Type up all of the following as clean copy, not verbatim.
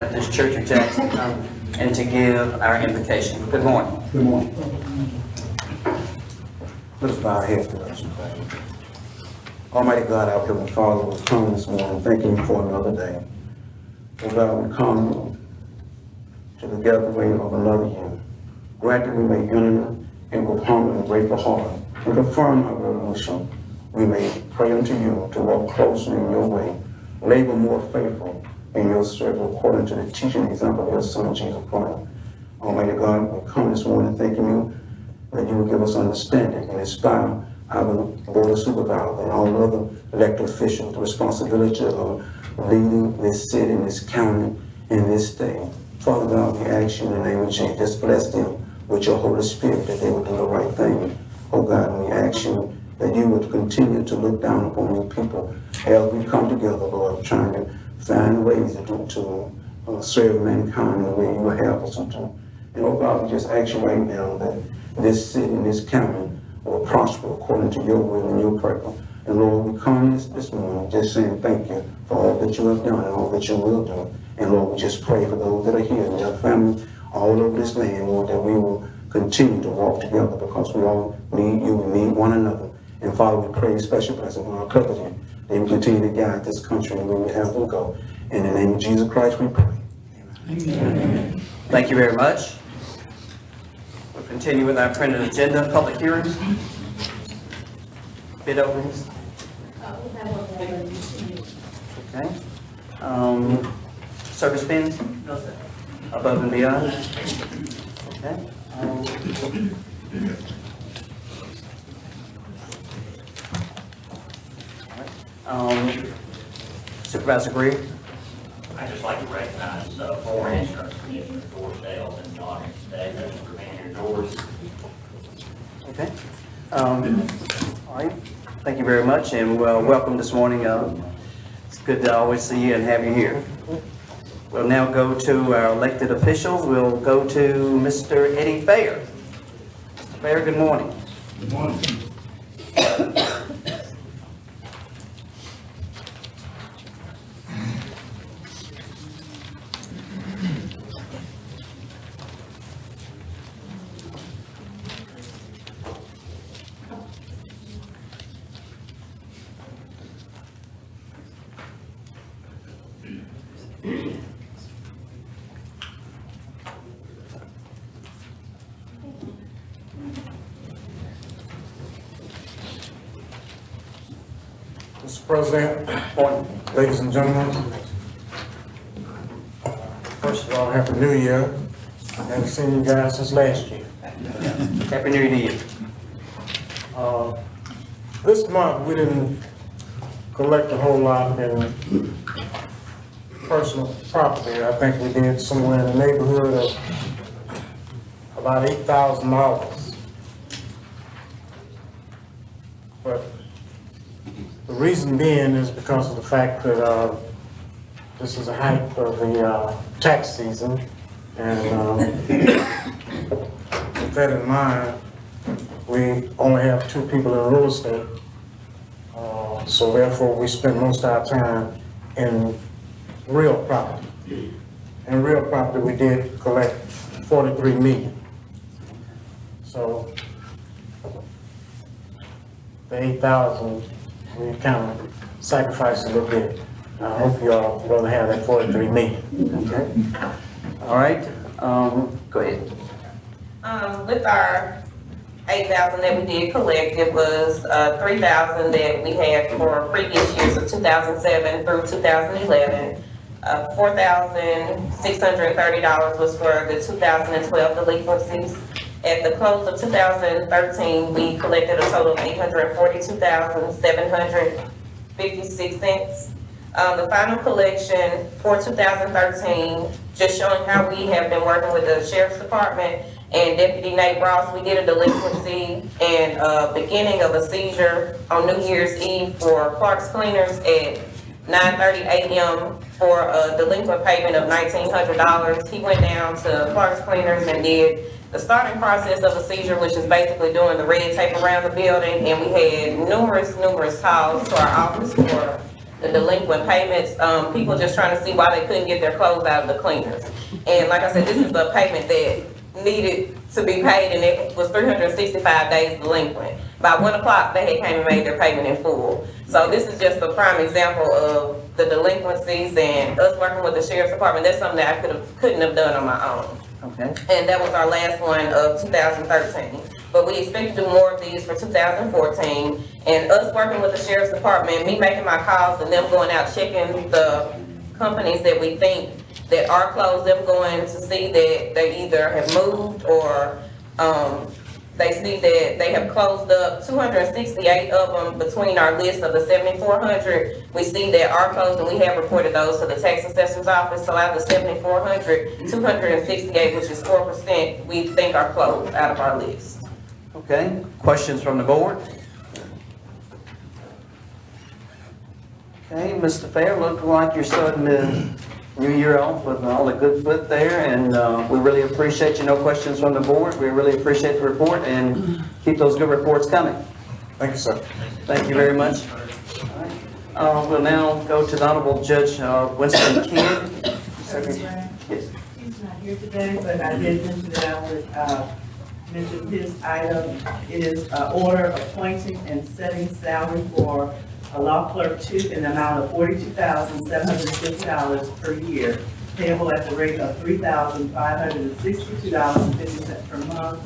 This Church of Jackson and to give our invocation. Good morning. Good morning. Let us bow our heads to us. Almighty God, our Heavenly Father, we come this morning thanking you for another day. Oh God, we come to the gathering of another year. Grant that we may enter in with humble and grateful heart and confirm our resolution. We may pray unto you to walk closely in your way, labor more faithful in your service according to the teaching and example of your Son, Jesus Christ. Almighty God, we come this morning thanking you that you will give us understanding and inspire our Board of Supervisors and all other elected officials the responsibility of leading this city, this county, and this state. Father God, we ask you in the name of Jesus, just bless them with your Holy Spirit that they will do the right thing. Oh God, and we ask you that you would continue to look down upon your people as we come together, Lord, trying to find ways to serve mankind the way you will have us to do. And oh God, we just ask you right now that this city and this county will prosper according to your will and your purpose. And Lord, we come this morning just saying thank you for all that you have done and all that you will do. And Lord, we just pray for those that are here and their family all over this land, Lord, that we will continue to walk together because we all need you, we need one another. And Father, we pray a special blessing on our president. They will continue to guide this country and we will have them go. In the name of Jesus Christ, we pray. Amen. Thank you very much. We'll continue with our printed agenda, public hearings, bid openings. Okay. Service bins? No, sir. Above and beyond? Okay. Supervisor Greer? I'd just like to recognize former insurance commissioner George Dale and John today. Thank you for being here, George. Okay. All right. Thank you very much, and welcome this morning. It's good to always see you and have you here. We'll now go to our elected officials. We'll go to Mr. Eddie Fair. Mr. Fair, good morning. Good morning. Mr. President, ladies and gentlemen, first of all, Happy New Year. I haven't seen you guys since last year. Happy New Year to you. This month, we didn't collect a whole lot in personal property. I think we did somewhere in the neighborhood of about $8,000. But the reason being is because of the fact that this is a height of the tax season, and with that in mind, we only have 2 people in real estate, so therefore we spend most of our time in real property. In real property, we did collect 43 million. So the 8,000, we kind of sacrificed a little bit. I hope you all are going to have that 43 million. Okay. All right. Go ahead. With our 8,000 that we did collect, it was 3,000 that we had for previous years of 2007 through 2011. $4,630 was for the 2012 delinquencies. At the close of 2013, we collected a total of $842,756. The final collection for 2013, just showing how we have been working with the Sheriff's Department and Deputy Nate Ross, we did a delinquency and beginning of a seizure on New Year's Eve for Clark's Cleaners at 9:30 a.m. for a delinquent payment of $1,900. He went down to Clark's Cleaners and did the starting process of a seizure, which is basically doing the red tape around the building, and we had numerous calls to our office for the delinquent payments, people just trying to see why they couldn't get their clothes out of the cleaners. And like I said, this is the payment that needed to be paid, and it was 365 days delinquent. By 1 o'clock, they had came and made their payment in full. So this is just a prime example of the delinquencies and us working with the sheriff's department. That's something that I couldn't have done on my own. Okay, And that was our last one of 2013. But we expect to do more of these for 2014. And us working with the sheriff's department, me making my calls and them going out checking the companies that we think that are closed, them going to see that they either have moved or, they see that they have closed up 268 of them between our list of the 7,400. We see that are closed, and we have reported those to the tax assessor's office. So out of the 7,400, 268, which is 4%, we think are closed out of our list. okay. Questions from the board? Okay, Mr. Fair, look like you're starting the new year off with all the good foot there, and we really appreciate you. No questions from the board. We really appreciate the report, and keep those good reports coming. Thank you, sir. Thank you very much. We'll now go to the Honorable Judge Winston Kidd. Yes. He's not here today, but I did mention that I would mention his item. It is order appointing and setting salary for a law clerk 2 in the amount of $42,750 per year, payable at the rate of $3,562.50 per month,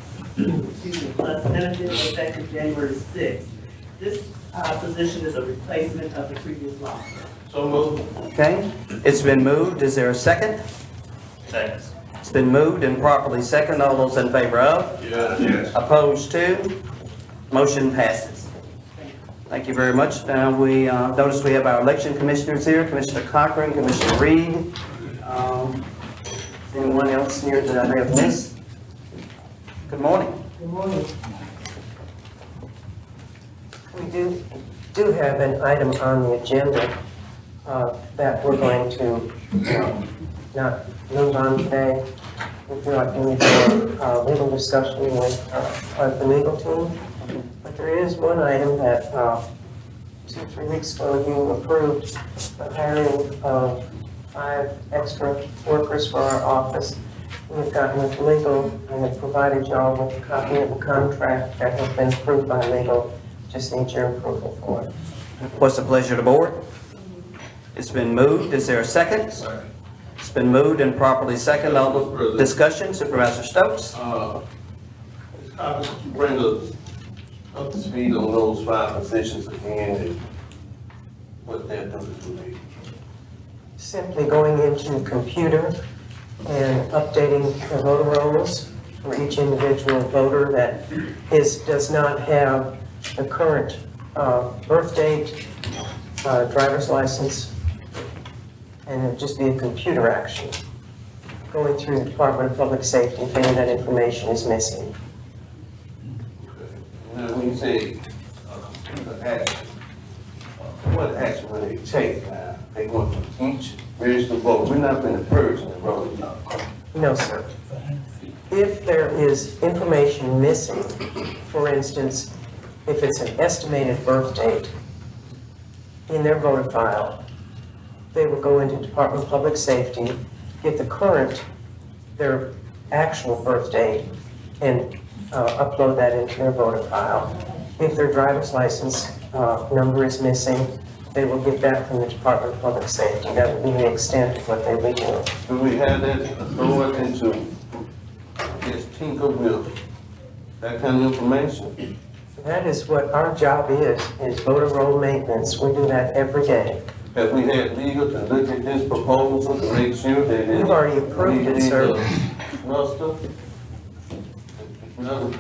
plus benefits effective January 6th. This position is a replacement of the previous law clerk. So moved. Okay, it's been moved. Is there a second? Second. It's been moved and properly second. All those in favor of? Yes. Opposed to? Motion passes. Thank you very much. Now, we notice we have our election commissioners here, Commissioner Cochran, Commissioner Reed. Is anyone else here that I may have missed? Good morning. Good morning. We do have an item on the agenda that we're going to not move on today. We feel like we need a legal discussion with the legal team. But there is one item that 2-3 weeks ago you approved the hiring of 5 extra workers for our office. We've gotten with legal and have provided y'all with a copy of the contract that has been approved by legal. Just need your approval for it. What's the pleasure of the board? It's been moved. Is there a second? It's been moved and properly second. All the discussion, Supervisor Stokes? Ms. Cochran, could you bring us up to speed on those 5 positions again and what their duties will be? Simply going into the computer and updating the voter rolls for each individual voter that does not have the current birth date, driver's license, and it'll just be a computer action. Going through the Department of Public Safety, if any of that information is missing. Now, when you say computer action, what action will they take now? They want to each registered voter. We're not going to purge the road. No, sir. If there is information missing, for instance, if it's an estimated birth date in their voter file, they would go into Department of Public Safety, get their actual birth date, and upload that into their voter file. If their driver's license number is missing, they will get that from the Department of Public Safety. That would be the extent of what they would do. Do we have that authority to just tinker with that kind of information? That is what our job is voter roll maintenance. We do that every day. Have we had legal to look at this proposal to make sure that it? You've already approved it, sir. Roster? No?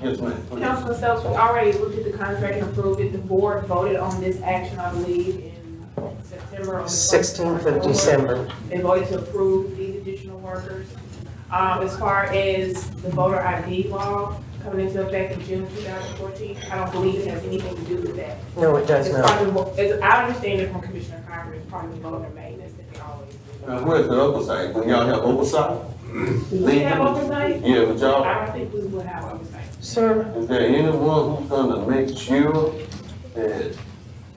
Yes, ma'am. Please. Councilman Phelps, we already looked at the contract and approved it. The board voted on this action, I believe, in September. 16th of December. They voted to approve these additional workers. As far as the voter ID law coming into effect in June 2014, I don't believe it has anything to do with that. No, it does It's not. part of as I understand it from Commissioner Cochran, it's part of the voter maintenance that they always do. Now, where's the oversight? Will y'all have oversight? We have oversight? Yeah, but y'all, I don't think we would have oversight. Sir, is there anyone who's gonna make sure that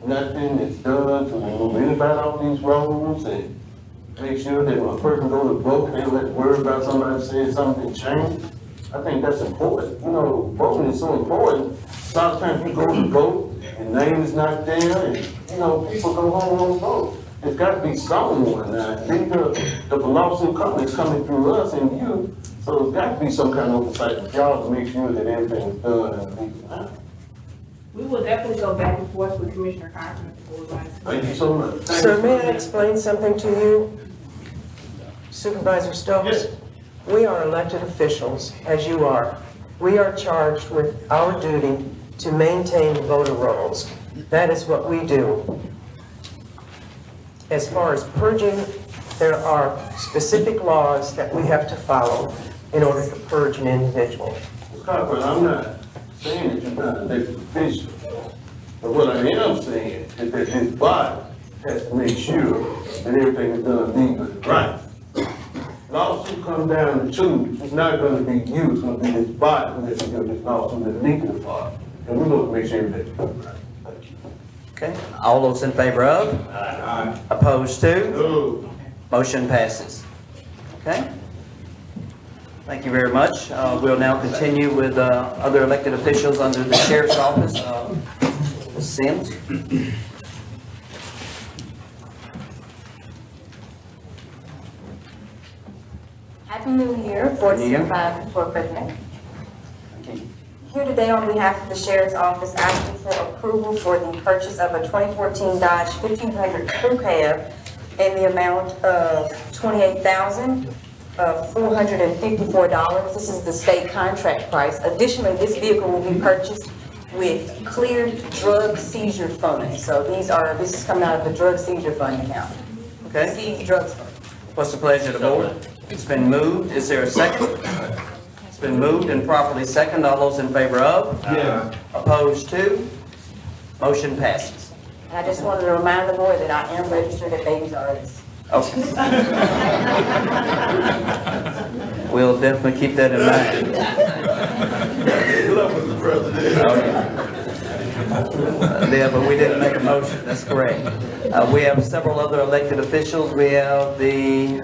nothing is done to remove anybody off these roads and make sure that when a person go to vote, they don't have to worry about somebody saying something changed. I think that's important. You know, voting is so important. A lot of times you go to vote, your name is not there, and, you know, people go home and don't vote. There's got to be someone now. If a lawsuit comes, it's coming through us and you, so there's got to be some kind of oversight with y'all to make sure that everything's done and legal. We will definitely go back and forth with Commissioner Carson if the board likes. Thank you so much. Sir, may I explain something to you? Supervisor Stokes? Yes. We are elected officials, as you are. We are charged with our duty to maintain voter rolls. That is what we do. As far as purging, there are specific laws that we have to follow in order to purge an individual. Copper, I'm not saying that you're not an elected official, but what I am saying is that this body has to make sure that everything is done legally right. Lawsuit comes down to two, it's not gonna be you, it's gonna be this body who has to do this lawsuit, the legal part, and we're gonna make sure everything's done right. Thank you. Okay, all those in favor of? Opposed to? No. Motion passes. Okay? Thank you very much. We'll now continue with other elected officials under the sheriff's office. Ms. Sims? Happy New Year, Board New Year. Supervisors, Board President. Thank you. Here today on behalf of the Sheriff's Office, asking for approval for the purchase of a 2014 Dodge 1500 Crew Cab in the amount of $28,454. This is the state contract price. Additionally, this vehicle will be purchased with cleared drug seizure funds. So this is coming out of the drug seizure fund account. Okay, Seized drugs fund. what's the pleasure of the board? It's been moved. Is there a second? It's been moved and properly second. All those in favor of? Yeah. Opposed to? Motion passes. And I just wanted to remind the board that I am registered at Babies R Us. Okay. We'll definitely keep that in mind. Good luck, Mr. President. Yeah, but we didn't make a motion, that's correct. We have several other elected officials. We have the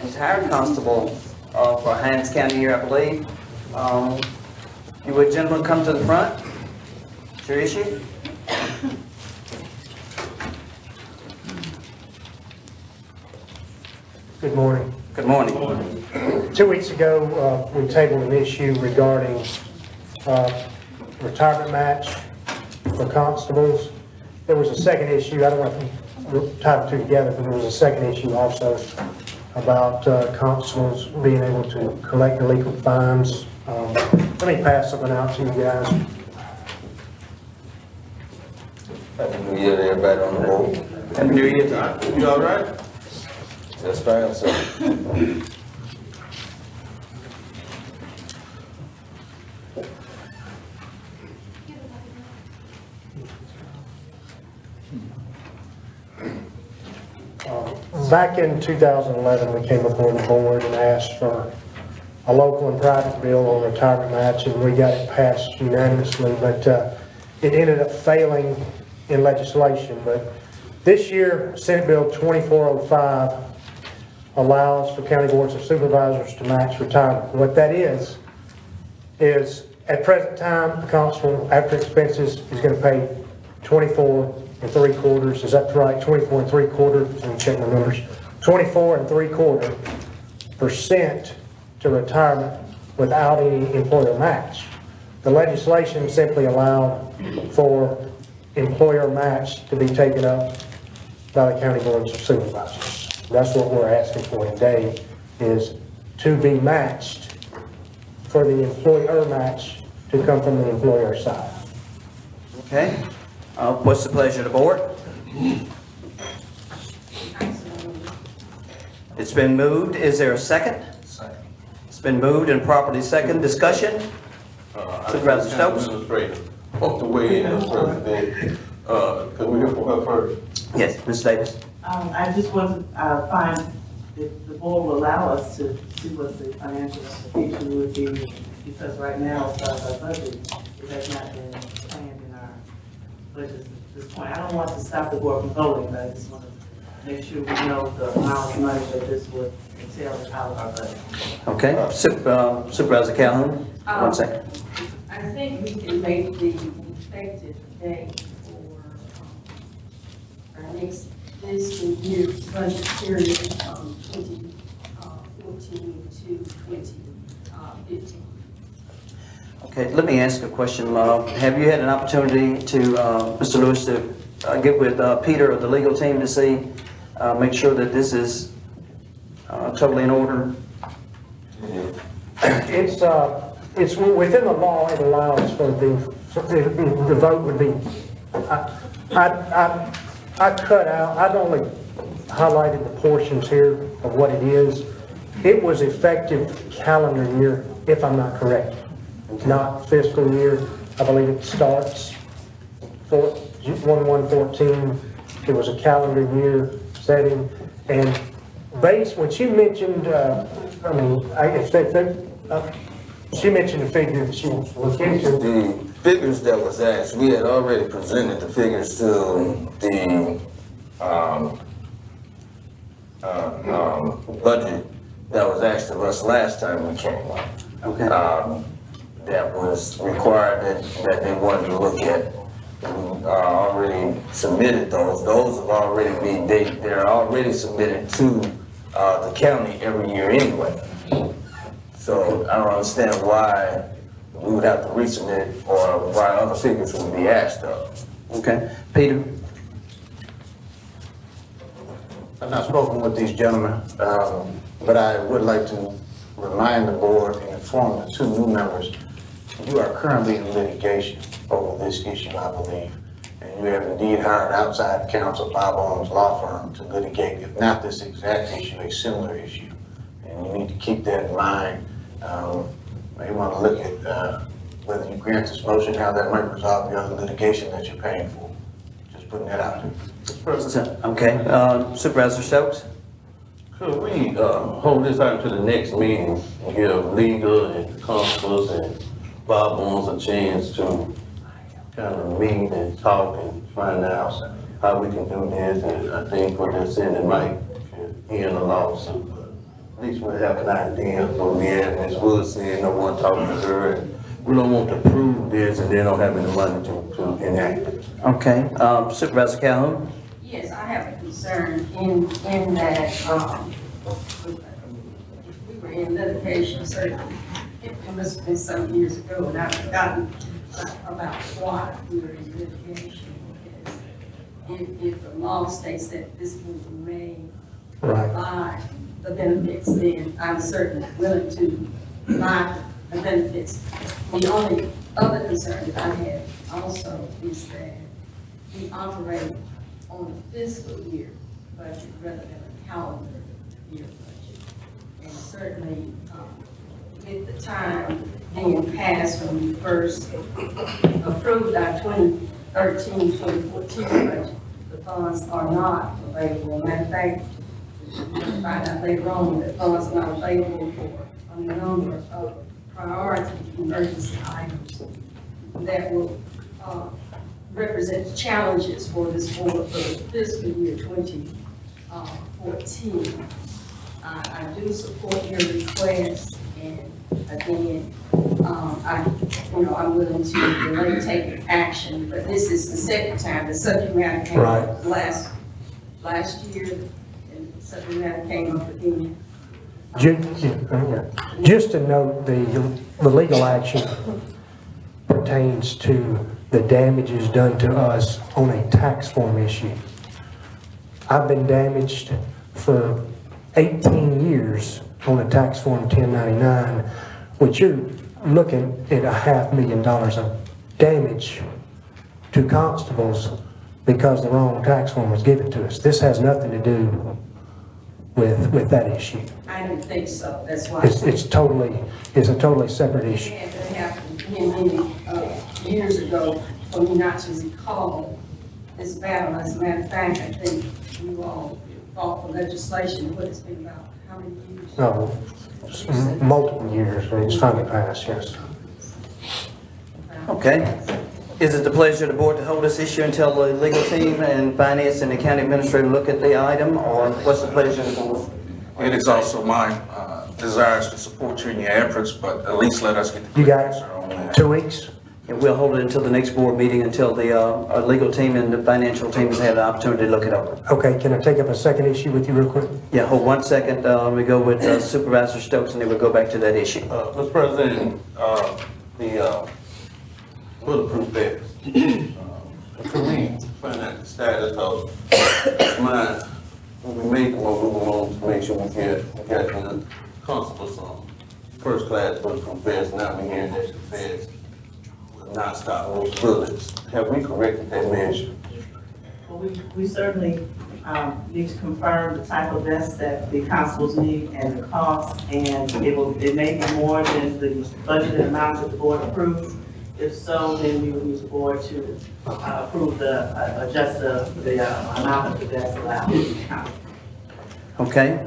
entire constable for Hinds County here, I believe. You would gentlemen come to the front? It's your issue? Good morning. Good morning. 2 weeks ago, we tabled an issue regarding retirement match for constables. There was a second issue, I don't know if you tied the two together, but there was a second issue also about constables being able to collect delinquent fines. Let me pass something out to you guys. Happy New Year to everybody on the board. Happy New Year to you. You all right? That's fine, sir. Back in 2011, we came before the board and asked for a local and private bill on retirement match, and we got it passed unanimously, but it ended up failing in legislation. But this year, Senate Bill 2405 allows for county boards of supervisors to match retirement. What that is at present time, the constable, after expenses, is going to pay 24 3/4, is that right? 24 3/4, let me check my numbers. 24 3/4% to retirement without any employer match. The legislation simply allowed for employer match to be taken up by the county boards of supervisors. That's what we're asking for today, is to be matched, for the employer match to come from the employer side. Okay. What's the pleasure of the board? It's been moved. Is there a second? Second. It's been moved and properly second. Discussion? Supervisor Stokes? Administrator, hope to weigh in, Mr. President. Can we hear from her first? Yes, Ms. Davis. I just want to find if the board will allow us to see what the financial implication would be, because right now, as far as our budget, it has not been planned in our budget this point. I don't want to stop the board from voting, but I just want to make sure we know the amount of money that this would entail out of our budget. Okay, Supervisor Calhoun, 1 second. I think we can make the effective date for our next fiscal year budget period from 2014 to 2015. Okay, let me ask a question. Have you had an opportunity to, Mr. Lewis, to get with Peter or the legal team to see, make sure that this is totally in order? It's within the law, it allows for the vote would be, I cut out, I'd only highlighted the portions here of what it is. It was effective calendar year, if I'm not correct, not fiscal year. I believe it starts 1/1/14. It was a calendar year setting. And when she mentioned, she mentioned the figure that she wants to look into. The figures that was asked, we had already presented the figures to the budget that was asked of us last time we came up. Okay. That was required that they wanted to look at. We already submitted those. Those have already been, they're already submitted to the county every year anyway. So I don't understand why we would have to resubmit or why other figures would be asked of. Okay, Peter? I've not spoken with these gentlemen, but I would like to remind the board and inform the two new members, you are currently in litigation over this issue, I believe. And you have indeed hired outside counsel, Bob Owens Law Firm, to litigate, if not this exact issue, a similar issue. And you need to keep that in mind. May want to look at whether you grant this motion, how that might resolve the other litigation that you're paying for. Just putting that out there. Okay, Supervisor Stokes? Could we hold this out to the next meeting and give legal and constables and Bob Owens a chance to kind of meet and talk and find out how we can do this? And I think what they're saying, it might end the lawsuit, but at least we'll have an idea of where we at. Ms. Wood said no one talking to her, and we don't want to prove this and they don't have any money to enact it. Okay, Supervisor Calhoun? Yes, I have a concern in that, we were in litigation, certainly, it must have been some years ago, and I've forgotten about why we were in litigation. Because if the law states that this will remain by the benefits, then I'm certainly willing to buy the benefits. The only other concern that I have also is that we operate on a fiscal year budget rather than a calendar year budget. And certainly, with the time being passed when we first approved our 2013-2014 budget, the funds are not available. Matter of fact, you'll find out later on that funds are not available for a number of priority emergency items that will represent challenges for this board for the fiscal year 2014. I do support your request, and again, I'm willing to delay taking action, but this is the second time the subject matter came up last year, and the subject matter came up again. Just to note, the legal action pertains to the damages done to us on a tax form issue. I've been damaged for 18 years on a tax form 1099, which you're looking at $500,000 of damage to constables because the wrong tax form was given to us. This has nothing to do with that issue. I didn't think so, that's why. It's a totally separate issue. It happened many years ago for me not to recall this battle. As a matter of fact, I think you all fought for legislation, what it's been about, how many years? Multiple years, but it's finally passed, yes. Okay. Is it the pleasure of the board to hold this issue until the legal team and finance and the county administrator look at the item, or what's the pleasure of the board? It is also my desires to support you in your efforts, but at least let us get the You clear got answer on that. 2 weeks? And we'll hold it until the next board meeting, until the our legal team and the financial teams have the opportunity to look it over. Okay, can I take up a second issue with you real quick? Yeah, hold 1 second. We go with Supervisor Stokes, and then we'll go back to that issue. Mr. President, the bulletproof vest. Until we find out the status of mine, when we make the one, we want to make sure we got the constable some first class bulletproof vest. Now we're hearing that the vest will not stop those bullets. Have we corrected that measure? Well, we certainly need to confirm the type of vest that the constables need and the cost, and it may be more than the budgeted amount that the board approves. If so, then we would need the board to approve adjust the amount of the vest allowed. Okay,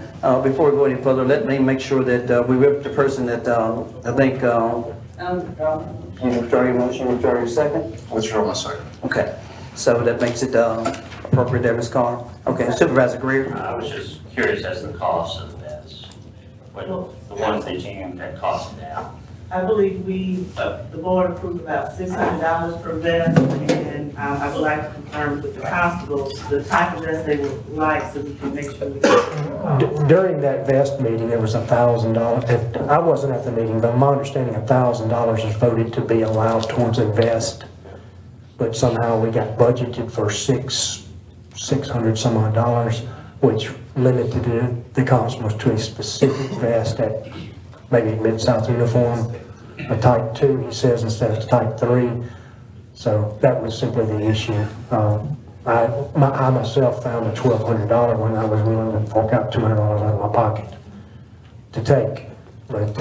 before we go any further, let me make sure that we whip the person that I think, you withdraw your motion, you withdraw your second? Withdraw my second. Okay, so that makes it appropriate there, Ms. Carr. Okay, Supervisor Greer? I was just curious as to the cost of the vests. What, the ones that you that cost down. I believe the board approved about $600 per vest, and I would like to confirm with the constables the type of vest they would like, so we can make sure we get. During that vest meeting, there was $1,000. I wasn't at the meeting, but my understanding, $1,000 is voted to be allowed towards a vest. But somehow we got budgeted for $600 some odd dollars, which limited the constables to a specific vest at maybe Mid-South uniform, a type 2, he says, instead of type 3. So that was simply the issue. I myself found a $1,200 one I was willing to fork out $200 out of my pocket to take. But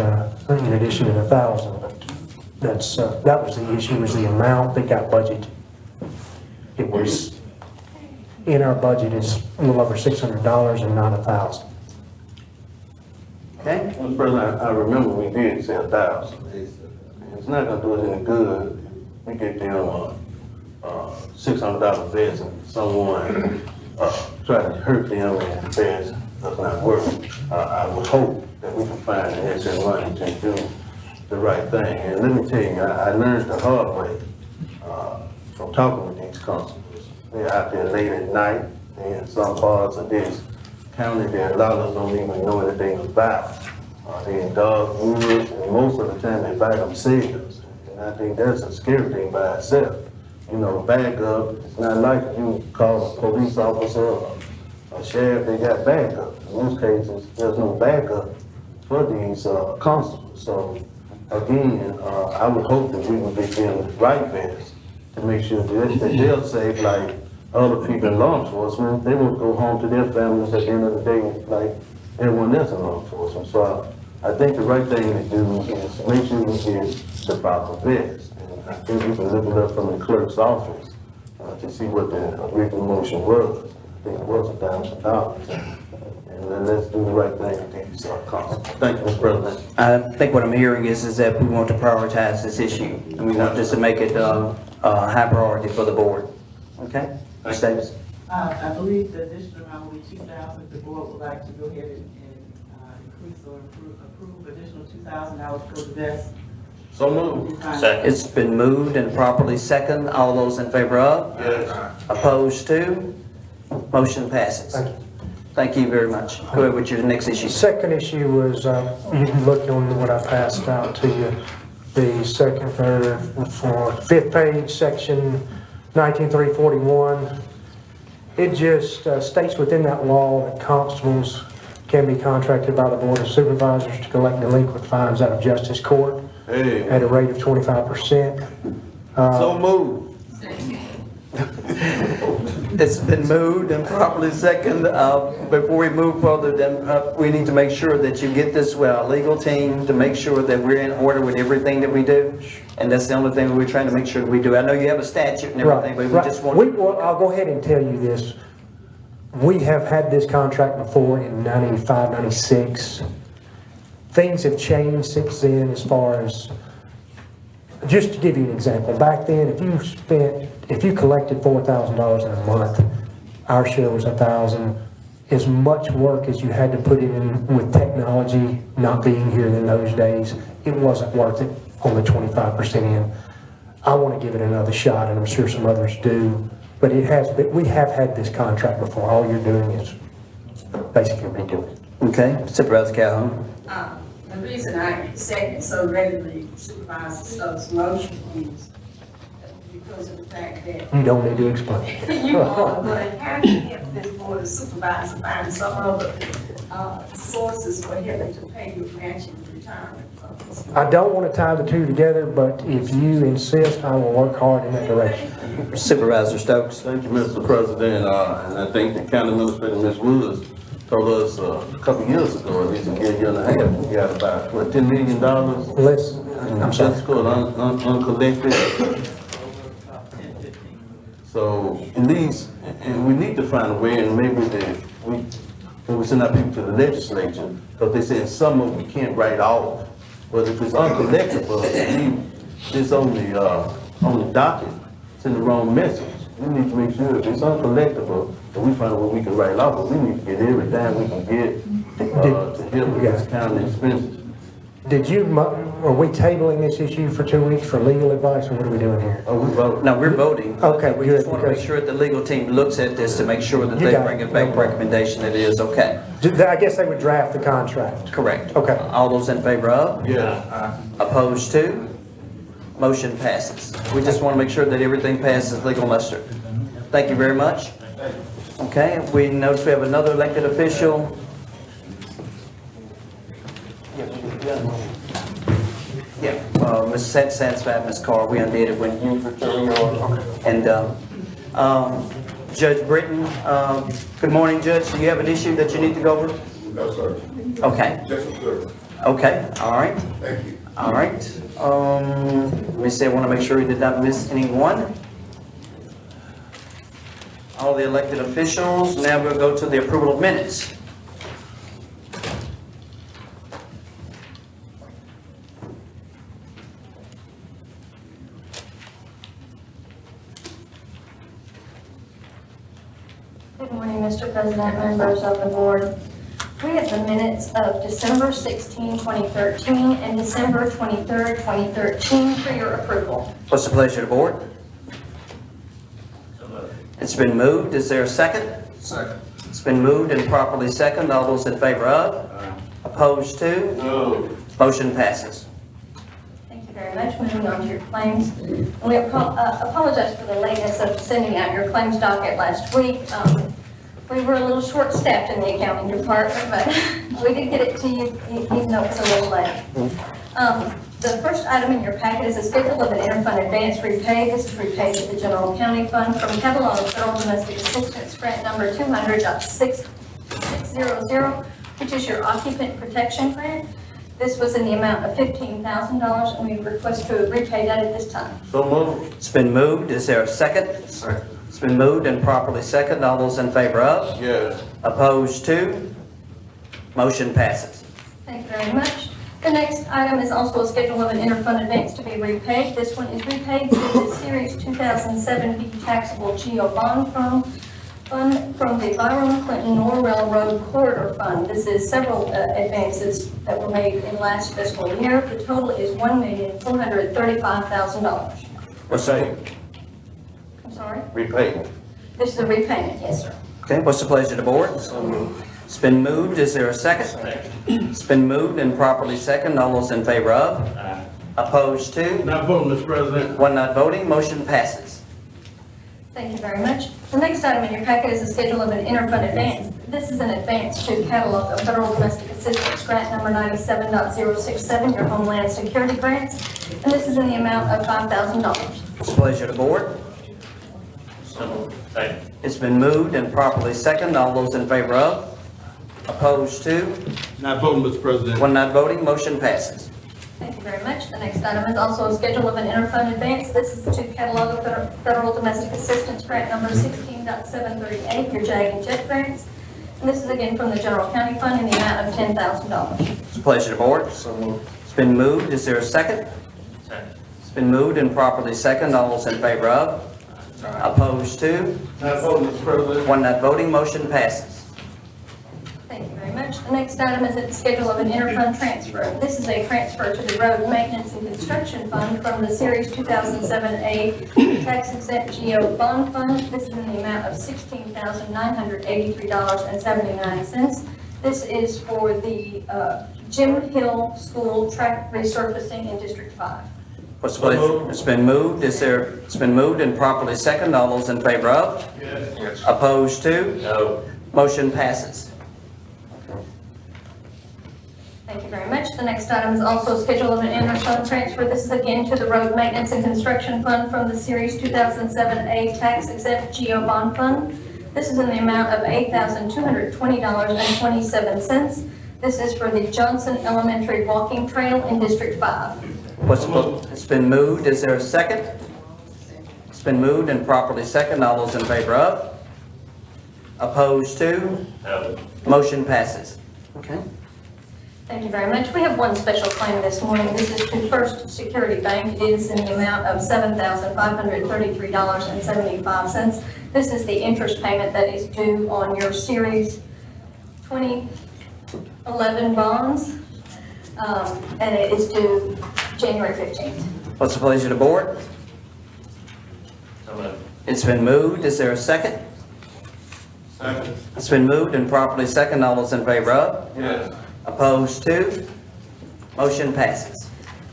in addition to the $1,000, but that was the issue, was the amount that got budgeted. It was, in our budget, is a little over $600 and not $1,000. Okay, Mr. President, I remember we did say 1,000. It's not gonna do us any good if we get them $600 vest and someone try to hurt them and the vest does not work. I would hope that we can find the extra money to do the right thing. And let me tell you, I learned the hard way from talking with these constables. They're out there late at night, and some parts of this county that a lot of us don't even know anything about. They're in dark woods, and most of the time they by themselves. And I think that's a scary thing by itself. You know, backup, it's not like you call a police officer or a sheriff, they got backup. In most cases, there's no backup for these constables. So again, I would hope that we would get them the right vest to make sure that they'll save like other people in law enforcement. They won't go home to their families at the end of the day like everyone else in law enforcement. So I think the right thing to do is make sure we get the proper vest. And I think we can look it up from the clerk's office to see what the original motion was. I think it was $1,000. And then let's do the right thing with these constables. Thank you, Mr. President. I think what I'm hearing is that we want to prioritize this issue, and we want this to make it a high priority for the board. Okay? Ms. Davis? I believe the additional amount will be $2,000. The board would like to go ahead and increase or approve additional $2,000 for the vest. So moved. Second. It's been moved and properly second. All those in favor of? Yes. Opposed to? Motion passes. Thank you. Thank you very much. Go ahead with your next issue. The second issue was, you can look on what I passed out to you, the second, third, fourth, fifth page, section 19341. It just states within that law that constables can be contracted by the Board of Supervisors to collect delinquent fines out of justice court at a rate of 25%. So moved. It's been moved and properly second. Before we move further, then we need to make sure that you get this with our legal team to make sure that we're in order with everything that we do. And that's the only thing we're trying to make sure that we do. I know you have a statute and everything, but we just want Well, I'll go ahead and tell you this. We have had this contract before in 95, 96. Things have changed since then as far as just to give you an example, back then, if you collected $4,000 in a month, our share was 1,000. As much work as you had to put in with technology not being here in those days, it wasn't worth it on the 25% in. I want to give it another shot, and I'm sure some others do, but we have had this contract before. All you're doing is basically redoing it. Okay, Supervisor Calhoun. The reason I second so readily Supervisor Stokes' motion is because of the fact that You don't need to explain. you all are going to have to help this board of supervisors find some other sources for him to pay your matching retirement funds. I don't want to tie the two together, but if you insist, I will work hard in that direction. Supervisor Stokes. Thank you, Mr. President, and I think the county administrator, Ms. Woods, told us a couple years ago, at least a year and a half, we got about, what, $10 million? I'm sorry. That's called uncollected. So, at least, and we need to find a way, and maybe we send our people to the legislature, because they say some of we can't write off. But if it's uncollectible, it's on the docket, send the wrong message. We need to make sure if it's uncollectible, that we find a way we can write off, but we need to get every dime we can get to help with this county expenses. Are we tabling this issue for 2 weeks for legal advice, or what are we doing here? Oh, we vote. No, we're voting. Okay, We good, just want to make because- sure that the legal team looks at this to make sure that You they got bring it. it back recommendation that it is okay. I guess they would draft the contract. Correct. Okay. All those in favor of? Yeah. Opposed to? Motion passes. We just want to make sure that everything passes legal muster. Thank you very much. Okay, we notice we have another elected official. Yeah, Ms. Satisfied, Ms. Carr, we undid it when you returned your, and, Judge Britton, good morning, Judge. Do you have an issue that you need to go over? No, sir. Okay, Just observe. okay, all right, Thank you. all right. Let me say, I want to make sure we did not miss anyone. All the elected officials. Now we'll go to the approval of minutes. Good morning, Mr. President, members of the board. We have the minutes of December 16, 2013, and December 23, 2013 for your approval. What's the pleasure of the board? So moved. It's been moved. Is there a second? Second. It's been moved and properly second. All those in favor of? Opposed to? No. Motion passes. Thank you very much. Moving on to your claims. We apologize for the lateness of sending out your claims docket last week. We were a little short-staffed in the accounting department, but we did get it to you, even though it's a little late. The first item in your packet is a schedule of an interfund advance repay. This is repaid to the general county fund from catalog of federal domestic assistance grant number 200.6600, which is your occupant protection grant. This was in the amount of $15,000, and we request to repay that at this time. So moved. It's been moved. Is there a second? Second. It's been moved and properly second. All those in favor of? Yes. Opposed to? Motion passes. Thank you very much. The next item is also a schedule of an interfund advance to be repaid. This one is repaid to the Series 2007 B taxable GO bond fund from the Byron Clinton Norwell Road Corridor Fund. This is several advances that were made in last fiscal year. The total is $1,435,000. What's the, I'm sorry? Repay. This is a repayment, yes, sir. okay, what's the pleasure of the board? It's been moved. Is there a second? Second. It's been moved and properly second. All those in favor of? Opposed to? Not voting, Mr. President. One not voting. Motion passes. Thank you very much. The next item in your packet is a schedule of an interfund advance. This is an advance to catalog of federal domestic assistance grant number 97.067, your Homeland Security grants, and this is in the amount of $5,000. It's the pleasure of the board. So moved. Second. It's been moved and properly second. All those in favor of? Opposed to? Not voting, Mr. President. One not voting. Motion passes. Thank you very much. The next item is also a schedule of an interfund advance. This is to catalog of federal domestic assistance grant number 16.738, your JAG and JET grants. And this is again from the general county fund in the amount of $10,000. It's a pleasure of the board. It's been moved. Is there a second? Second. It's been moved and properly second. All those in favor of? Opposed to? Not voting, Mr. President. One not voting, motion passes. Thank you very much. The next item is the schedule of an interfund transfer. This is a transfer to the Road Maintenance and Construction Fund from the Series 2007A Tax Exempt GO Bond Fund. This is in the amount of $16,983.79. This is for the Jim Hill School track resurfacing in District 5. What's the pleasure? It's been moved. It's been moved and properly second. All those in favor of? Yes. Opposed to? No. Motion passes. Thank you very much. The next item is also a schedule of an interfund transfer. This is again to the Road Maintenance and Construction Fund from the Series 2007A Tax Exempt GO Bond Fund. This is in the amount of $8,220.27. This is for the Johnson Elementary Walking Trail in District 5. It's been moved. Is there a second? It's been moved and properly second. All those in favor of? Opposed to? No. Motion passes. Okay. Thank you very much. We have one special claim this morning. This is to First Security Bank. It is in the amount of $7,533.75. This is the interest payment that is due on your Series 2011 bonds, and it is due January 15th. What's the pleasure of the board? So moved. It's been moved. Is there a second? Second. It's been moved and properly second. All those in favor of? Yes. Opposed to? Motion passes.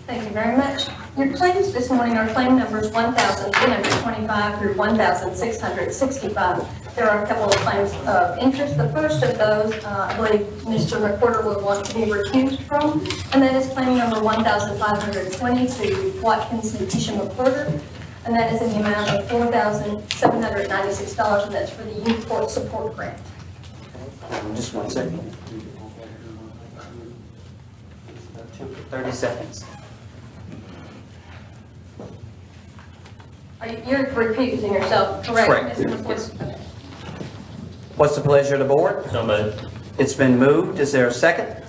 Thank you very much. Your claims this morning are claim numbers 1,325 through 1,665. There are a couple of claims of interest. The first of those, I believe Mr. Recorder will want to be recused from, and that is claim number 1,520 to Watkins and Isham Recorder, and that is in the amount of $4,796, and that's for the Youth Court Support Grant. Just 1 second. 30 seconds. You're recusing yourself, correct? Correct. Mr. Recorder? Yes. Okay. What's the pleasure of the board? So moved. It's been moved. Is there a second?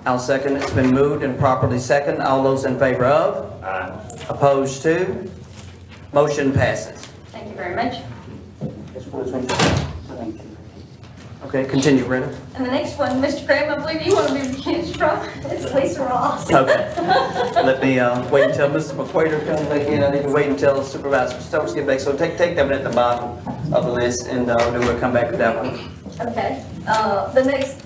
I'll second. It's been moved and properly second. All those in favor of? Aye. Opposed to? Motion passes. Thank you very much. Okay, continue, Brenda. And the next one, Mr. Graham, I believe you want to be recused from, it's Lisa Ross. Okay. Let me wait until Mr. McQuaid comes back in. I need to wait until Supervisor Stokes get back. So take that one at the bottom of the list, and then we'll come back to that one. Okay, the next,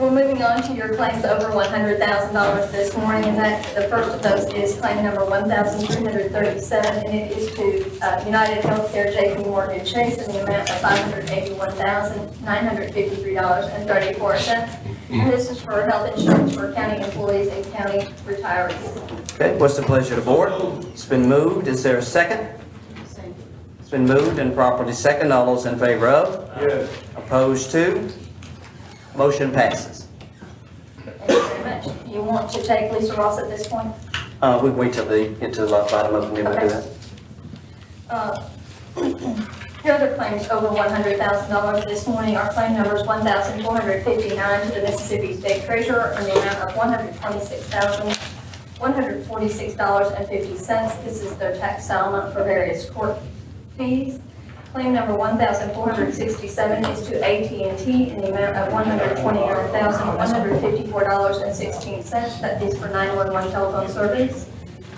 we're moving on to your claims over $100,000 this morning, and that, the first of those is claim number 1,337, and it is to United Healthcare JP Morgan Chase in the amount of $581,953.34. And this is for health insurance for county employees and county retirees. Okay, what's the pleasure of the board? It's been moved. Is there a second? It's been moved and properly second. All those in favor of? Yes. Opposed to? Motion passes. Thank you very much. You want to take Lisa Ross at this point? We wait till they get to the bottom of it, and then we'll do that. Your other claims over $100,000 this morning are claim numbers 1,459 to the Mississippi State Treasurer in the amount of $126,146.50. This is their tax settlement for various court fees. Claim number 1,467 is to AT&T in the amount of $129,154.16. That is for 911 telephone service.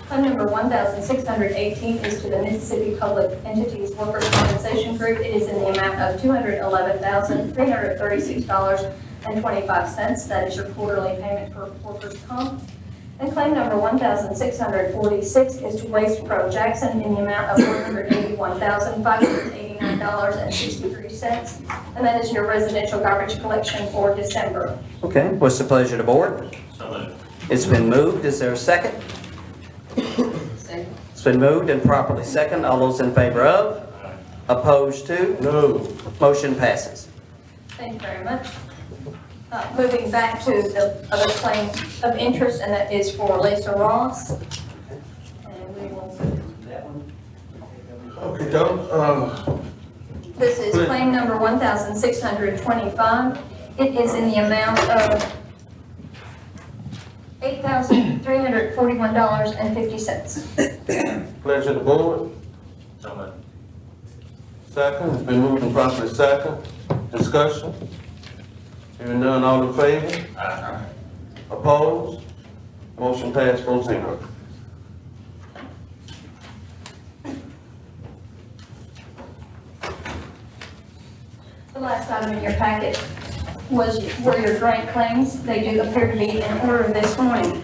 Claim number 1,618 is to the Mississippi Public Entities Workers' Compensation Group. It is in the amount of $211,336.25. That is your quarterly payment for workers' comp. And claim number 1,646 is to Waste Pro Jackson in the amount of $181,589.63. And that is your residential garbage collection for December. Okay, what's the pleasure of the board? So moved. It's been moved. Is there a second? It's been moved and properly second. All those in favor of? Opposed to? No. Motion passes. Thank you very much. Moving back to the other claim of interest, and that is for Lisa Ross. And we will, Okay, Doug, this is claim number 1,625. It is in the amount of $8,341.50. Pleasure of the board. So moved. Second, it's been moved and properly second. Discussion. Hearing none, all in favor? Aye. Opposed? Motion passed 4-0. The last item in your packet were your grant claims. They do appear to be in order this morning.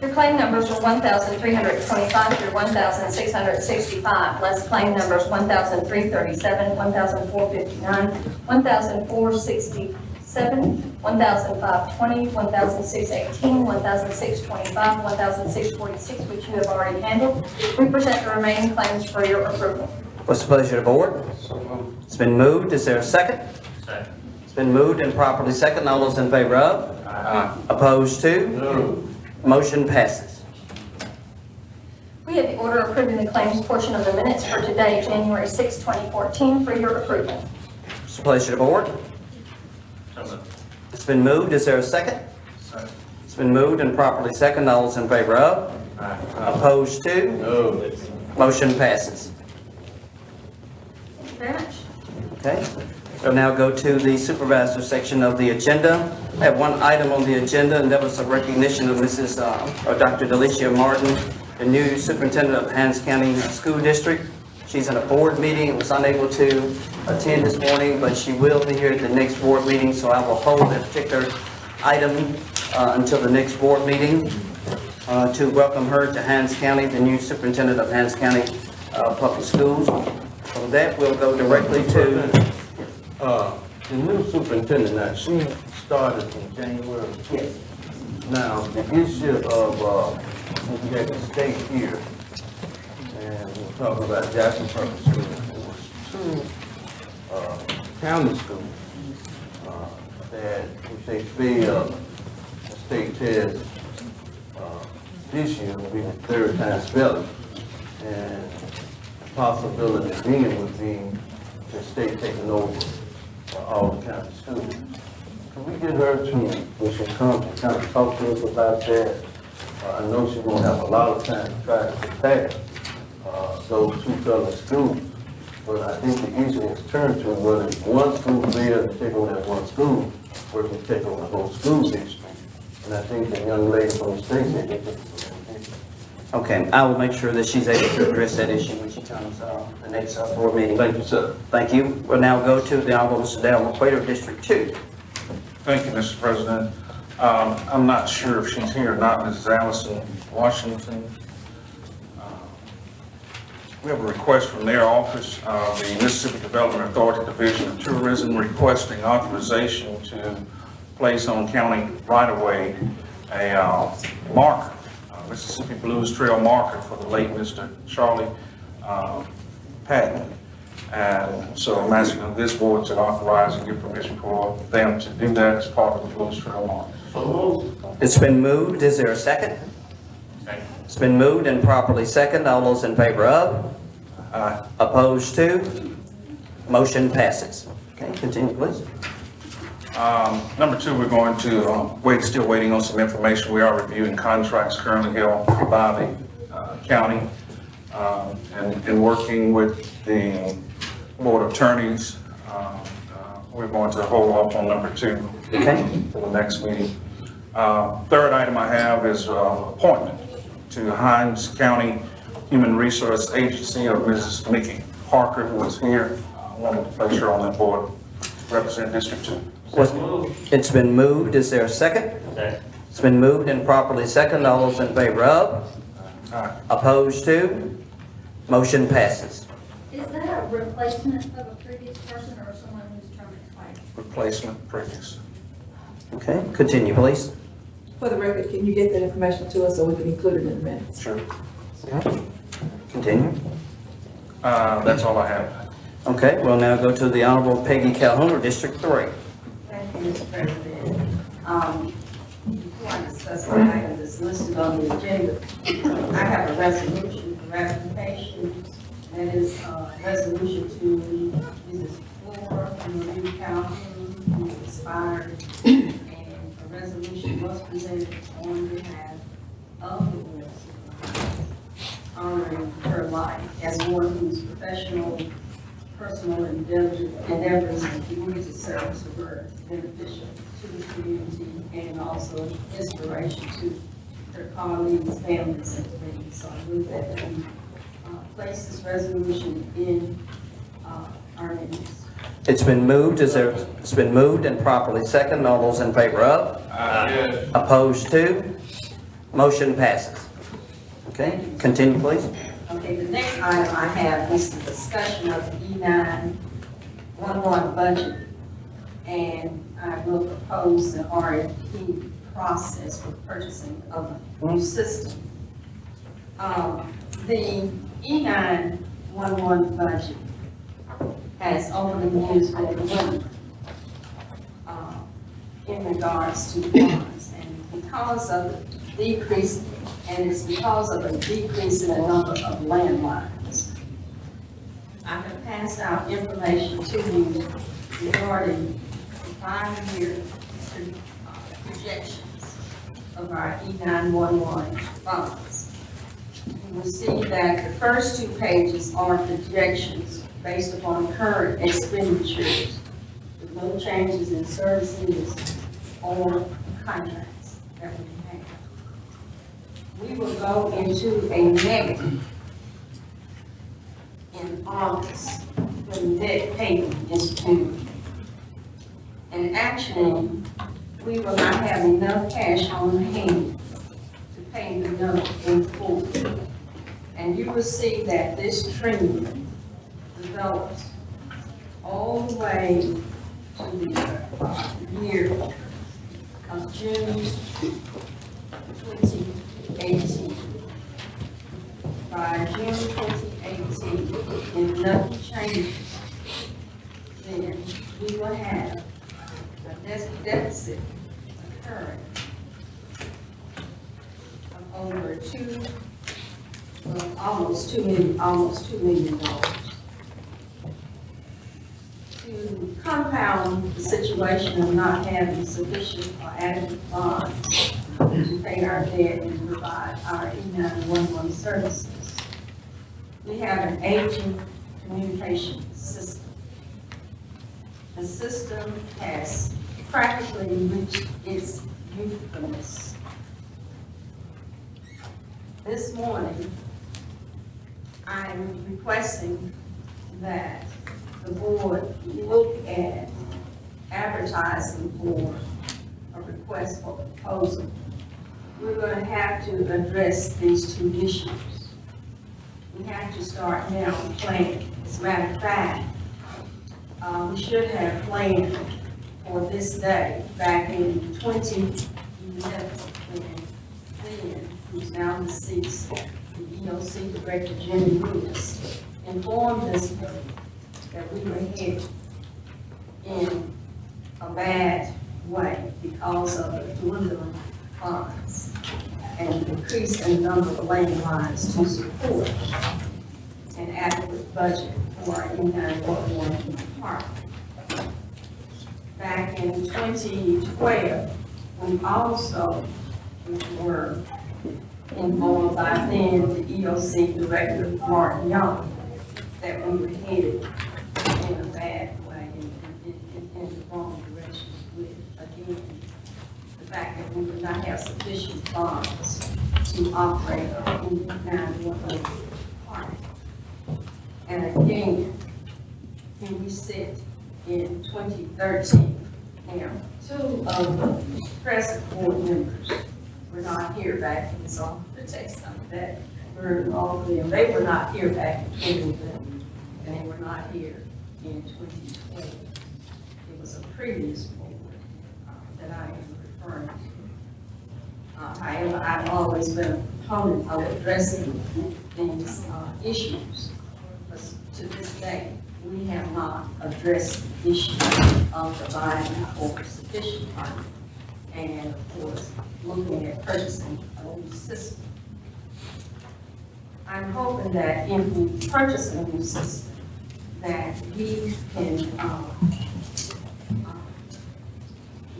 Your claim numbers are 1,325 through 1,665, less claim numbers 1,337, 1,459, 1,467, 1,520, 1,618, 1,625, 1,646, which you have already handled. We present the remaining claims for your approval. What's the pleasure of the board? It's been moved. Is there a second? Second. It's been moved and properly second. All those in favor of? Aye. Opposed to? No. Motion passes. We have the order approving the claims portion of the minutes for today, January 6, 2014, for your approval. It's the pleasure of the board. So moved. It's been moved. Is there a second? Second. It's been moved and properly second. All those in favor of? Aye. Opposed to? No. Motion passes. Thank you very much. Okay. We'll now go to the supervisor section of the agenda. I have one item on the agenda, and that was a recognition of Dr. Delicia Martin, the new superintendent of Hinds County School District. She's in a board meeting and was unable to attend this morning, but she will be here at the next board meeting, so I will hold that particular item until the next board meeting to welcome her to Hinds County, the new superintendent of Hinds County Public Schools. From that, we'll go directly to The new superintendent, now, she started in January. Yes. Now, the issue of, we had the state here, and we're talking about Jackson Public Schools. There was two, county schools, that if they fail the state test, this year will be the third time spelling. And the possibility being would be the state taking over all the county schools. Can we get her to, when she comes, to kind of talk to us about that? I know she won't have a lot of time to try to prepare those two fellow schools, but I think the issue is turned to whether one school fails to take over that one school, or to take over the whole school district. And I think the young lady from the state said they took it. Okay, I will make sure that she's able to address that issue when she comes the next board meeting. Thank you, sir. Thank you. We'll now go to the Honorable Mr. Dale McQuaid of District 2. Thank you, Mr. President. I'm not sure if she's here or not, Mrs. Allison Washington. We have a request from their office, the Mississippi Development Authority Division of Tourism, requesting authorization to place on county right-of-way a marker, Mississippi Blues Trail marker for the late Mr. Charlie Patton. And so I'm asking this board to authorize and give permission for them to do that as part of the Blues Trail marker. It's been moved. Is there a second? Second. It's been moved and properly second. All those in favor of? Aye. Opposed to? Motion passes. Okay, continue, please. Number two, we're going to still waiting on some information. We are reviewing contracts currently held by the county and working with the board of attorneys. We're going to hold off on number two for the next meeting. Third item I have is appointment to Hinds County Human Resource Agency of Mrs. Nikki Parker, who is here. I wanted to place her on that board, represent District 2. It's been moved. Is there a second? Second. It's been moved and properly second. All those in favor of? Aye. Opposed to? Motion passes. Is that a replacement of a previous person or someone who's term expired? Replacement previous. Okay, continue, please. For the record, can you get that information to us so we can include it in the minutes? Sure. Okay. Continue. That's all I have. Okay, we'll now go to the Honorable Peggy Calhoun of District 3. Thank you, Mr. President. Before I discuss the item that's listed on the agenda, I have a resolution for ratification. That is a resolution to Mrs. Floor, Marie Calhoun, who expired. And a resolution was presented on behalf of the Board of Supervisors, honoring her life as one whose professional, personal endeavors and community service were beneficial to the community and also inspiration to her colleagues, families, and friends. So I move that we place this resolution in our minutes. It's been moved, it's been moved and properly second. All those in favor of? Yes. Opposed to? Motion passes. Okay, continue please. Okay, the next item I have is the discussion of the E911 budget. And I will propose the RFP process for purchasing of a new system. The E911 budget has over the years been dwindling in regards to funds. And because of the decrease, and it's because of a decrease in the number of landlines. I have passed out information to you regarding the 5-year projections of our E911 funds. You will see that the first 2 pages are projections based upon current expenditures with no changes in services or contracts that we have. We will go into a negative in August when debt payment is due. And actually, we will not have enough cash on hand to pay the note in full. And you will see that this trend develops all the way to the year of June 2018. By June 2018, if nothing changes, then we will have a deficit occurring of over almost $2 million. To compound the situation of not having sufficient or adequate funds to pay our debt and provide our E911 services, we have an aging communication system. The system has practically reached its usefulness. This morning, I'm requesting that the board look at advertising for a request for proposal. We're going to have to address these 2 issues. We have to start now planning. As a matter of fact, we should have planned for this day back in 2011 when then, who's now deceased, the EOC Director Jimmy Lewis informed us that we were headed in a bad way because of the dwindling funds and the increase in the number of landlines to support an adequate budget for our E911 department. Back in 2012, we also were informed by then the EOC Director, Mark Young, that we were headed in a bad way, in the wrong direction with, again, the fact that we would not have sufficient funds to operate our E911 department. And again, here we sit in 2013. Now, 2 of the present board members were not here back in, so I'm going to take some of that burden off of them. They were not here back in 2011, and they were not here in 2012. It was a previous board that I am referring to. However, I've always been a proponent of addressing these issues. But to this day, we have not addressed the issue of providing for sufficient funding and, of course, looking at purchasing a new system. I'm hoping that if we purchase a new system, that we can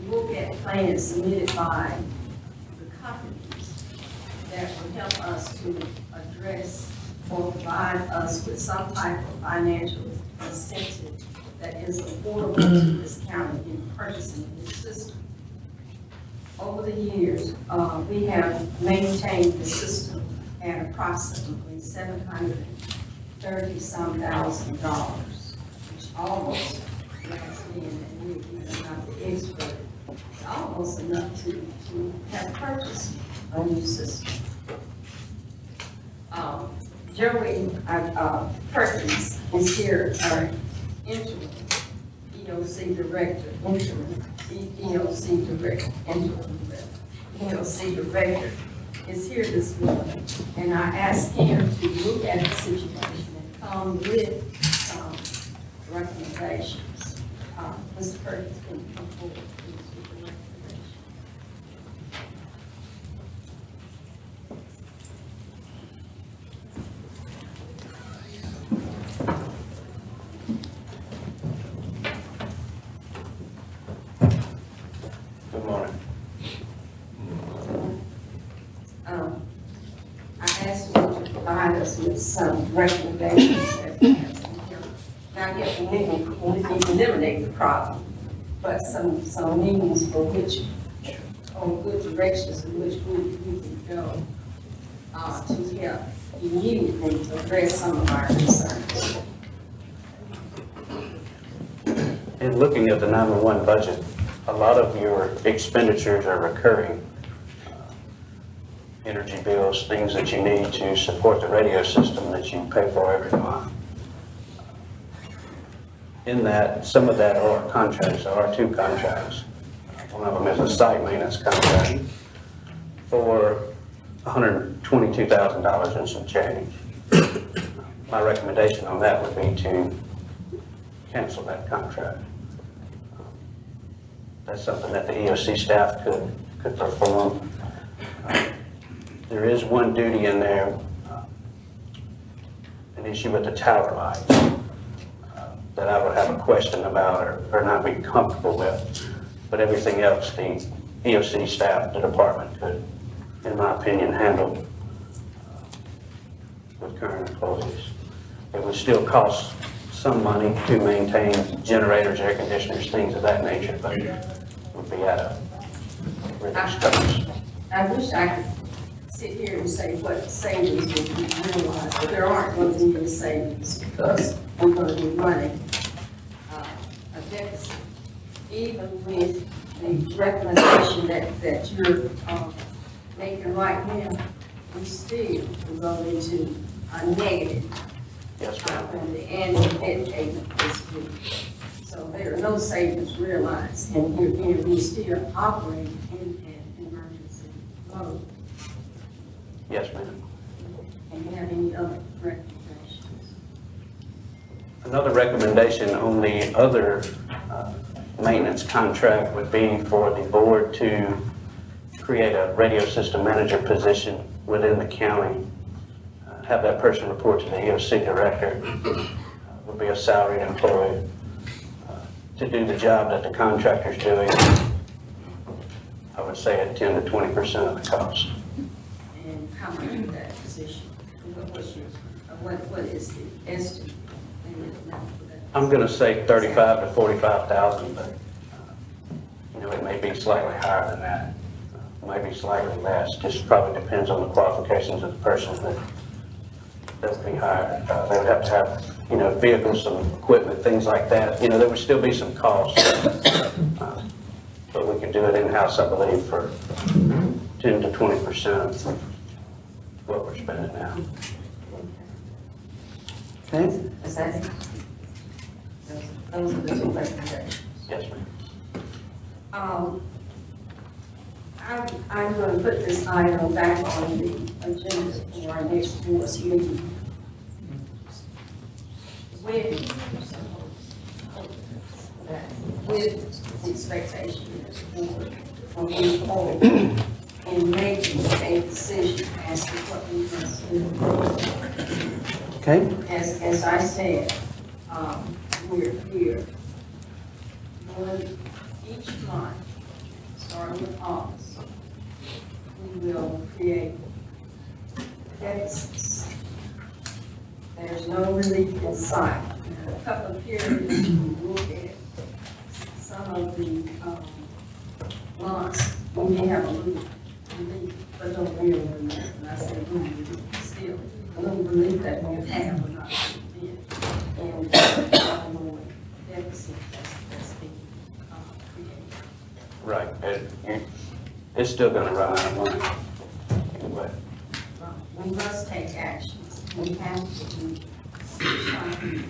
look at plans submitted by the companies that will help us to address or provide us with some type of financial incentive that is affordable to this county in purchasing this system. Over the years, we have maintained the system at approximately $730-some thousand, which almost last me, and we're not the expert, almost enough to have purchased a new system. Joey Perkins is here, our interim EOC director, EOC director is here this morning, and I asked him to look at the situation and come with some recommendations. Mr. Perkins, can you come forward, please, with the recommendation? Good morning. I asked you to provide us with some recommendations that we have to hear. Not yet, we need to eliminate the problem, but some means for which, on good directions in which we can go to help immediately address some of our concerns. In looking at the 911 budget, a lot of your expenditures are recurring. Energy bills, things that you need to support the radio system that you pay for every month. In that, some of that are contracts, there are two contracts. One of them is a site maintenance contract for $122,000 and some change. My recommendation on that would be to cancel that contract. That's something that the EOC staff could perform. There is one duty in there, an issue with the tower lights, that I would have a question about or not be comfortable with. But everything else, the EOC staff, the department could, in my opinion, handle with current employees. It would still cost some money to maintain generators, air conditioners, things of that nature, but it would be at a reduced cost. I wish I could sit here and say what savings would be realized, but there aren't going to be any savings because we're going to be running a deficit. Even with the recommendation that you're making right now, we still will go into a negative. Yes, ma'am. When the annual debt payment is due. So there are no savings realized, and we're still operating in an emergency mode. Yes, ma'am. And you have any other recommendations? Another recommendation on the other maintenance contract would be for the board to create a radio system manager position within the county. Have that person report to the EOC director, would be a salaried employee, to do the job that the contractor's doing. I would say at 10 to 20% of the cost. And how much is that position? What is the estimate? I'm gonna say 35 to 45,000, but it may be slightly higher than that, maybe slightly less. Just probably depends on the qualifications of the person that would be hired. They would have to have, vehicles, some equipment, things like that. There would still be some costs, but we could do it in-house, I believe, for 10 to 20% of what we're spending now. Okay? Is that? Those are the two recommendations. Yes, ma'am. I'm going to put this item back on the agenda for our next board meeting. With the expectation that the board will move forward in making a decision as to what we must do. Okay? As I said, we're here. Each month, starting with August, we will create deficits. There's no relief in sight. In a couple of periods, you look at some of the months, we may have a little relief, but no real relief. And I say relief, still, a little relief that we have, but not relief. And more deficit that's being created. Right, it's still gonna run out of money. Anyway. We must take actions. We have to do something.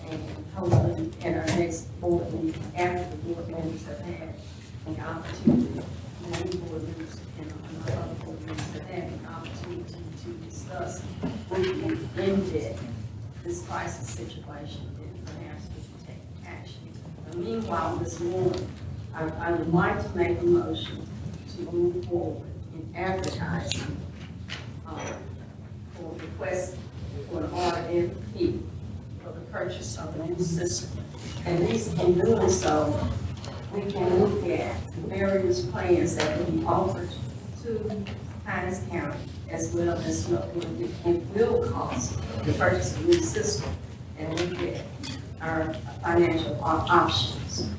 And hopefully at our next board meeting, after the board members have had an opportunity, many board members and other board members have had an opportunity to discuss with you in depth this crisis situation, and perhaps we can take action. But meanwhile, this morning, I would like to make a motion to move forward in advertising for request for an RFP for the purchase of a new system. At least in doing so, we can look at the various plans that will be offered to Hinds County, as well as what it will cost to purchase a new system, and look at our financial options.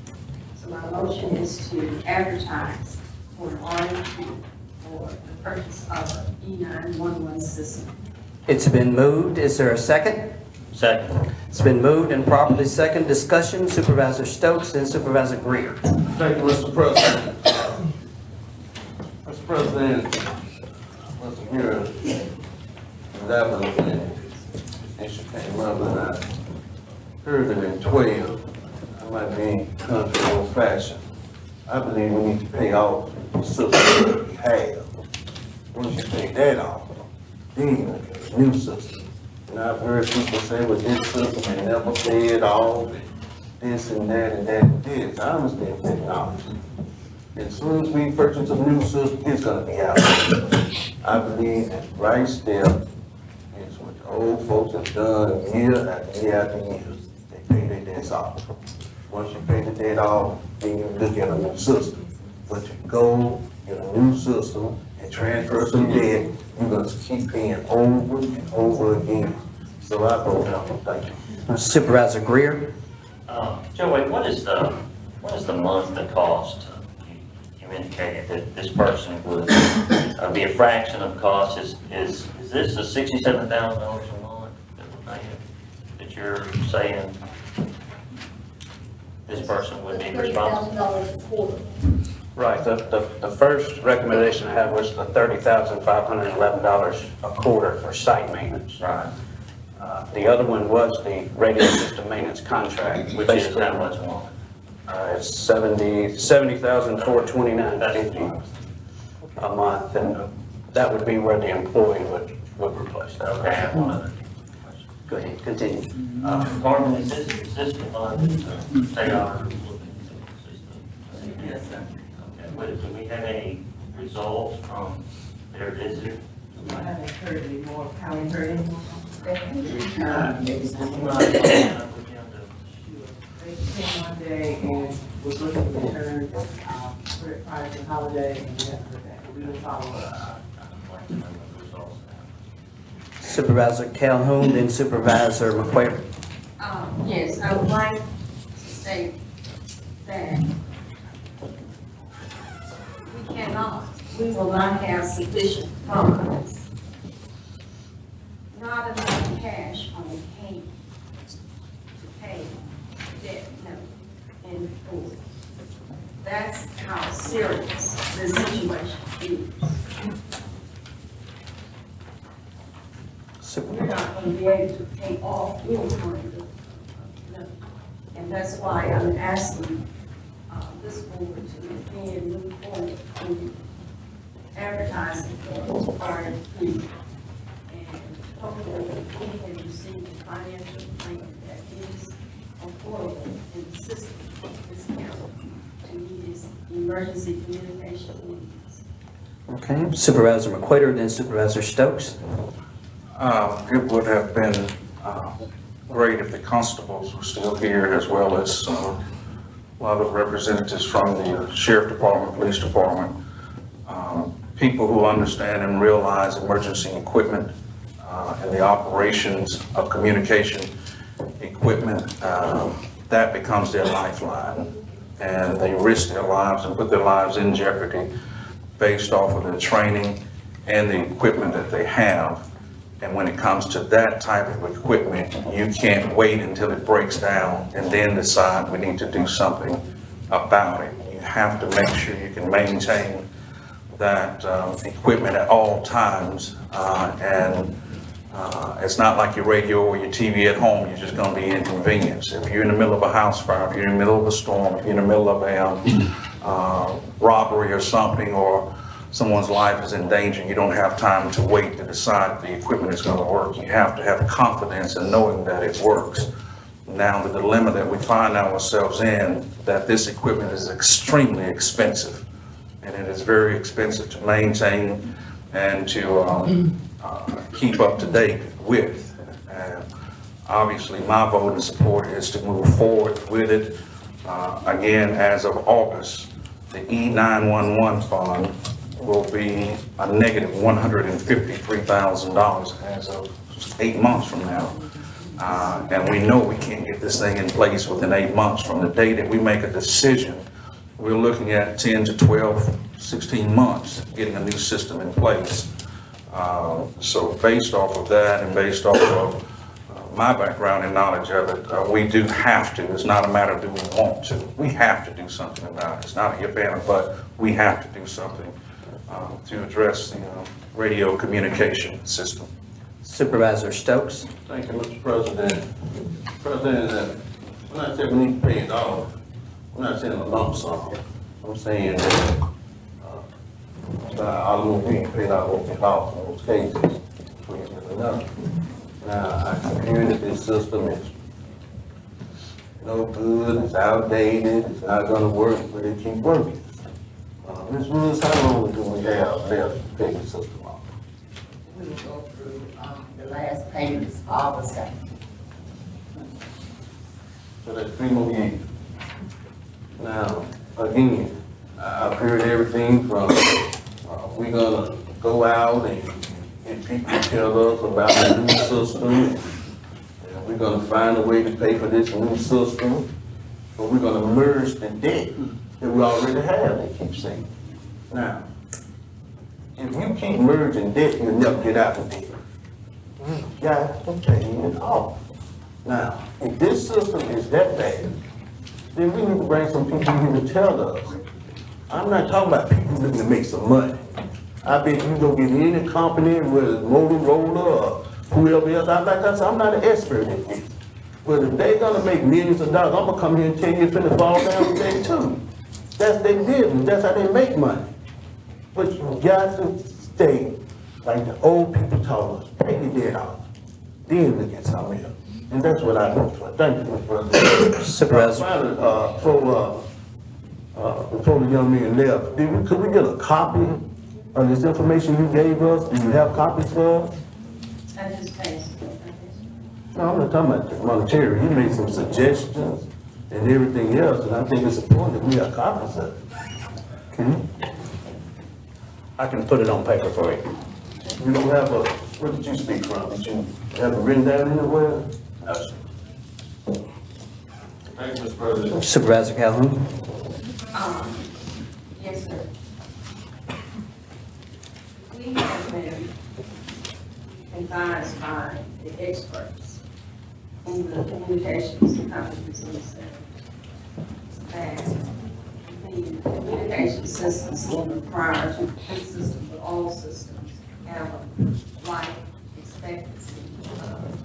So my motion is to advertise for an RFP for the purchase of an E911 system. It's been moved. Is there a second? Second. It's been moved and properly second. Discussion, Supervisor Stokes and Supervisor Greer. Thank you, Mr. President. Mr. President, Mr. Muir, that was an issue came up, and I heard it in 12. I might be country old fashioned. I believe we need to pay off the system that we have. Once you pay that off, then you get a new system. And I've heard people say, well, this system they never pay it off, and this and that and that and this. I understand technology. As soon as we purchase a new system, it's gonna be out. I believe that right step is what the old folks have done year after year after year. They pay their debts off. Once you pay the debt off, then you look at a new system. But you go get a new system and transfer some debt, you're gonna keep paying over and over again. So I vote no, thank you. Supervisor Greer. Joey, what is the monthly cost? You indicated that this person would be a fraction of the cost. Is this the $67,000 a month that you're saying this person would be responsible? $30,000 a quarter. Right, the first recommendation I had was the $30,511 a quarter for site maintenance. Right. The other one was the radio system maintenance contract. Which is how much a month? It's $70,429.50 a month, and that would be where the employee would replace that. Okay, I have one other question. Go ahead, continue. Carmen, is this the fund, say our? Yes, sir. Okay, but do we have any results from their visit? I haven't heard any more. Haven't heard any more. They came one day and was looking to return, prior to the holiday, and we haven't heard back. We will follow up. I'd like to know what the results are. Supervisor Calhoun, then Supervisor McQuaid. Yes, I would like to state that we will not have sufficient funds, not enough cash on hand to pay debt note in full. That's how serious this situation is. We're not going to be able to pay off any part of the note. And that's why I'm asking this board to again move forward to advertising for RFP. And hopefully we can receive a financial plan that is affordable and consistent with this county to meet its emergency communication needs. Okay, Supervisor McQuaid, then Supervisor Stokes. It would have been great if the constables were still here, as well as a lot of representatives from the Sheriff Department, Police Department, people who understand and realize emergency equipment and the operations of communication equipment, that becomes their lifeline. And they risk their lives and put their lives in jeopardy based off of the training and the equipment that they have. And when it comes to that type of equipment, you can't wait until it breaks down and then decide we need to do something about it. You have to make sure you can maintain that equipment at all times. It's not like your radio or your TV at home, you're just gonna be inconvenienced. If you're in the middle of a house fire, if you're in the middle of a storm, if you're in the middle of a robbery or something, or someone's life is in danger, you don't have time to wait to decide if the equipment is gonna work. You have to have confidence in knowing that it works. Now, the dilemma that we find ourselves in, that this equipment is extremely expensive, and it is very expensive to maintain and to keep up to date with. Obviously, my vote in support is to move forward with it. Again, as of August, the E911 fund will be a negative $153,000 as of 8 months from now. And we know we can't get this thing in place within 8 months from the day that we make a decision. We're looking at 10 to 12, 16 months getting a new system in place. So based off of that and based off of my background and knowledge of it, we do have to. It's not a matter of do we want to. We have to do something about it. It's not a if and but we have to do something to address the radio communication system. Supervisor Stokes. Thank you, Mr. President. President, when I say we need to pay it off, I'm not saying a lump sum. I'm saying that automobile paid out what we lost in those cases. We get enough. Now, I hear that this system is no good, it's outdated, it's not gonna work, but it keeps working. Ms. Woods, how long do we have left to pay the system off? We will go through, the last payments all the same. So that's 3 more years. Now, again, I've heard everything from, we're gonna go out and people tell us about the new system, and we're gonna find a way to pay for this new system, but we're gonna merge the debt that we already have, they keep saying. Now, if you keep merging debt, you'll never get out of debt. You got to pay it off. Now, if this system is that bad, then we need to bring some people here to tell us. I'm not talking about people looking to make some money. I bet you go get any company, whether it's Motorola or whoever else. I'm not an expert in this. But if they're gonna make millions of dollars, I'm gonna come here and tell you it's gonna fall down today too. That's their business, that's how they make money. But you got to stay like the old people taught us, pay the debt off, then look at something else. And that's what I look for. Thank you, Mr. President. Supervisor. Finally, before the young man left, could we get a copy of this information you gave us? Do you have copies for us? I just passed it. No, I'm not talking about the monetary. He made some suggestions and everything else, and I think it's important that we have copies of it. I can put it on paper for you. You don't have where did you speak from? Did you have it written down anywhere? No, sir. Thank you, Mr. President. Supervisor Calhoun. Yes, sir. We have been advised by the experts in the communications companies themselves that the communication systems prior to this system, but all systems have a life expectancy of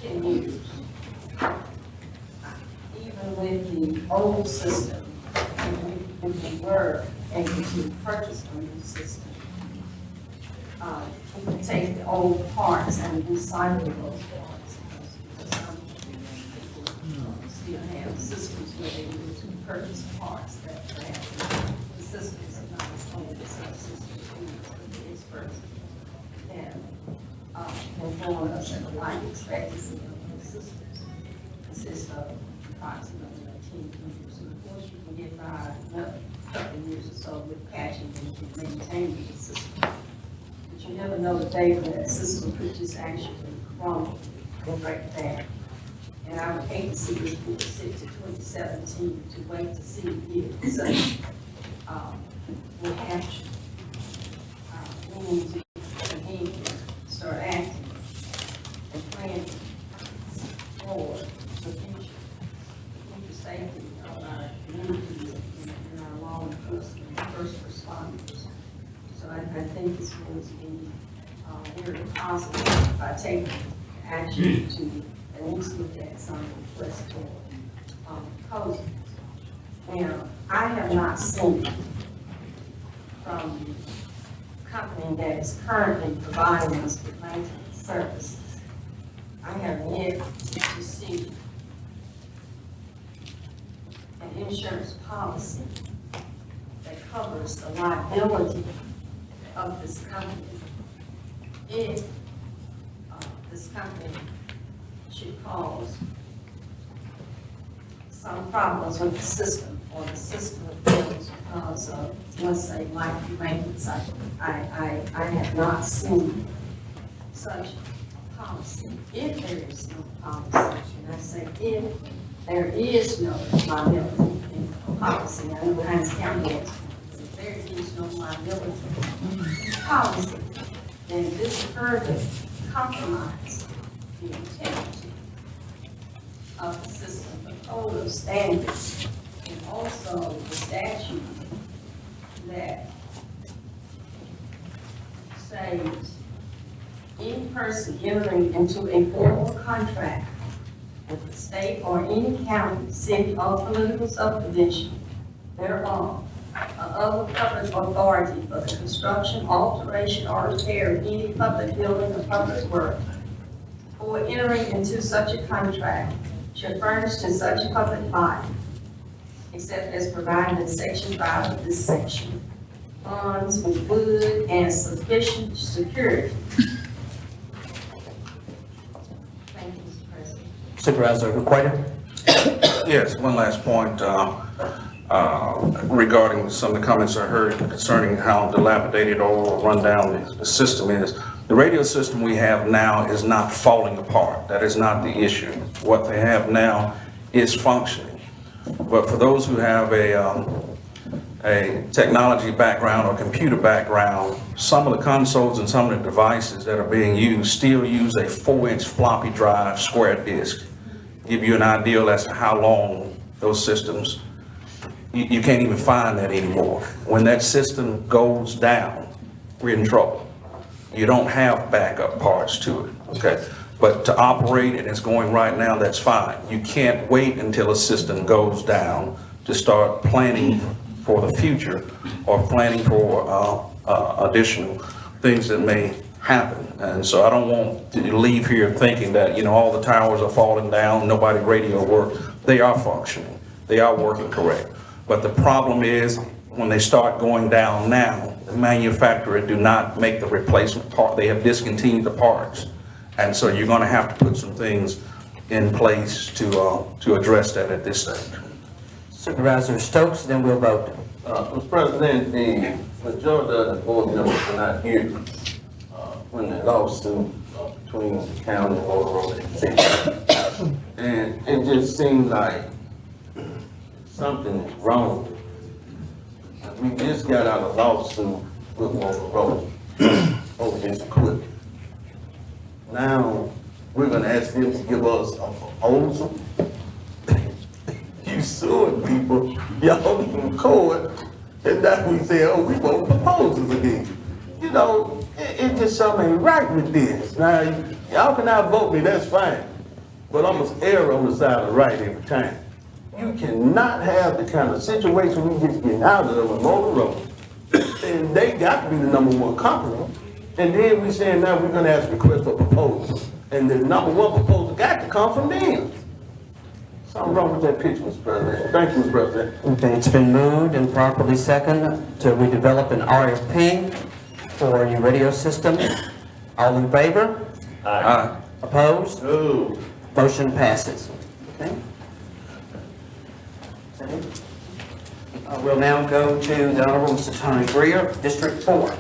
10 years. Even with the old system, when we were able to purchase a new system, we could take the old parts and recycle those parts. Because some people still have systems where they need to purchase parts that perhaps the systems are not as old as our systems, but the experts can inform us that the life expectancy of those systems consists of approximately 10 years. And of course, you can get by another couple of years or so with patching and maintaining the system. But but you never know the day when that system could just actually crumble and break down. And I would hate to see this board sit to 2017 to wait to see if such will happen. We need to begin to start acting and planning for the future safety of our communities and our law enforcement and first responders. So I think it's going to be very positive if I take action to at least look at some requests for proposals. Now, I have not seen from the company that is currently providing us with maintenance services, I have yet to see an insurance policy that covers the liability of this company if this company should cause some problems with the system, or the system fails because of, let's say, life maintenance. I have not seen such a policy. If there is no policy, and I say if there is no liability policy, I know Hinds County has, if there is no liability policy, then this further compromise the integrity of the system, the code of standards, and also the statute that says any person entering into a formal contract with the state or any county, city, or political subdivision thereof, or other public authority for the construction, alteration, or repair of any public building or public work, or entering into such a contract shall furnish to such a public body, except as provided in section 5 of this section, funds with good and sufficient security. Thank you, Mr. President. Supervisor Requited? Yes, one last point regarding some of the comments I heard concerning how dilapidated or run down the system is. The radio system we have now is not falling apart. That is not the issue. What they have now is functioning. But for those who have a technology background or computer background, some of the consoles and some of the devices that are being used still use a 4-inch floppy drive square disk. Give you an idea as to how long those systems, you can't even find that anymore. When that system goes down, we're in trouble. You don't have backup parts to it, okay? But to operate it, it's going right now, that's fine. You can't wait until a system goes down to start planning for the future or planning for additional things that may happen. And so I don't want to leave here thinking that, you know, all the towers are falling down, nobody radio work. They are functioning. They are working correct. But the problem is when they start going down now, the manufacturer do not make the replacement part. They have discontinued the parts. And so you're going to have to put some things in place to address that at this stage. Supervisor Stokes, then we'll vote. Mr. President, the majority of the board members were not here when the lawsuit between the county and Motorola and the city. And it just seemed like something is wrong. We just got out of a lawsuit with Motorola over this equipment. Now, we're gonna ask them to give us a proposal. You suing people, y'all in court, and now we say, oh, we want proposals again. You know, it just something ain't right with this. Now, y'all can outvote me, that's fine. But I'm gonna err on the side of right every time. You cannot have the kind of situation we just getting out of with Motorola. And they got to be the #1 company. And then we saying now we're gonna ask request for proposals. And the #1 proposal got to come from them. Something wrong with that picture, Mr. President. Thank you, Mr. President. Okay, it's been moved and properly seconded to we develop an RFP for your radio system. All in favor? Aye. Opposed? No. Motion passes. Okay. We'll now go to the Honorable Mr. Tony Greer, District 4.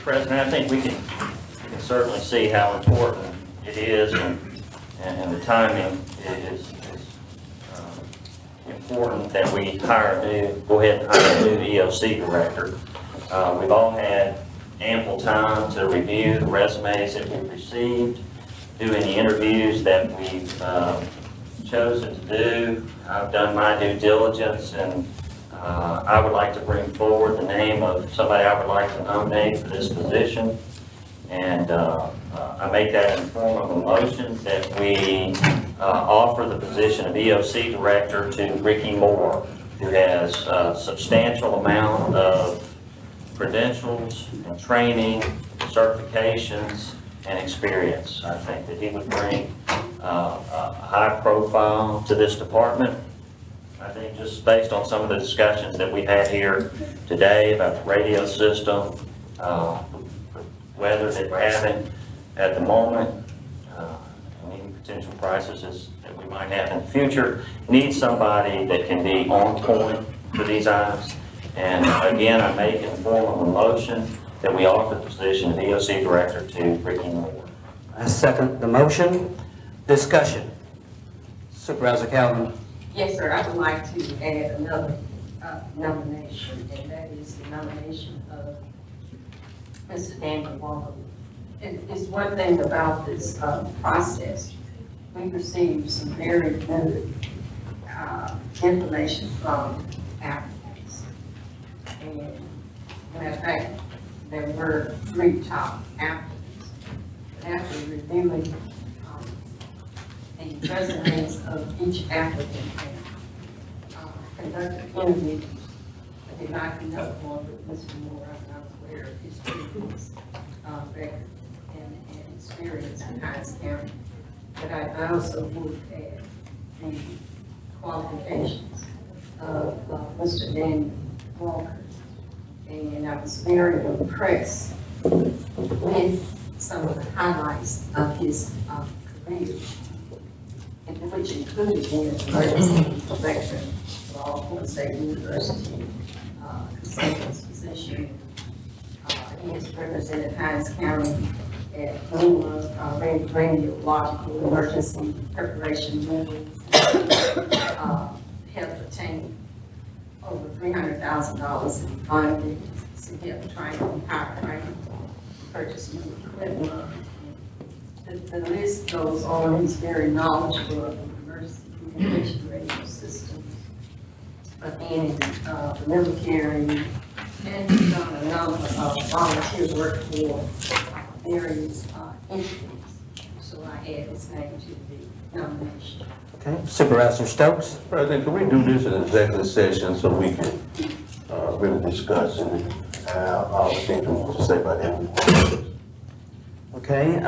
President, I think we can certainly see how important it is, and the timing is important that we go ahead and hire a new EOC director. We've all had ample time to review the resumes that we've received, do any interviews that we've chosen to do. I've done my due diligence, and I would like to bring forward the name of somebody I would like to nominate for this position. And I make that in the form of a motion that we offer the position of EOC Director to Ricky Moore, who has a substantial amount of credentials and training, certifications, and experience. I think that he would bring a high profile to this department. I think just based on some of the discussions that we had here today about the radio system, weather that we're having at the moment, any potential crises that we might have in the future, need somebody that can be on point for these items. And again, I make in the form of a motion that we offer the position of EOC Director to Ricky Moore. I second the motion. Discussion. Supervisor Calvin. Yes, sir, I would like to add another nomination, and that is the nomination of Mr. Daniel Walker. It's one thing about this process. We received some very good information from applicants. And matter of fact, there were 3 top applicants. After reviewing the resumes of each applicant and conducted interviews, I did not conduct one with Mr. Moore. I'm not aware of his previous record and experience in Hinds County. But I also would add the qualifications of Mr. Daniel Walker. And I was very impressed with some of the highlights of his career, which included being an emergency director for Alcorn State University, consultant's position. He has represented Hinds County at radiological emergency preparation meetings, helped obtain over $300,000 in funding to help training, hire training, purchase new equipment. The list goes on. He's very knowledgeable of the emergency communication radio systems, in the military, and he's done a number of volunteer work for various entities. So I add his name to the nomination. Okay, Supervisor Stokes. President, can we do this in executive session so we can really discuss it? I was thinking to say about that. Okay,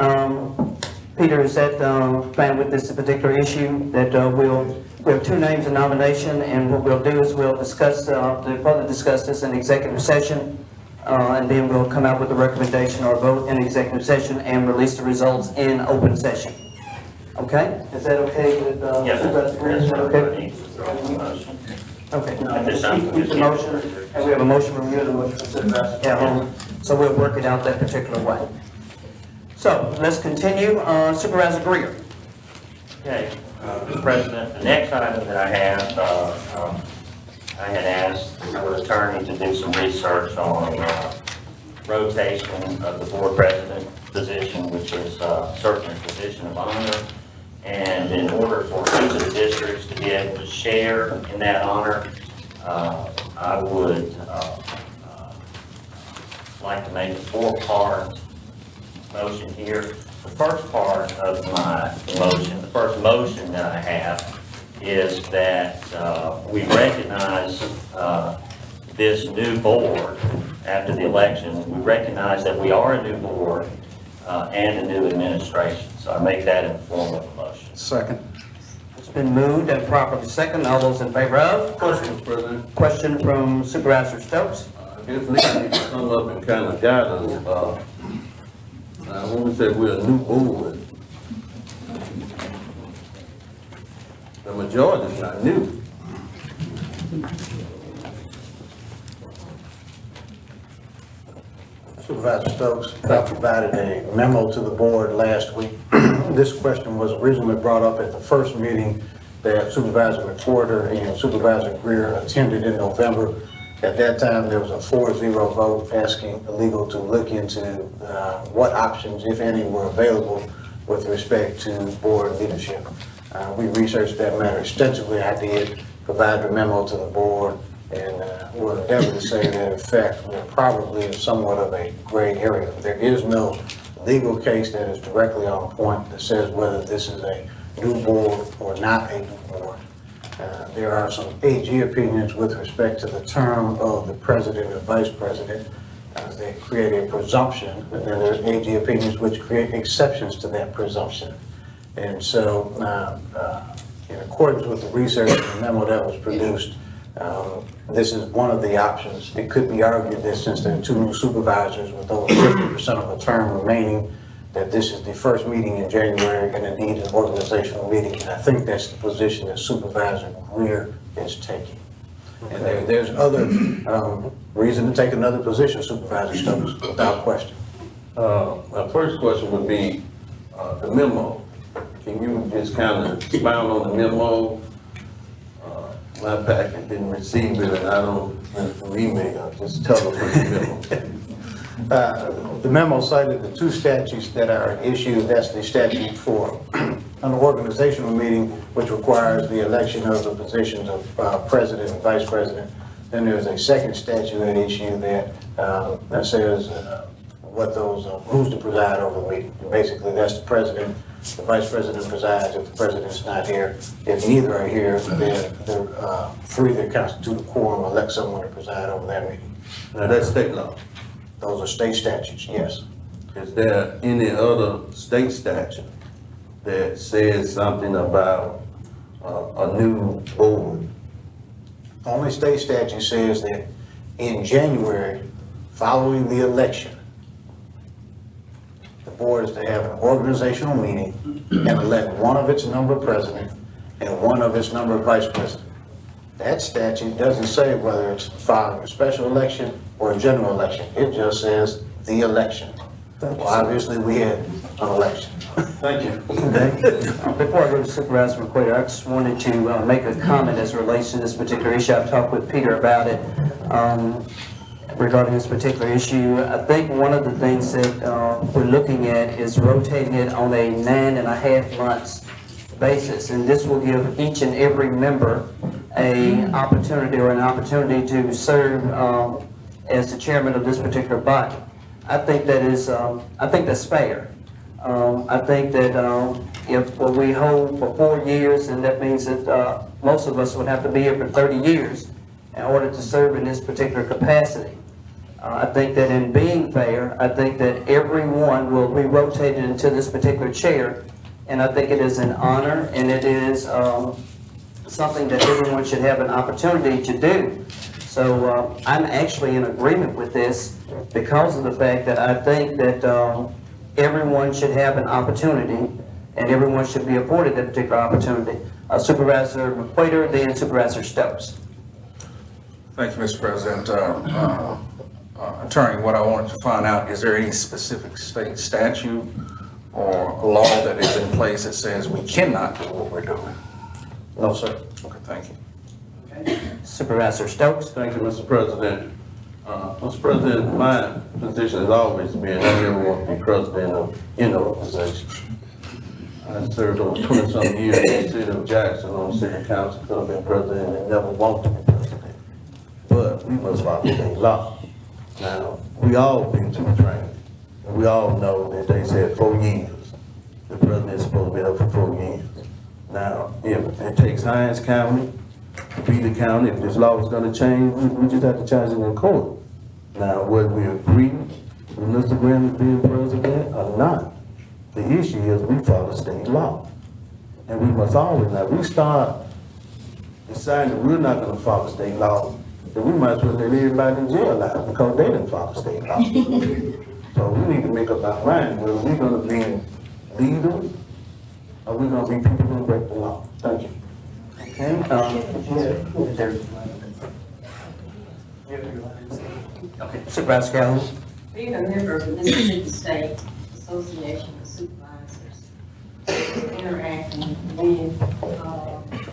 Peter, is that fine with this particular issue that we have 2 names in nomination, and what we'll do is we'll discuss, further discuss this in executive session, and then we'll come out with a recommendation or vote in executive session and release the results in open session. Okay, is that okay with Yes, Supervisor Green? Is that okay? Okay, keep the motion, and we have a motion from you and a motion from Supervisor Calhoun, so we'll work it out that particular way. So, let's continue. Supervisor Greer. Okay, Mr. President, the next item that I have, I had asked our attorney to do some research on rotation of the board president position, which is certainly a position of honor. And in order for each of the districts to be able to share in that honor, I would like to make a 4-part motion here. The first part of my motion, the first motion that I have is that we recognize this new board after the election. We recognize that we are a new board and a new administration. So I make that in the form of a motion. Second. It's been moved and properly second. All those in favor of? Question, Mr. President. Question from Supervisor Stokes. If Lee needs to come up and kind of guide us, when we say we're a new board, the majority is not new. Supervisor Stokes, I provided a memo to the board last week. This question was originally brought up at the first meeting that Supervisor McWhorter and Supervisor Greer attended in November. At that time, there was a 4-0 vote asking the legal to look into what options, if any, were available with respect to board leadership. We researched that matter extensively. I did provide a memo to the board, and we'll endeavor to say that in fact we're probably in somewhat of a gray area. There is no legal case that is directly on point that says whether this is a new board or not a new board. There are some AG opinions with respect to the term of the president and vice president. They create a presumption, and then there's AG opinions which create exceptions to that presumption. And so, in accordance with the research and the memo that was produced, this is one of the options. It could be argued that since there are 2 new supervisors with over 50% of the term remaining, that this is the first meeting in January and indeed an organizational meeting. And I think that's the position that Supervisor Greer is taking. And there's other reason to take another position, Supervisor Stokes, without question. My first question would be the memo. Can you just kind of expound on the memo? My packet didn't receive it, and I don't email. Just tell them what the memo. The memo cited the 2 statutes that are issued. That's the statute for an organizational meeting, which requires the election of the positions of president and vice president. Then there's a second statute at issue that says what those, who's to preside over the meeting. And basically, that's the president. The vice president presides if the president's not here. If neither are here, then the 3 that constitute a quorum elect someone to preside over that meeting. Now, that's state law. Those are state statutes, yes. Is there any other state statute that says something about a new board? Only state statute says that in January, following the election, the board is to have an organizational meeting and elect one of its number president and one of its number vice president. That statute doesn't say whether it's following a special election or a general election. It just says the election. Well, obviously, we had an election. Thank you. Okay. Before I go to Supervisor McQuaid, I just wanted to make a comment as it relates to this particular issue. I've talked with Peter about it regarding this particular issue. I think one of the things that we're looking at is rotating it on a 9.5 months basis, and this will give each and every member an opportunity to serve as the chairman of this particular body. I think that is, I think that's fair. I think that if we hold for 4 years, and that means that most of us would have to be here for 30 years in order to serve in this particular capacity. I think that in being fair, I think that everyone will be rotated into this particular chair, and I think it is an honor, and it is something that everyone should have an opportunity to do. So I'm actually in agreement with this because of the fact that I think that everyone should have an opportunity and everyone should be afforded that particular opportunity. Supervisor McQuaid, then Supervisor Stokes. Thank you, Mr. President. Attorney, what I wanted to find out, is there any specific state statute or law that is in place that says we cannot do what we're doing? No, sir. Okay, thank you. Supervisor Stokes. Thank you, Mr. President. Mr. President, my position has always been I never want to be president of any organization. I served over 20-something years in the city of Jackson on the city council, could have been president and never want to be president. But we must follow state law. Now, we all been through training, and we all know that they said 4 years. The president is supposed to be up for 4 years. Now, if it takes Hinds County to be the county, if this law is going to change, we just have to change it in court. Now, whether we agree with Mr. Graham being president or not, the issue is we follow state law. And we must always, now, we start deciding that we're not going to follow state law, then we might as well let everybody in jail out because they didn't follow state law. So we need to make up our mind whether we're going to be leaders or we're going to be people who break the law. Thank you. Okay, Supervisor Calhoun. Being a member of the Mississippi State Association of Supervisors, interacting with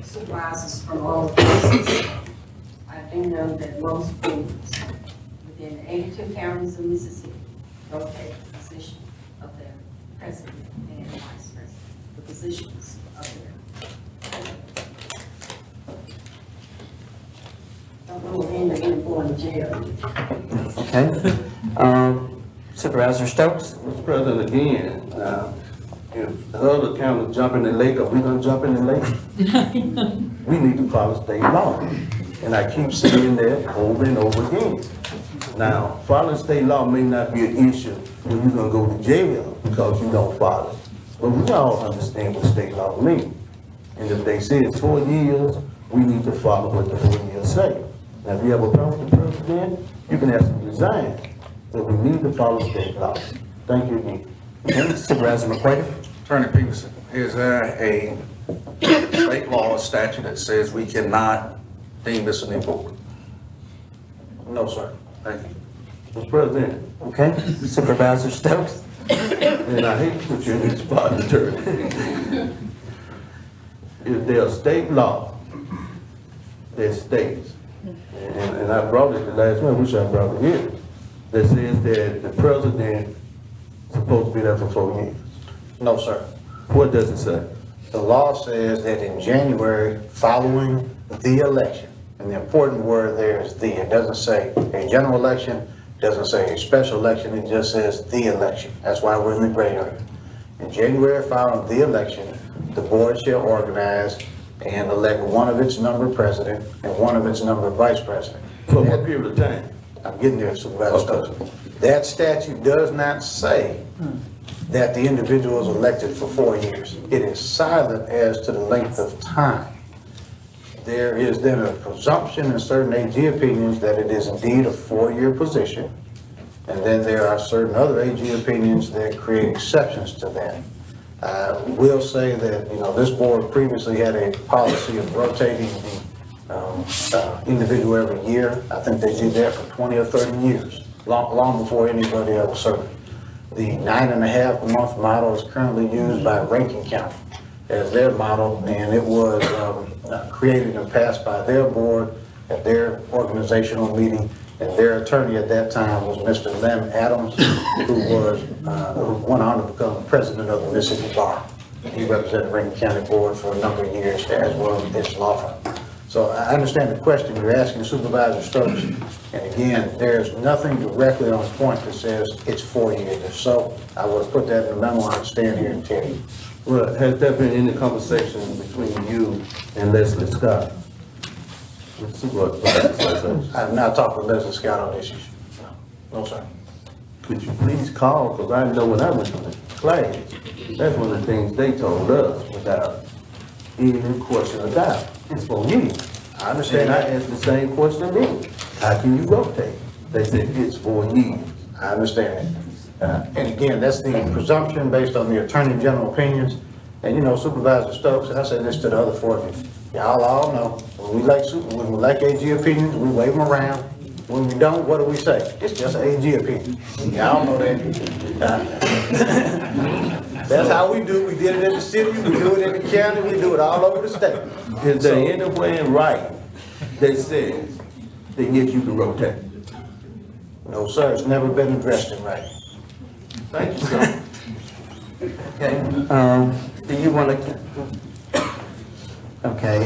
supervisors from all places, I do know that most boards within 82 counties of Mississippi rotate the position of their president and vice president, the positions of their president. Don't know when they're going to go in jail. Okay. Supervisor Stokes? Mr. President, again, if the other counties jump in the lake, are we gonna jump in the lake? We need to follow state law. And I keep saying that over and over again. Now, following state law may not be an issue when you're gonna go to jail because you don't follow it. But we all understand what state law means. And if they say it's 4 years, we need to follow what the 4 years say. Now, if you have a problem with the president, you can ask him to resign. But we need to follow state law. Thank you again. Okay. Supervisor McQuaid? Attorney Peterson, is there a state law or statute that says we cannot deem this a new board? No, sir. Thank you. Mr. President, Okay. Supervisor Stokes? and I hate to put you in this spot, attorney. If there's state law that states, and I brought it the last one, I wish I brought it here, that says that the president is supposed to be there for 4 years. No, sir. What does it say? The law says that in January, following the election, and the important word there is the, it doesn't say a general election, doesn't say a special election, it just says the election. That's why we're in the gray area. In January following the election, the board shall organize and elect one of its number president and one of its number vice president. For what period of time? I'm getting there, Supervisor Stokes. That statute does not say that the individual is elected for 4 years. It is silent as to the length of time. There is then a presumption in certain AG opinions that it is indeed a 4-year position. And then there are certain other AG opinions that create exceptions to that. I will say that, this board previously had a policy of rotating the individual every year. I think they did that for 20 or 30 years, long before anybody else served. The 9.5-month model is currently used by Rankin County as their model, and it was created and passed by their board at their organizational meeting, and their attorney at that time was Mr. Lem Adams, who went on to become president of the Mississippi Bar. He represented Rankin County Board for a number of years as well as its law firm. So I understand the question you're asking, Supervisor Stokes, and again, there's nothing directly on point that says it's 4 years. If so, I would have put that in the memo. I'd stand here and tell you. Well, has there been any conversation between you and Leslie Scott? I have not talked with Leslie Scott on this issue. No, sir. Could you please call, because I know when I went to the class, that's one of the things they told us without any question of doubt. It's 4 years. I understand. And I asked the same question then. How can you rotate? They said it's 4 years. I understand that. And again, that's the presumption based on the Attorney General opinions. And Supervisor Stokes, and I say this to the other 4 of you, y'all all know, when we like AG opinions, we wave them around. When we don't, what do we say? It's just an AG opinion. Y'all know that. That's how we do. We did it in the city, we do it in the county, we do it all over the state. Is there anywhere in writing that says that yes, you can rotate? No, sir, it's never been addressed in writing. Thank you, sir. Okay. Do you want to? Okay.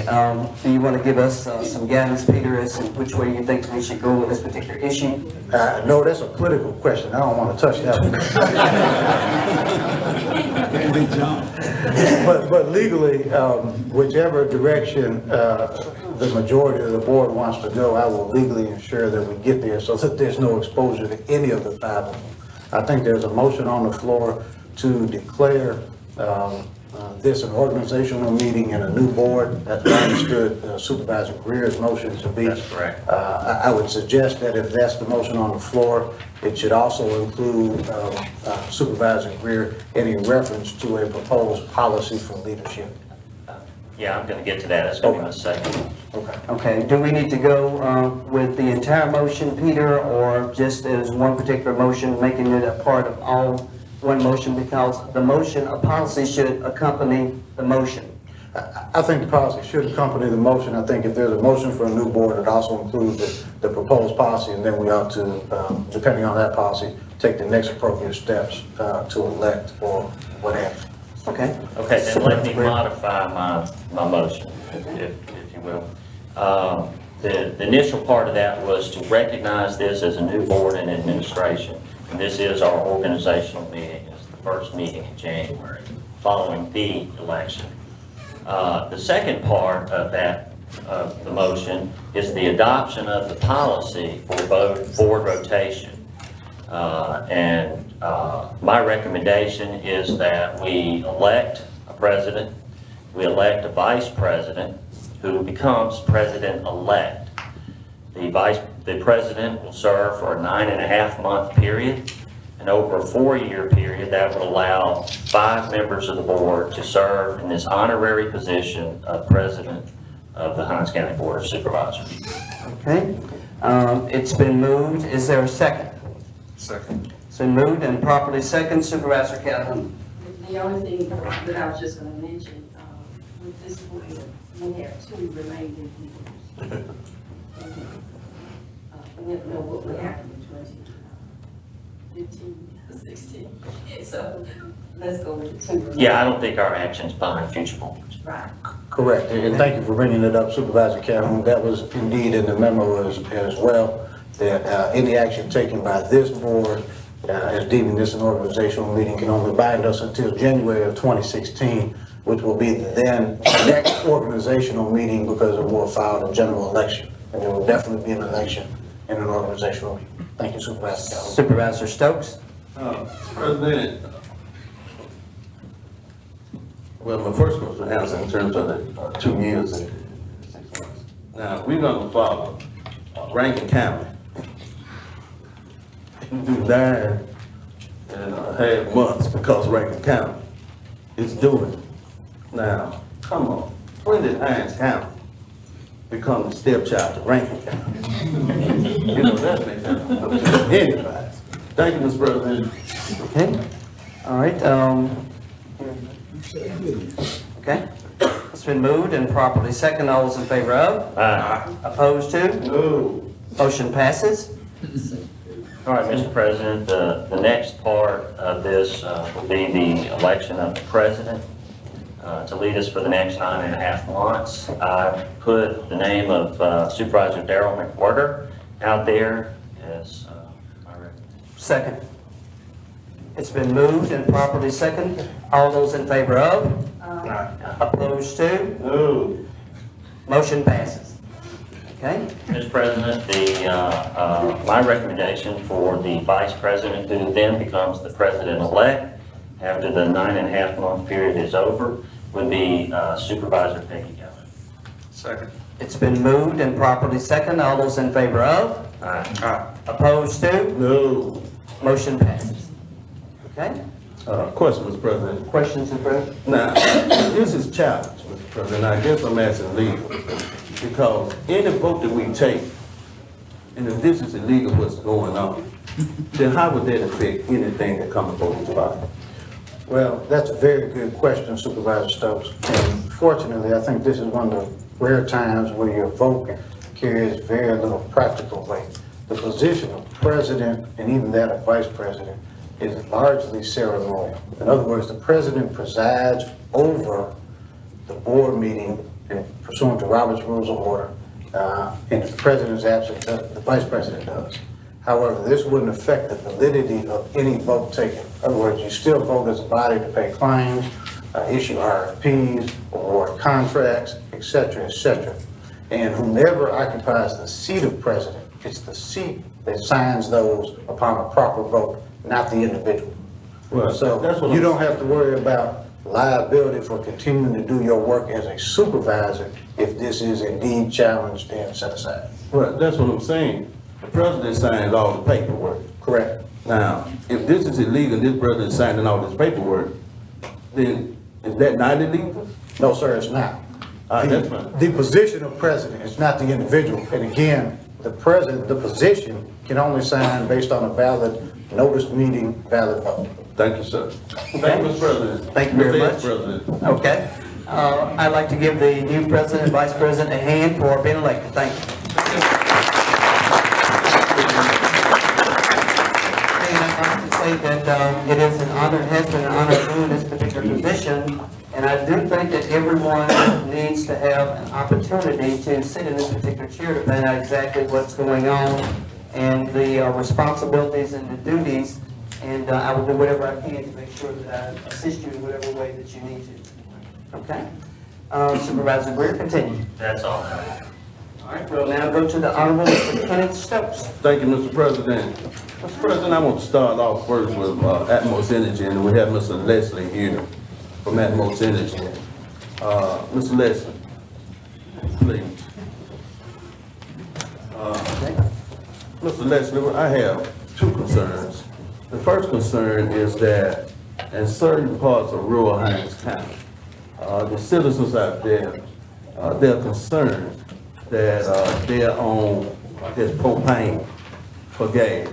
Do you want to give us some guidance, Peter, as to which way you think we should go with this particular issue? No, that's a political question. I don't want to touch that one. But legally, whichever direction the majority of the board wants to go, I will legally ensure that we get there so that there's no exposure to any of the 5 of them. I think there's a motion on the floor to declare this an organizational meeting and a new board. That's what I understood Supervisor Greer's motion to be. That's correct. I would suggest that if that's the motion on the floor, it should also include Supervisor Greer any reference to a proposed policy for leadership. Yeah, I'm gonna get to that. That's gonna be my second. Okay, do we need to go with the entire motion, Peter, or just as one particular motion, making it a part of all one motion? Because the motion, a policy should accompany the motion. I think the policy should accompany the motion. I think if there's a motion for a new board, it also includes the proposed policy, and then we ought to, depending on that policy, take the next appropriate steps to elect or whatever. Okay. Okay, then let me modify my motion, if you will. The initial part of that was to recognize this as a new board and administration. And this is our organizational meeting. It's the first meeting in January, following the election. The second part of that, of the motion, is the adoption of the policy for board rotation. My recommendation is that we elect a president, we elect a vice president who becomes president-elect. The president will serve for a 9.5-month period, and over a 4-year period, that would allow 5 members of the board to serve in this honorary position of president of the Hinds County Board of Supervisors. Okay, it's been moved. Is there a second? Second. It's been moved and properly second. Supervisor Calhoun. The only thing that I was just gonna mention, with this board, we have 2 remaining members. We don't know what will happen in 2015, 16, so let's go with the 2. Yeah, I don't think our actions bind future boards. Right. Correct, and thank you for bringing it up, Supervisor Calhoun. That was indeed in the memo as well, that any action taken by this board, as deeming this an organizational meeting, can only bind us until January of 2016, which will be the then next organizational meeting, because it will file a general election. And there will definitely be an election in an organizational meeting. Thank you, Supervisor Calhoun. Supervisor Stokes. President, well, my first question to answer in terms of the 2 years and 6 months. Now, we're gonna follow Rankin County. Do 9.5 months because Rankin County is doing it. Now, come on, when did Hinds County become the stepchild to Rankin County? You know, that makes no sense to anybody. Thank you, Mr. President. Okay, all right, okay. It's been moved and properly second. All those in favor of? Aye. Opposed to? No. Motion passes. All right, Mr. President, the next part of this will be the election of the president to lead us for the next 9.5 months. I put the name of Supervisor Darrell McWhirter out there as my recommendation. Second. It's been moved and properly second. All those in favor of? Opposed to? No. Motion passes. Okay? Mr. President, my recommendation for the vice president, who then becomes the president-elect after the 9.5-month period is over, would be Supervisor Peggy Geller. Second. It's been moved and properly second. All those in favor of? Aye. Opposed to? No. Motion passes. Okay? Question, Mr. President. Questions, Mr. President? Now, this is challenge, Mr. President. I guess I'm asking legal, because any vote that we take, and if this is illegal, what's going on, then how would that affect anything that comes before this body? Well, that's a very good question, Supervisor Stokes. And fortunately, I think this is one of the rare times where your vote carries very little practical weight. The position of president, and even that of vice president, is largely ceremonial. In other words, the president presides over the board meeting pursuant to Robert's Rules of Order. And if the president is absent, the vice president does. However, this wouldn't affect the validity of any vote taken. In other words, you still vote as a body to pay claims, issue RFPs, award contracts, et cetera, and whomever occupies the seat of president, it's the seat that signs those upon a proper vote, not the individual. Well, So that's what you I'm don't have to worry about liability for continuing to do your work as a supervisor if this is indeed challenged and set aside. Well, that's what I'm saying. The president signs all the paperwork. Correct. Now, if this is illegal, this president is signing all this paperwork, then is that not illegal? No, sir, it's not. That's fine. The position of president is not the individual. And again, the president, the position can only sign based on a valid notice meeting, valid vote. Thank you, sir. Thank you, Mr. President. Thank you very Mr. much. President. Okay. I'd like to give the new president and vice president a hand for being elected. Thank you. And I'd like to say that it is an honor, has been an honor doing this particular position. And I do think that everyone needs to have an opportunity to sit in this particular chair to find out exactly what's going on and the responsibilities and the duties. And I will do whatever I can to make sure that I assist you in whatever way that you need to. Okay? Supervisor Greer, continue. That's all. All right, we'll now go to the Honorable Mr. Kenneth Stokes. Thank you, Mr. President. Mr. President, I want to start off first with Atmos Energy, and we have Mr. Leslie here from Atmos Energy. Mr. Leslie, please. Mr. Leslie, I have two concerns. The first concern is that in certain parts of rural Hinds County, the citizens out there, they're concerned that they're on, I guess, propane for gas.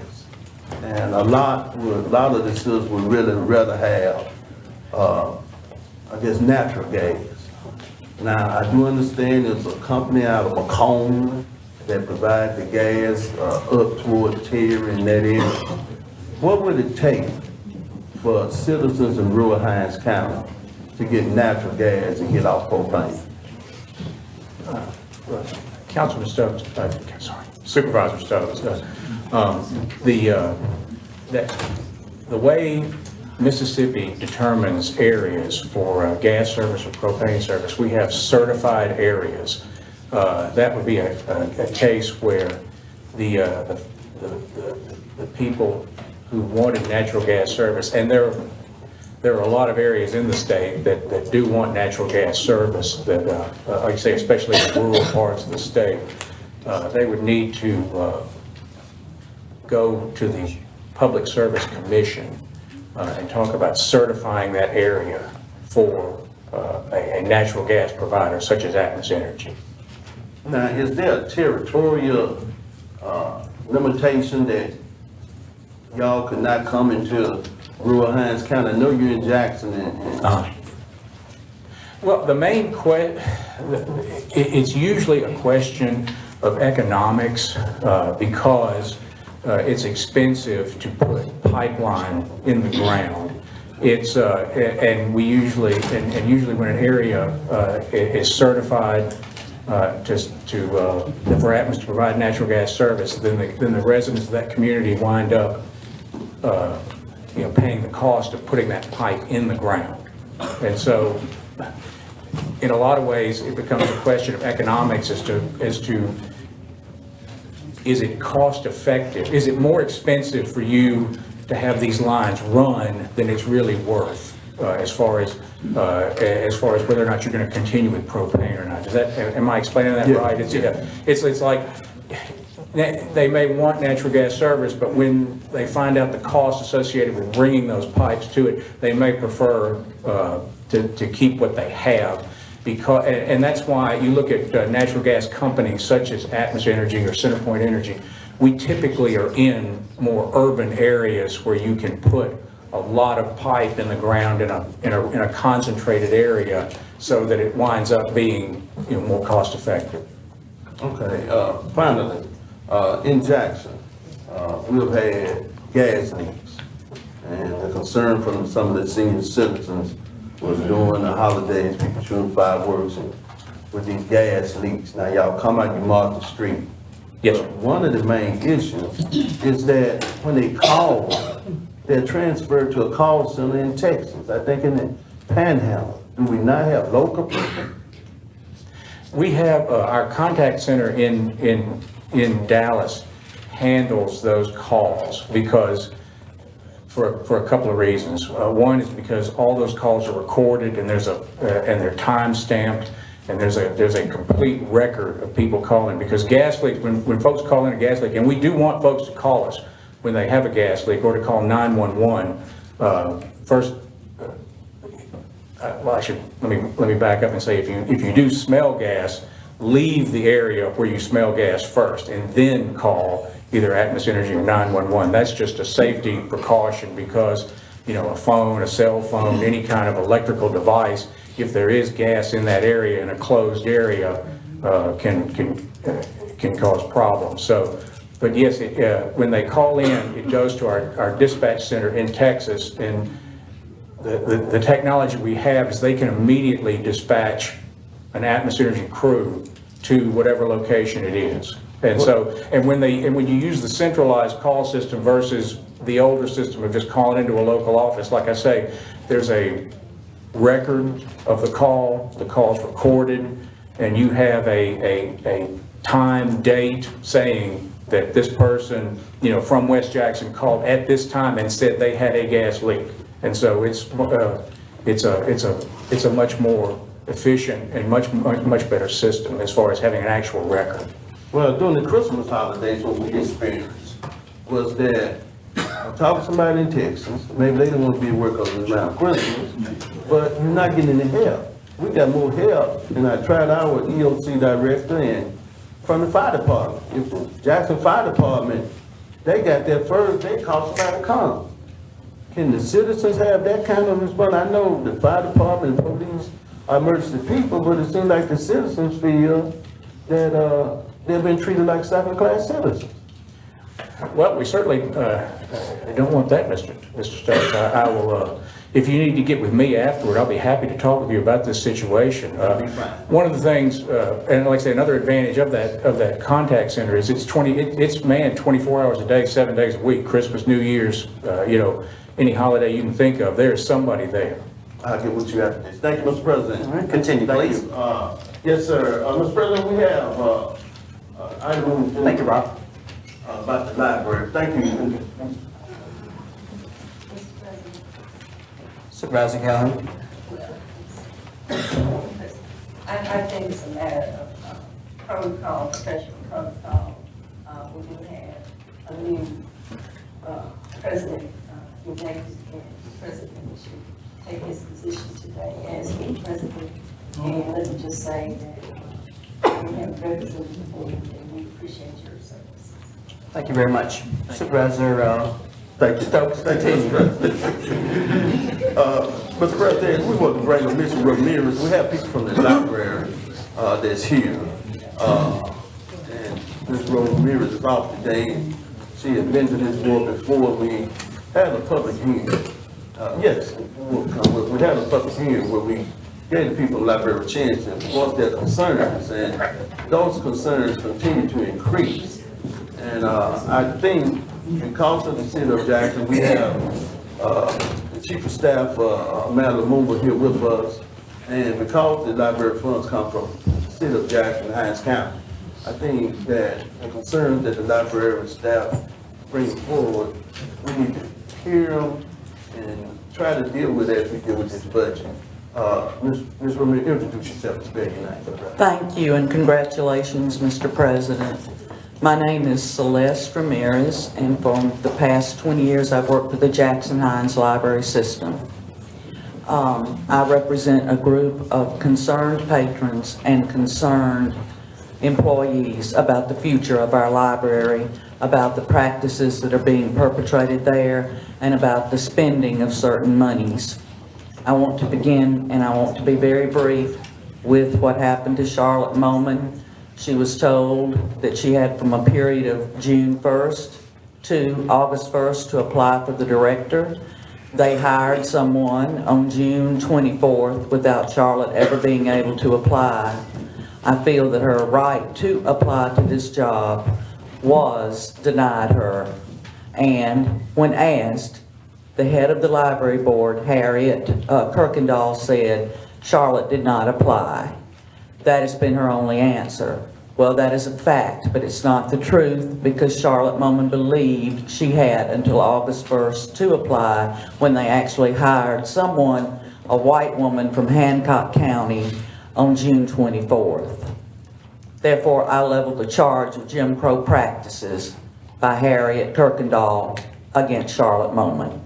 And a lot of the citizens would really rather have, I guess, natural gas. Now, I do understand there's a company out of Macomb that provides the gas up toward Terry and that area. What would it take for citizens in rural Hinds County to get natural gas and get off propane? Councilman Stokes, sorry, Supervisor Stokes, the way Mississippi determines areas for gas service or propane service, we have certified areas. That would be a case where the people who wanted natural gas service, and there are a lot of areas in the state that do want natural gas service that, like I say, especially in rural parts of the state, they would need to go to the Public Service Commission and talk about certifying that area for a natural gas provider such as Atmos Energy. Now, is there a territorial limitation that y'all could not come into rural Hinds County? I know you're in Jackson Well, the main it's usually a question of economics because it's expensive to put pipeline in the ground. It's and usually when an area is certified for Atmos to provide natural gas service, then the residents of that community wind up paying the cost of putting that pipe in the ground. And so in a lot of ways, it becomes a question of economics as to is it cost effective? Is it more expensive for you to have these lines run than it's really worth as far as whether or not you're going to continue with propane or not? Am I explaining that right? It's like they may want natural gas service, but when they find out the cost associated with bringing those pipes to it, they may prefer to keep what they have. And that's why you look at natural gas companies such as Atmos Energy or CenterPoint Energy, we typically are in more urban areas where you can put a lot of pipe in the ground in a concentrated area so that it winds up being more cost effective. Okay, finally, in Jackson, we've had gas leaks, and the concern from some of the senior citizens was during the holidays, people shooting fireworks and with these gas leaks. Now, y'all come out, you mark the street. Yes, but one of the main issues is that when they call, they're transferred to a call center in Texas, I think in the Panhandle. Do we not have local people? We have our contact center in Dallas handles those calls because for a couple of reasons. One is because all those calls are recorded and they're time stamped, and there's a complete record of people calling, because gas leaks, when folks call in a gas leak, and we do want folks to call us when they have a gas leak or to call 911. First, let me back up and say, if you do smell gas, leave the area where you smell gas first and then call either Atmos Energy or 911. That's just a safety precaution because, a phone, a cell phone, any kind of electrical device, if there is gas in that area, in a closed area, can cause problems. So, but yes, when they call in, it goes to our dispatch center in Texas, and the technology we have is they can immediately dispatch an Atmos Energy crew to whatever location it is. And so, and when you use the centralized call system versus the older system of just calling into a local office, like I say, there's a record of the call's recorded, and you have a time, date saying that this person, from West Jackson called at this time and said they had a gas leak. And so it's a much more efficient and much better system as far as having an actual record. Well, during the Christmas holidays, what we experienced was that I talked to somebody in Texas, maybe they didn't want to be at work around Christmas, but you're not getting any help. We got more help, and I tried out with EOC director and from the fire department. If the Jackson Fire Department, they got there first, they called somebody to come. Can the citizens have that kind of response? I know the fire department and police are emergency people, but it seems like the citizens feel that they've been treated like second-class citizens. Well, we certainly don't want that, Mr. Stokes. I will, if you need to get with me afterward, I'll be happy to talk with you about this situation. One of the things, and like I say, another advantage of that contact center is it's manned 24 hours a day, 7 days a week. Christmas, New Year's, any holiday you can think of, there's somebody there. I'll get with you after this. Thank you, Mr. President. All right, continue, please. Yes, sir. Mr. President, we have item. Thank you, Rob. About the library. Thank you. Supervisor Calhoun. I think it's a matter of protocol, professional protocol. We do have a new president, president should take his position today as the president. And let me just say that we have represented the board and we appreciate your services. Thank you very much. Supervisor Thank you. Stokes, Thank you, continue. Mr. President. Mr. President, we want to bring up Mr. Ramirez. We have people from the library that's here. And Ms. Ramirez is off today. She had been to this board before. We had a public hearing. Yes, we had a public hearing where we gave the people in the library a chance to voice their concerns, and those concerns continue to increase. And I think because of the city of Jackson, we have the chief of staff, Madeline Moore, here with us, and because the library funds come from the city of Jackson, Hinds County, I think that the concerns that the library staff bring forward, we need to hear them and try to deal with that as we deal with this budget. Ms. Ramirez, introduce yourself and spell your name for the record. Thank you and congratulations, Mr. President. My name is Celeste Ramirez, and for the past 20 years I've worked with the Jackson Hinds Library System. I represent a group of concerned patrons and concerned employees about the future of our library, about the practices that are being perpetrated there, and about the spending of certain monies. I want to begin, and I want to be very brief, with what happened to Charlotte Moman. She was told that she had from a period of June 1st to August 1st to apply for the director. They hired someone on June 24th without Charlotte ever being able to apply. I feel that her right to apply to this job was denied her. And when asked, the head of the library board, Harriet Kirkendall, said Charlotte did not apply. That has been her only answer. Well, that is a fact, but it's not the truth, because Charlotte Moman believed she had until August 1st to apply when they actually hired someone, a white woman from Hancock County, on June 24th. Therefore, I level the charge of Jim Crow practices by Harriet Kirkendall against Charlotte Moman.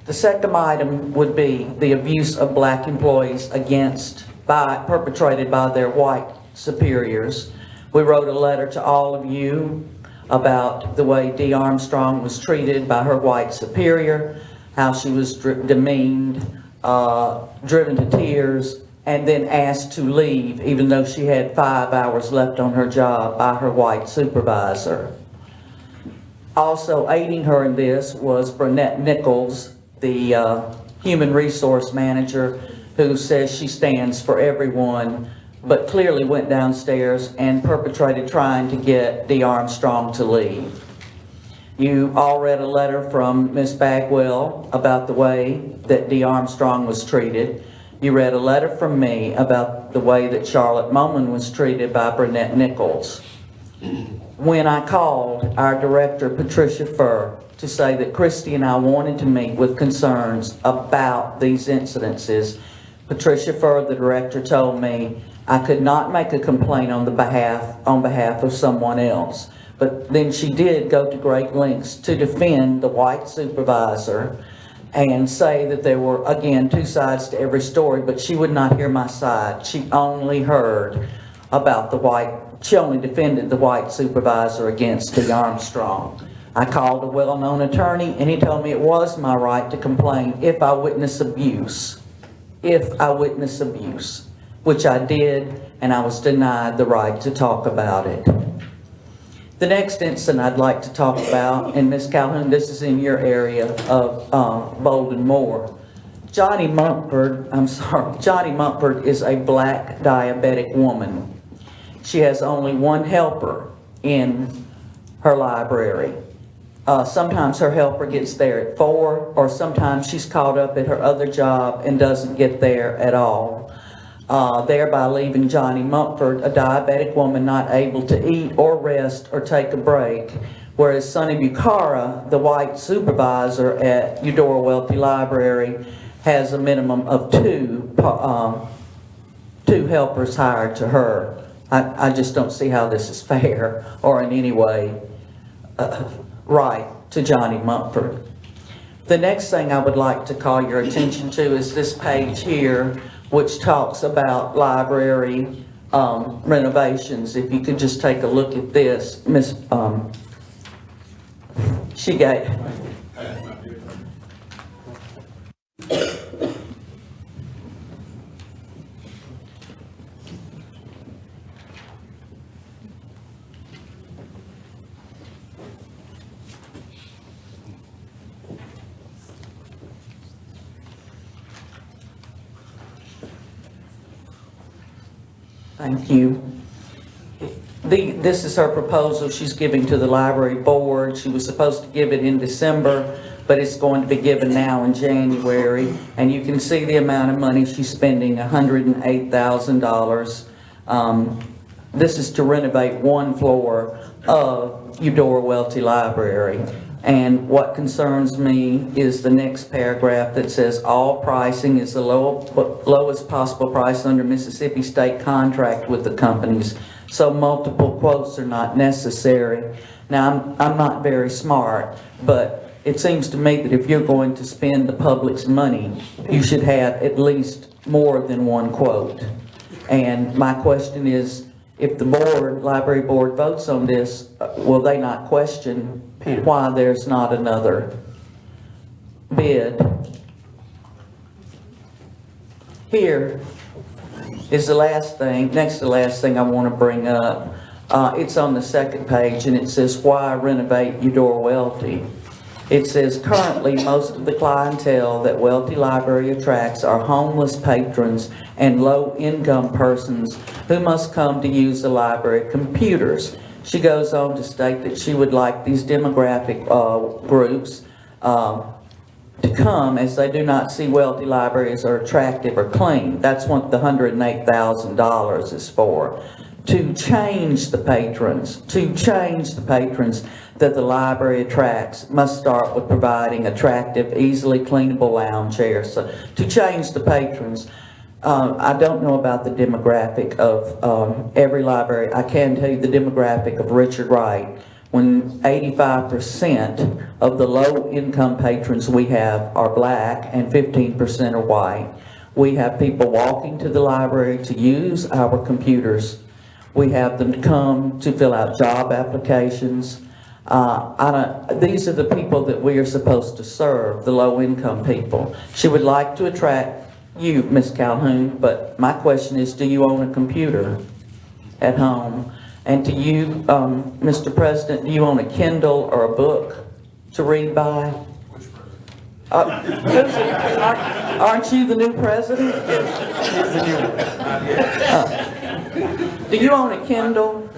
The second item would be the abuse of black employees perpetrated by their white superiors. We wrote a letter to all of you about the way Dee Armstrong was treated by her white superior, how she was demeaned, driven to tears, and then asked to leave even though she had 5 hours left on her job by her white supervisor. Also aiding her in this was Burnett Nichols, the human resource manager, who says she stands for everyone, but clearly went downstairs and perpetrated trying to get Dee Armstrong to leave. You all read a letter from Ms. Bagwell about the way that Dee Armstrong was treated. You read a letter from me about the way that Charlotte Moman was treated by Burnett Nichols. When I called our director, Patricia Furr, to say that Christy and I wanted to meet with concerns about these incidences, Patricia Furr, the director, told me I could not make a complaint on behalf of someone else. But then she did go to great lengths to defend the white supervisor and say that there were, again, two sides to every story, but she would not hear my side. She only heard about she only defended the white supervisor against Dee Armstrong. I called a well-known attorney and he told me it was my right to complain if I witness abuse. If I witness abuse, which I did, and I was denied the right to talk about it. The next incident I'd like to talk about, and Ms. Calhoun, this is in your area of Bolden Moore. Johnny Mumford is a black diabetic woman. She has only one helper in her library. Sometimes her helper gets there at 4, or sometimes she's caught up at her other job and doesn't get there at all, thereby leaving Johnny Mumford, a diabetic woman, not able to eat or rest or take a break, whereas Sonny Bucara, the white supervisor at Eudora Welty Library, has a minimum of two helpers hired to her. I just don't see how this is fair or in any way right to Johnny Mumford. The next thing I would like to call your attention to is this page here, which talks about library renovations. If you could just take a look at this, Miss she gave. Thank you. This is her proposal she's giving to the library board. She was supposed to give it in December, but it's going to be given now in January. And you can see the amount of money she's spending, $108,000. This is to renovate one floor of Eudora Welty Library. And what concerns me is the next paragraph that says all pricing is the lowest possible price under Mississippi state contract with the companies, so multiple quotes are not necessary. Now, I'm not very smart, but it seems to me that if you're going to spend the public's money, you should have at least more than one quote. And my question is, if the library board votes on this, will they not question why there's not another bid? Here is the last thing, next to the last thing I want to bring up. It's on the second page and it says, why renovate Eudora Welty? It says, currently most of the clientele that Welty Library attracts are homeless patrons and low-income persons who must come to use the library computers. She goes on to state that she would like these demographic groups to come, as they do not see Welty libraries are attractive or clean. That's what the $108,000 is for. To change the patrons that the library attracts must start with providing attractive, easily cleanable lounge chairs. So to change the patrons, I don't know about the demographic of every library. I can tell you the demographic of Richard Wright when 85% of the low-income patrons we have are black and 15% are white. We have people walking to the library to use our computers. We have them come to fill out job applications. These are the people that we are supposed to serve, the low-income people. She would like to attract you, Ms. Calhoun, but my question is, do you own a computer at home? And do you, Mr. President, do you own a Kindle or a book to read by? Aren't you the new president? Do you own a Kindle?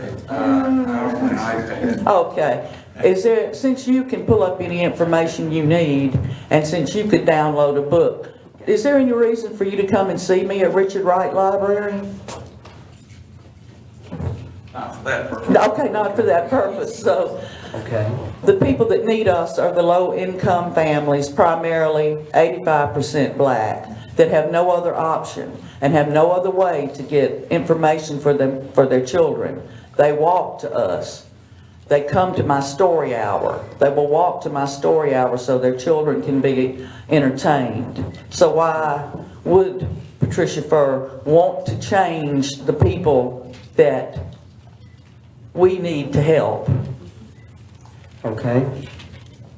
Okay. Is there, since you can pull up any information you need, and since you could download a book, is there any reason for you to come and see me at Richard Wright Library? Not for that purpose. Okay, not for that purpose. So, Okay. the people that need us are the low-income families, primarily 85% black, that have no other option and have no other way to get information for them, for their children. They walk to us. They come to my story hour. They will walk to my story hour so their children can be entertained. So why would Patricia Furr want to change the people that we need to help? Okay.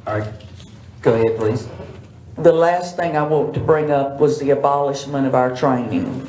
All right. Go ahead, please. The last thing I want to bring up was the abolishment of our training.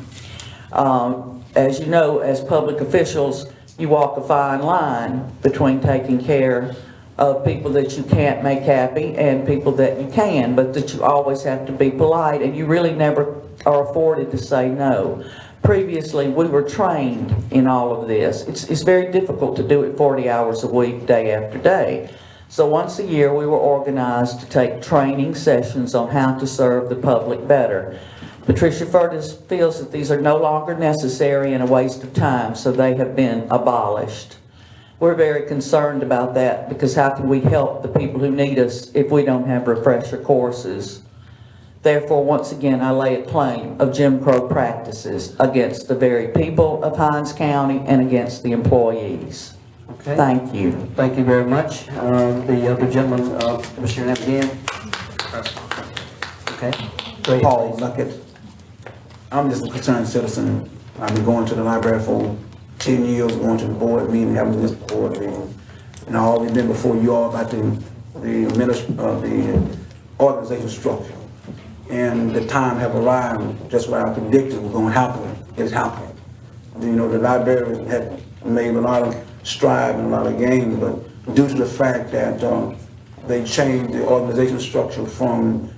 As you know, as public officials, you walk a fine line between taking care of people that you can't make happy and people that you can, but that you always have to be polite, and you really never are afforded to say no. Previously, we were trained in all of this. It's very difficult to do it 40 hours a week, day after day. So once a year, we were organized to take training sessions on how to serve the public better. Patricia Furtis feels that these are no longer necessary and a waste of time, so they have been abolished. We're very concerned about that, because how can we help the people who need us if we don't have refresher courses? Therefore, once again, I lay a claim of Jim Crow practices against the very people of Hinds County and against the employees. Okay. Thank you. Thank you very much. The other gentleman, what's your name again? Okay. Go ahead, Paul please. Luckett. I'm just a concerned citizen. I've been going to the library for 10 years, going to the board meeting, having this board meeting. And I've already been before you all about the organizational structure. And the time have arrived, just what I predicted was gonna happen, is happening. You know, the library had made a lot of strides and a lot of gains, but due to the fact that they changed the organizational structure from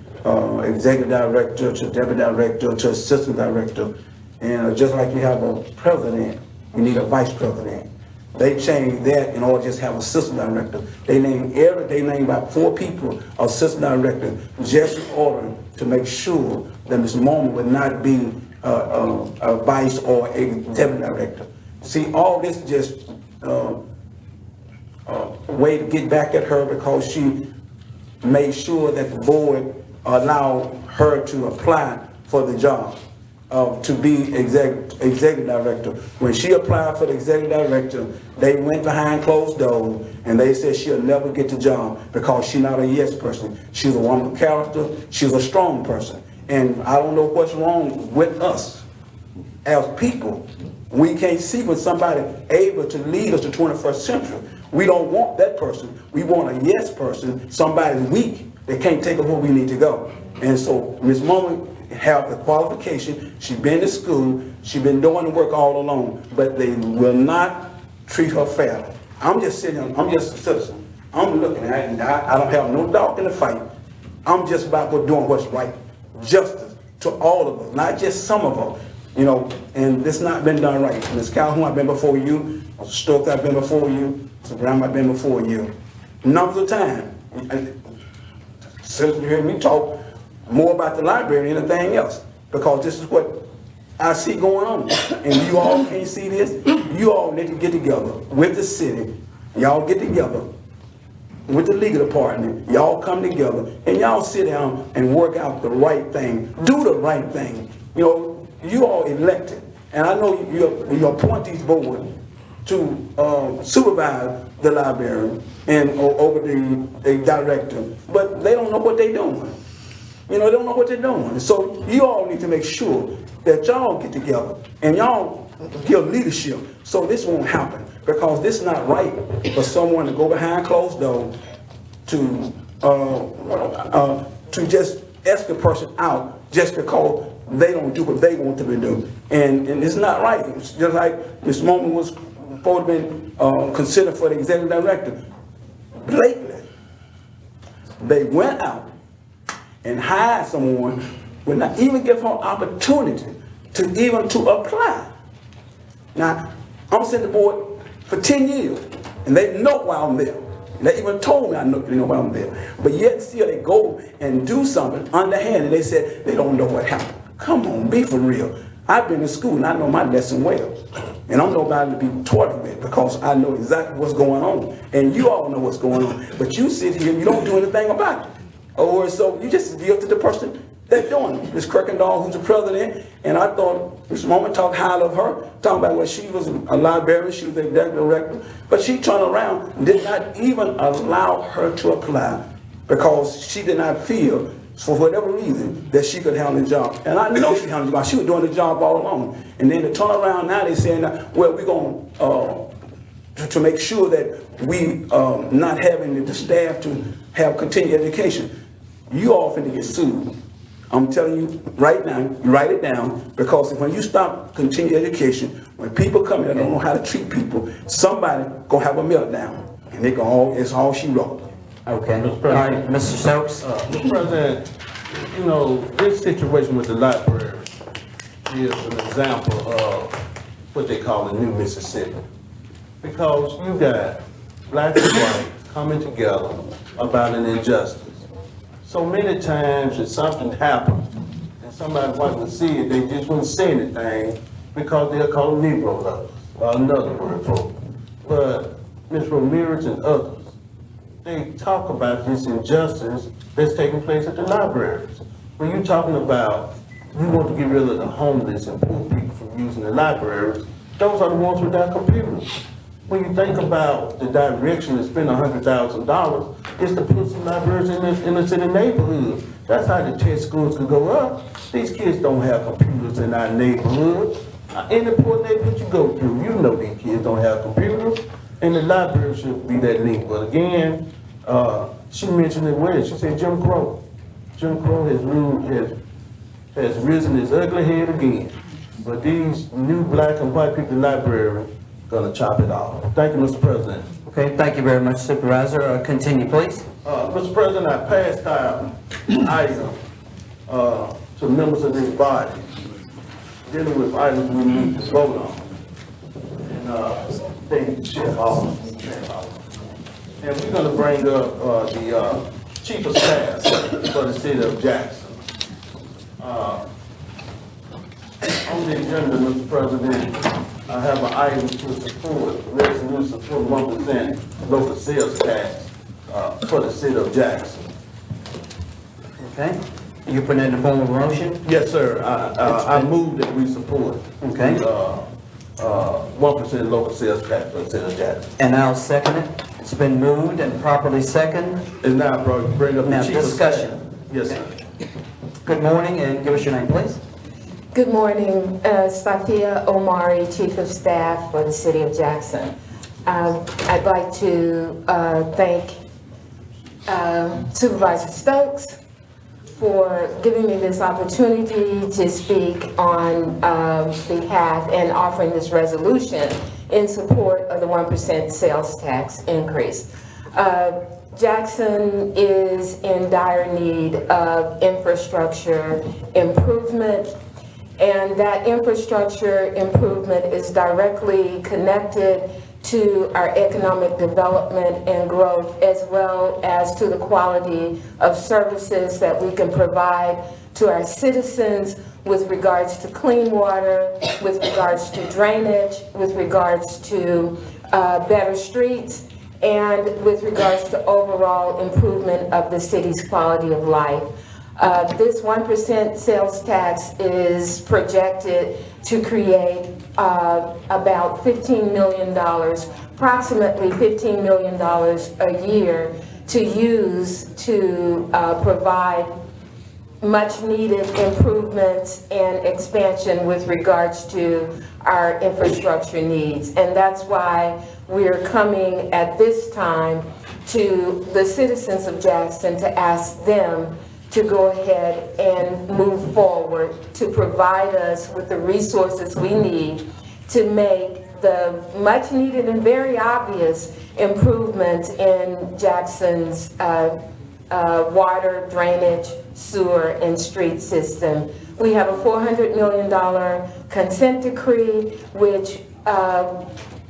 executive director to deputy director to assistant director, and just like you have a president, you need a vice president. They changed that in order to just have assistant director. They named about 4 people assistant director, just in order to make sure that Ms. Moment would not be a vice or a deputy director. See, all this just a way to get back at her, because she made sure that the board allowed her to apply for the job to be executive director. When she applied for the executive director, they went behind closed doors and they said she'll never get the job because she's not a yes person. She's a woman of character. She's a strong person. And I don't know what's wrong with us as people. We can't see when somebody able to lead us to 21st century. We don't want that person. We want a yes person, somebody weak that can't take us where we need to go. And so Ms. Moment have the qualification. She's been to school. She's been doing the work all along, but they will not treat her fairly. I'm just sitting here, I'm just a citizen. I'm looking at it, and I don't have no dog in the fight. I'm just about doing what's right. Justice to all of us, not just some of us. You know, and this not been done right. Ms. Calhoun, I've been before you. Mr. Stokes, I've been before you. Mr. Brown, I've been before you. Numbers of time. Since you hear me talk more about the library than anything else, because this is what I see going on. And you all can't see this. You all need to get together with the city. Y'all get together with the legal department. Y'all come together and y'all sit down and work out the right thing. Do the right thing. You know, you all elected. And I know you appoint these boards to supervise the library and over the director, but they don't know what they're doing. You know, they don't know what they're doing. So you all need to make sure that y'all get together and y'all give leadership so this won't happen, because this is not right for someone to go behind closed doors to just ask a person out just because they don't do what they want them to do. And it's not right. It's just like Ms. Moment was supposed to have been considered for the executive director. Blatantly, they went out and hired someone, would not even give her an opportunity to apply. Now, I'm sitting the board for 10 years, and they know why I'm there. They even told me I know why I'm there. But yet still they go and do something underhand, and they said they don't know what happened. Come on, be for real. I've been in school and I know my lesson well. And I'm nobody to be taught with, because I know exactly what's going on. And you all know what's going on. But you sit here and you don't do anything about it. Or so you just give to the person that's doing it. Ms. Kirkendall, who's the president, and I thought this moment talked highly of her, talking about when she was a librarian, she was the executive director, but she turned around and did not even allow her to apply because she did not feel, for whatever reason, that she could handle the job. And I know she handled the job. She was doing the job all along. And then to turn around now, they're saying, well, we're going to make sure that we not having the staff to have continued education. You all finna get sued. I'm telling you right now, you write it down, because when you stop continued education, when people come in and don't know how to treat people, somebody gonna have a meltdown, and they gonna it's all she wrote. Okay. All right, Mr. Stokes. Mr. President, you know, this situation with the library is an example of what they call a new Mississippi. Because you got black and white coming together about an injustice. So many times if something happens and somebody wanted to see it, they just wouldn't say anything because they're called Negro lovers, or another word for it. But Ms. Ramirez and others, they talk about this injustice that's taking place at the libraries. When you're talking about you want to get rid of the homeless and poor people from using the libraries, those are the ones without computers. When you think about the direction to spend $100,000, is to put some libraries in the neighborhood. That's how the test scores could go up. These kids don't have computers in our neighborhood. Any poor neighborhood you go through, you know these kids don't have computers. And the library should be that link. But again, she mentioned it well. She said Jim Crow. Jim Crow has risen his ugly head again. But these new black and white people in the library gonna chop it off. Thank you, Mr. President. Okay, thank you very much, Supervisor. Continue, please. Mr. President, I passed out item to members of this body dealing with items we need to vote on. And they need to share all. And we're gonna bring up the chief of staff for the city of Jackson. On the agenda, Mr. President, I have an item to support, resolution for 1% local sales tax for the city of Jackson. Okay. You put it in the form of a motion? Yes, sir. I move that we support. Okay. 1% local sales tax for the city of Jackson. And I'll second it. It's been moved and properly seconded. And now, bring up Now, the chief of discussion. staff. Yes, sir. Good morning, and give us your name, please. Good morning, Safia Omari, Chief of Staff for the City of Jackson. I'd like to thank Supervisor Stokes for giving me this opportunity to speak on behalf and offering this resolution in support of the 1% sales tax increase. Jackson is in dire need of infrastructure improvement, and that infrastructure improvement is directly connected to our economic development and growth, as well as to the quality of services that we can provide to our citizens with regards to clean water, with regards to drainage, with regards to better streets, and with regards to overall improvement of the city's quality of life. This 1% sales tax is projected to create about $15 million, approximately $15 million a year to use to provide much-needed improvements and expansion with regards to our infrastructure needs. And that's why we're coming at this time to the citizens of Jackson to ask them to go ahead and move forward to provide us with the resources we need to make the much-needed and very obvious improvements in Jackson's water, drainage, sewer, and street system. We have a $400 million consent decree, which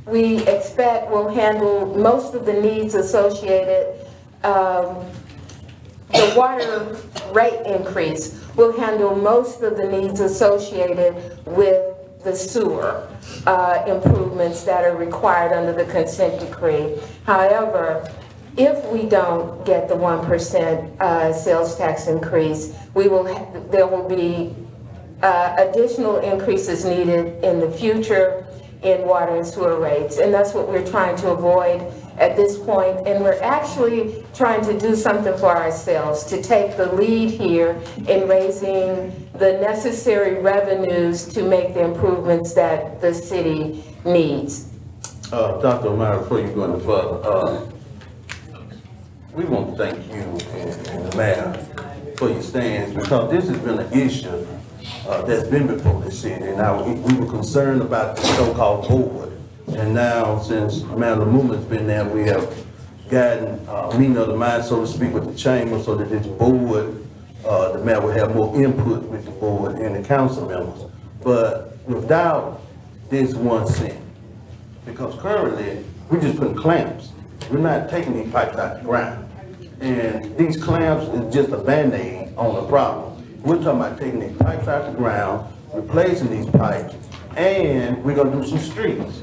we expect will handle most of the needs associated. The water rate increase will handle most of the needs associated with the sewer improvements that are required under the consent decree. However, if we don't get the 1% sales tax increase, there will be additional increases needed in the future in water and sewer rates. And that's what we're trying to avoid at this point. And we're actually trying to do something for ourselves, to take the lead here in raising the necessary revenues to make the improvements that the city needs. Dr. O'Mara, before you go any further, we want to thank you and the mayor for your stands, because this has been an issue that's been before the city. Now, we were concerned about the so-called board, and now since Amanda Movement's been there, we have gotten meeting of the mind, so to speak, with the chamber, so that this board, the mayor will have more input with the board and the council members. But without this 1 cent, because currently we're just putting clamps. We're not taking these pipes out the ground. And these clamps is just a Band-Aid on the problem. We're talking about taking these pipes out the ground, replacing these pipes, and we're gonna do some streets.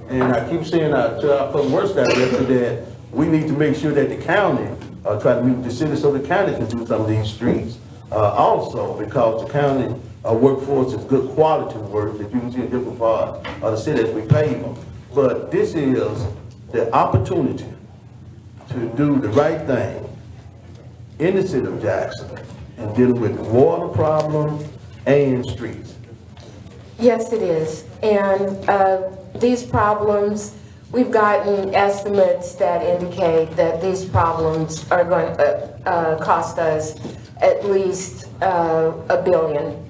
And I keep saying to our public works director that we need to make sure that the county, try to meet with the city so the county can do some of these streets. Also, because the county workforce is good quality work that you can see in different parts of the city as we pave them. But this is the opportunity to do the right thing in the city of Jackson and dealing with the water problem and streets. Yes, it is. And these problems, we've gotten estimates that indicate that these problems are going to cost us at least $1 billion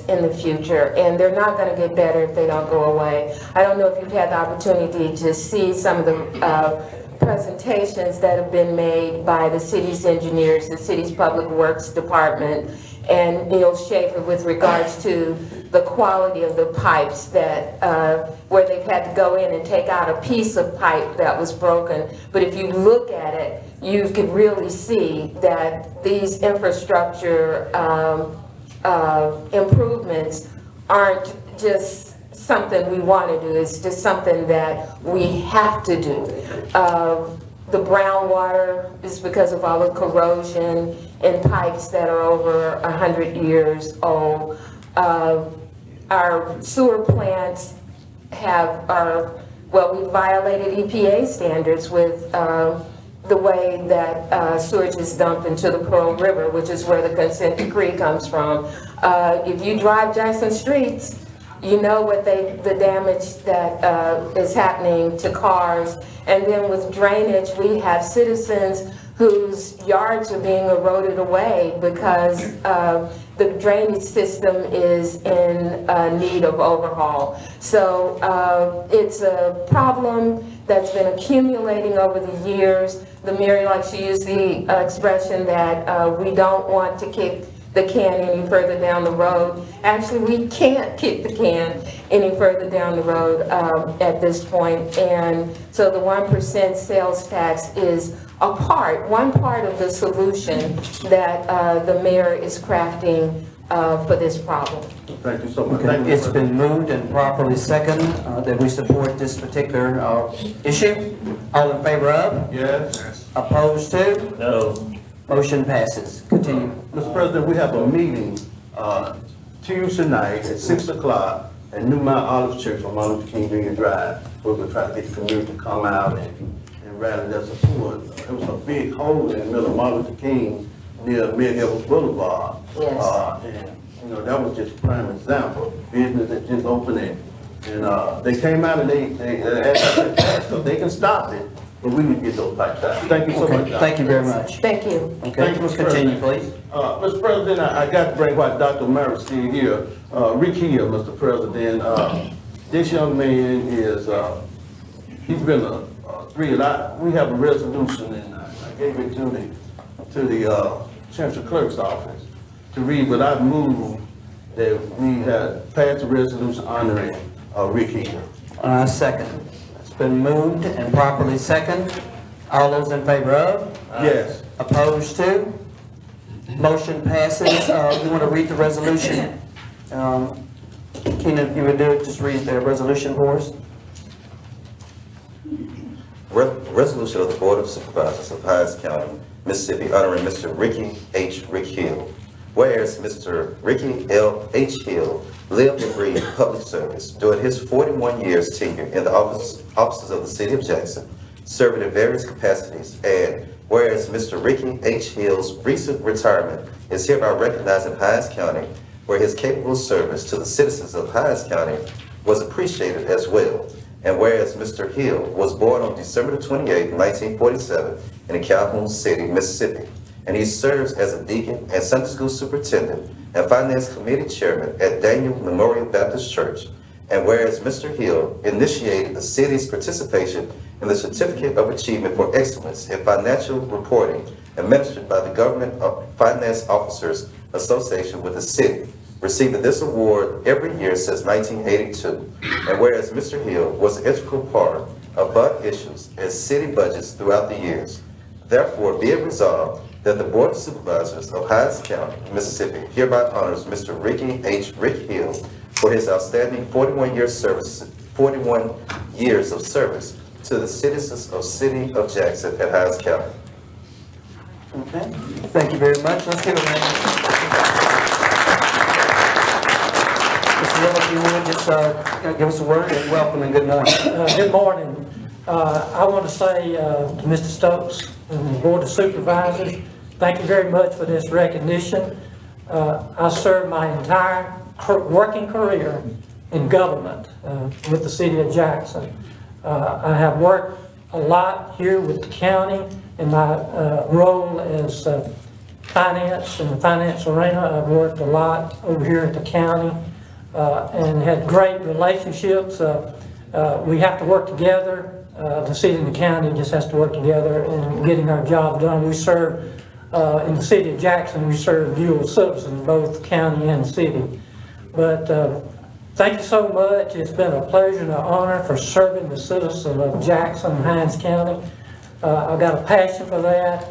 in the future, and they're not going to get better if they don't go away. I don't know if you've had the opportunity to see some of the presentations that have been made by the city's engineers, the city's public works department, and Neil Schaefer with regards to the quality of the pipes that where they've had to go in and take out a piece of pipe that was broken. But if you look at it, you could really see that these infrastructure improvements aren't just something we want to do, it's just something that we have to do. The brown water is because of all the corrosion in pipes that are over 100 years old. Our sewer plants we violated EPA standards with the way that sewage is dumped into the Pearl River, which is where the consent decree comes from. If you drive Jackson streets, you know what the damage that is happening to cars. And then with drainage, we have citizens whose yards are being eroded away because the drainage system is in need of overhaul. So it's a problem that's been accumulating over the years. The mayor likes to use the expression that we don't want to kick the can any further down the road. Actually, we can't kick the can any further down the road at this point. And so the 1% sales tax is one part of the solution that the mayor is crafting for this problem. Thank you so much. Okay. It's been moved and properly seconded that we support this particular issue. All in favor of? Yes. Opposed to? No. Motion passes. Continue. Mr. President, we have a meeting Tuesday night at 6 o'clock at New Mount Olive Church on Martin Luther King Jr. Drive. We were trying to get the community to come out and rally their support. It was a big hole in the middle of Martin Luther King near Mid Evans Boulevard. Yes. And, you know, that was just a prime example. Business that just opened it. And they came out and they asked us, they can stop it, but we need to get those pipes out. Thank you so much, Dr. Thank you very much. Thank you. Okay, Thank you, Mr. continue, President. please. Mr. President, I got to bring why Dr. Merritt's still here. Rick here, Mr. President. This young man is, he's been we have a resolution, and I gave it to the Chancellor Clerk's office to read, but I moved that we had passed a resolution honoring Rick here. Second. It's been moved and properly second. All those in favor of? Yes. Opposed to? Motion passes. You want to read the resolution? Keenan, if you would do it, just read the resolution for us. Resolution of the Board of Supervisors of Hinds County, Mississippi, honoring Mr. Ricky H. Rick Hill. Whereas Mr. Ricky L. H. Hill lived and breathed public service during his 41 years tenure in the offices of the City of Jackson, serving in various capacities, and whereas Mr. Ricky H. Hill's recent retirement is hereby recognized in Hinds County, where his capable service to the citizens of Hinds County was appreciated as well. And whereas Mr. Hill was born on December 28, 1947 in Calhoun City, Mississippi, and he serves as a deacon and Sunday school superintendent and finance committee chairman at Daniel Memorial Baptist Church. And whereas Mr. Hill initiated the city's participation in the Certificate of Achievement for Excellence in Financial Reporting administered by the Government Finance Officers Association with the city, receiving this award every year since 1982. And whereas Mr. Hill was an integral part of bond issues and city budgets throughout the years, therefore be it resolved that the Board of Supervisors of Hinds County, Mississippi hereby honors Mr. Ricky H. Rick Hill for his outstanding 41 years of service to the citizens of City of Jackson and Hinds County. Okay, thank you very much. Let's give it a hand. Mr. Hill, if you would, just give us a word and welcome and good morning. Good morning. I want to say to Mr. Stokes and the Board of Supervisors, thank you very much for this recognition. I served my entire working career in government with the City of Jackson. I have worked a lot here with the county in my role as finance in the finance arena. I've worked a lot over here at the county and had great relationships. We have to work together. The city and the county just has to work together in getting our job done. We serve, in the City of Jackson, we serve dual citizens, both county and city. But thank you so much. It's been a pleasure and an honor for serving the citizens of Jackson and Hinds County. I've got a passion for that.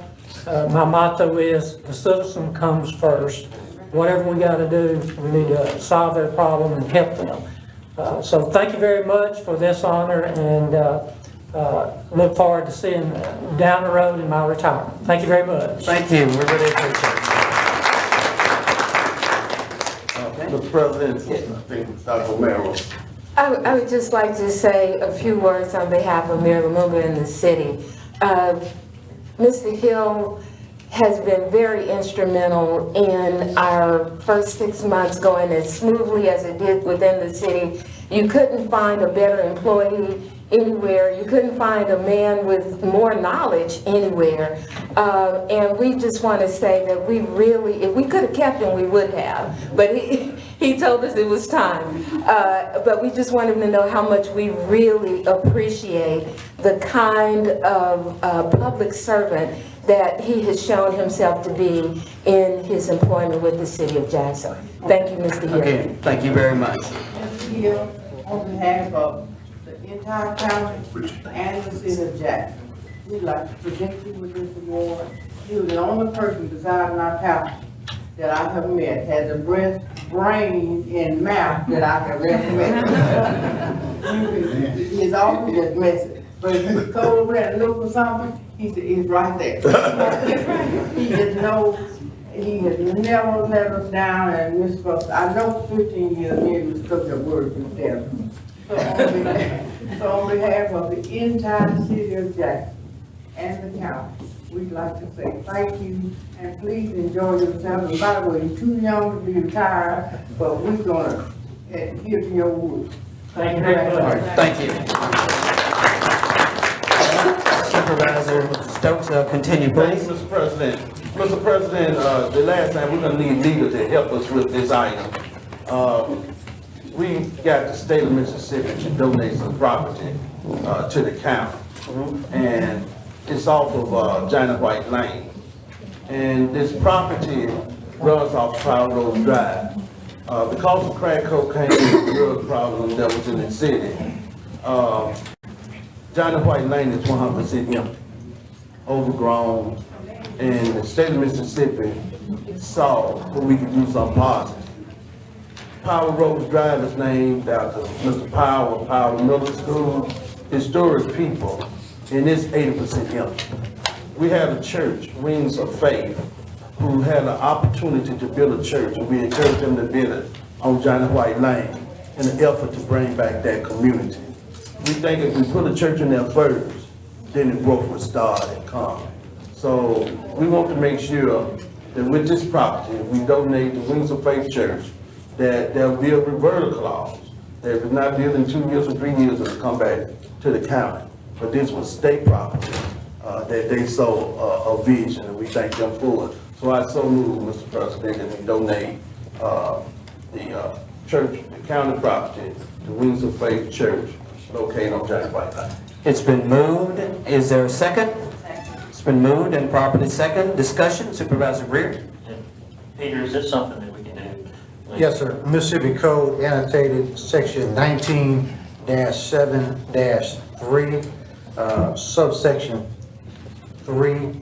My motto is, the citizen comes first. Whatever we got to do, we need to solve their problem and help them. So thank you very much for this honor, and look forward to seeing down the road in my retirement. Thank you very much. Thank you. We really appreciate it. Mr. President, I think Dr. Merrill. I would just like to say a few words on behalf of Mayor Lumumba and the city. Mr. Hill has been very instrumental in our first 6 months going as smoothly as it did within the city. You couldn't find a better employee anywhere. You couldn't find a man with more knowledge anywhere. And we just want to say that we really, if we could have kept him, we would have. But he told us it was time. But we just want him to know how much we really appreciate the kind of public servant that he has shown himself to be in his employment with the City of Jackson. Thank you, Mr. Hill. Again, thank you very much. Mr. Hill, on behalf of the entire county and the City of Jackson, we'd like to present you with this award. You are the only person besides our county that I have met, has the breast, brain, and mouth that I have ever met. He's always just messing. But if you go over and look for something, he said, it's right there. He just knows He has never let us down, and Ms. Brooks, I know 15 years in, Ms. Brooks, your word is there. So on behalf of the entire city of Jackson and the county, we'd like to say thank you, and please enjoy yourself. And by the way, you're too young to be retired, but we're gonna adhere to your word. Thank you very much. Thank you. Supervisor Stokes, continue, Thank please. you, Mr. President. Mr. President, the last time, we're gonna need legal to help us with this item. We got the state of Mississippi to donate some property, to the county. And it's off of, China White Lane. And this property runs off Power Road Drive. Because of crack cocaine and drug problem that was in the city, China White Lane is 100% empty, overgrown, and the state of Mississippi saw that we could do something positive. Power Road Drive is named after Mr. Power Middle School, historic people, and it's 80% empty. We had a church, Wings of Faith, who had an opportunity to build a church, and we encouraged them to build it on Johnny White Lane in an effort to bring back that community. We think if we put a church in there first, then the growth would start and come. So we want to make sure that with this property, we donate to Wings of Faith Church, that there'll be a reverter clause, that if it's not built in 2 years or 3 years, it'll come back to the county. But this was state property, that they saw a vision, and we thank them for it. So I so move, Mr. President, that we donate the church, the county property to Wings of Faith Church, located on Johnny White Line. It's been moved. Is there a second? It's been moved and properly second. Discussion, Supervisor Greer. Peter, is this something that we can do? Yes, sir. Mississippi Code annotated section 19-7-3, subsection 3,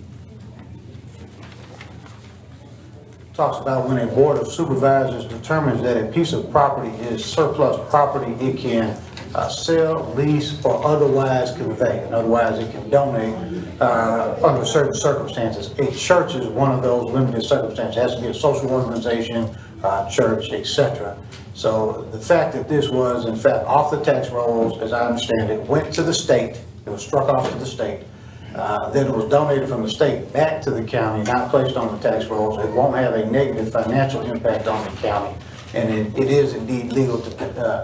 talks about when a board of supervisors determines that a piece of property is surplus property, it can sell, lease, or otherwise convey. And otherwise, it can donate under certain circumstances. A church is one of those limited circumstances. It has to be a social organization, church, etc. So the fact that this was, in fact, off the tax rolls, as I understand it, went to the state, it was struck off to the state, then it was donated from the state back to the county, not placed on the tax rolls. It won't have a negative financial impact on the county. And it is indeed legal to,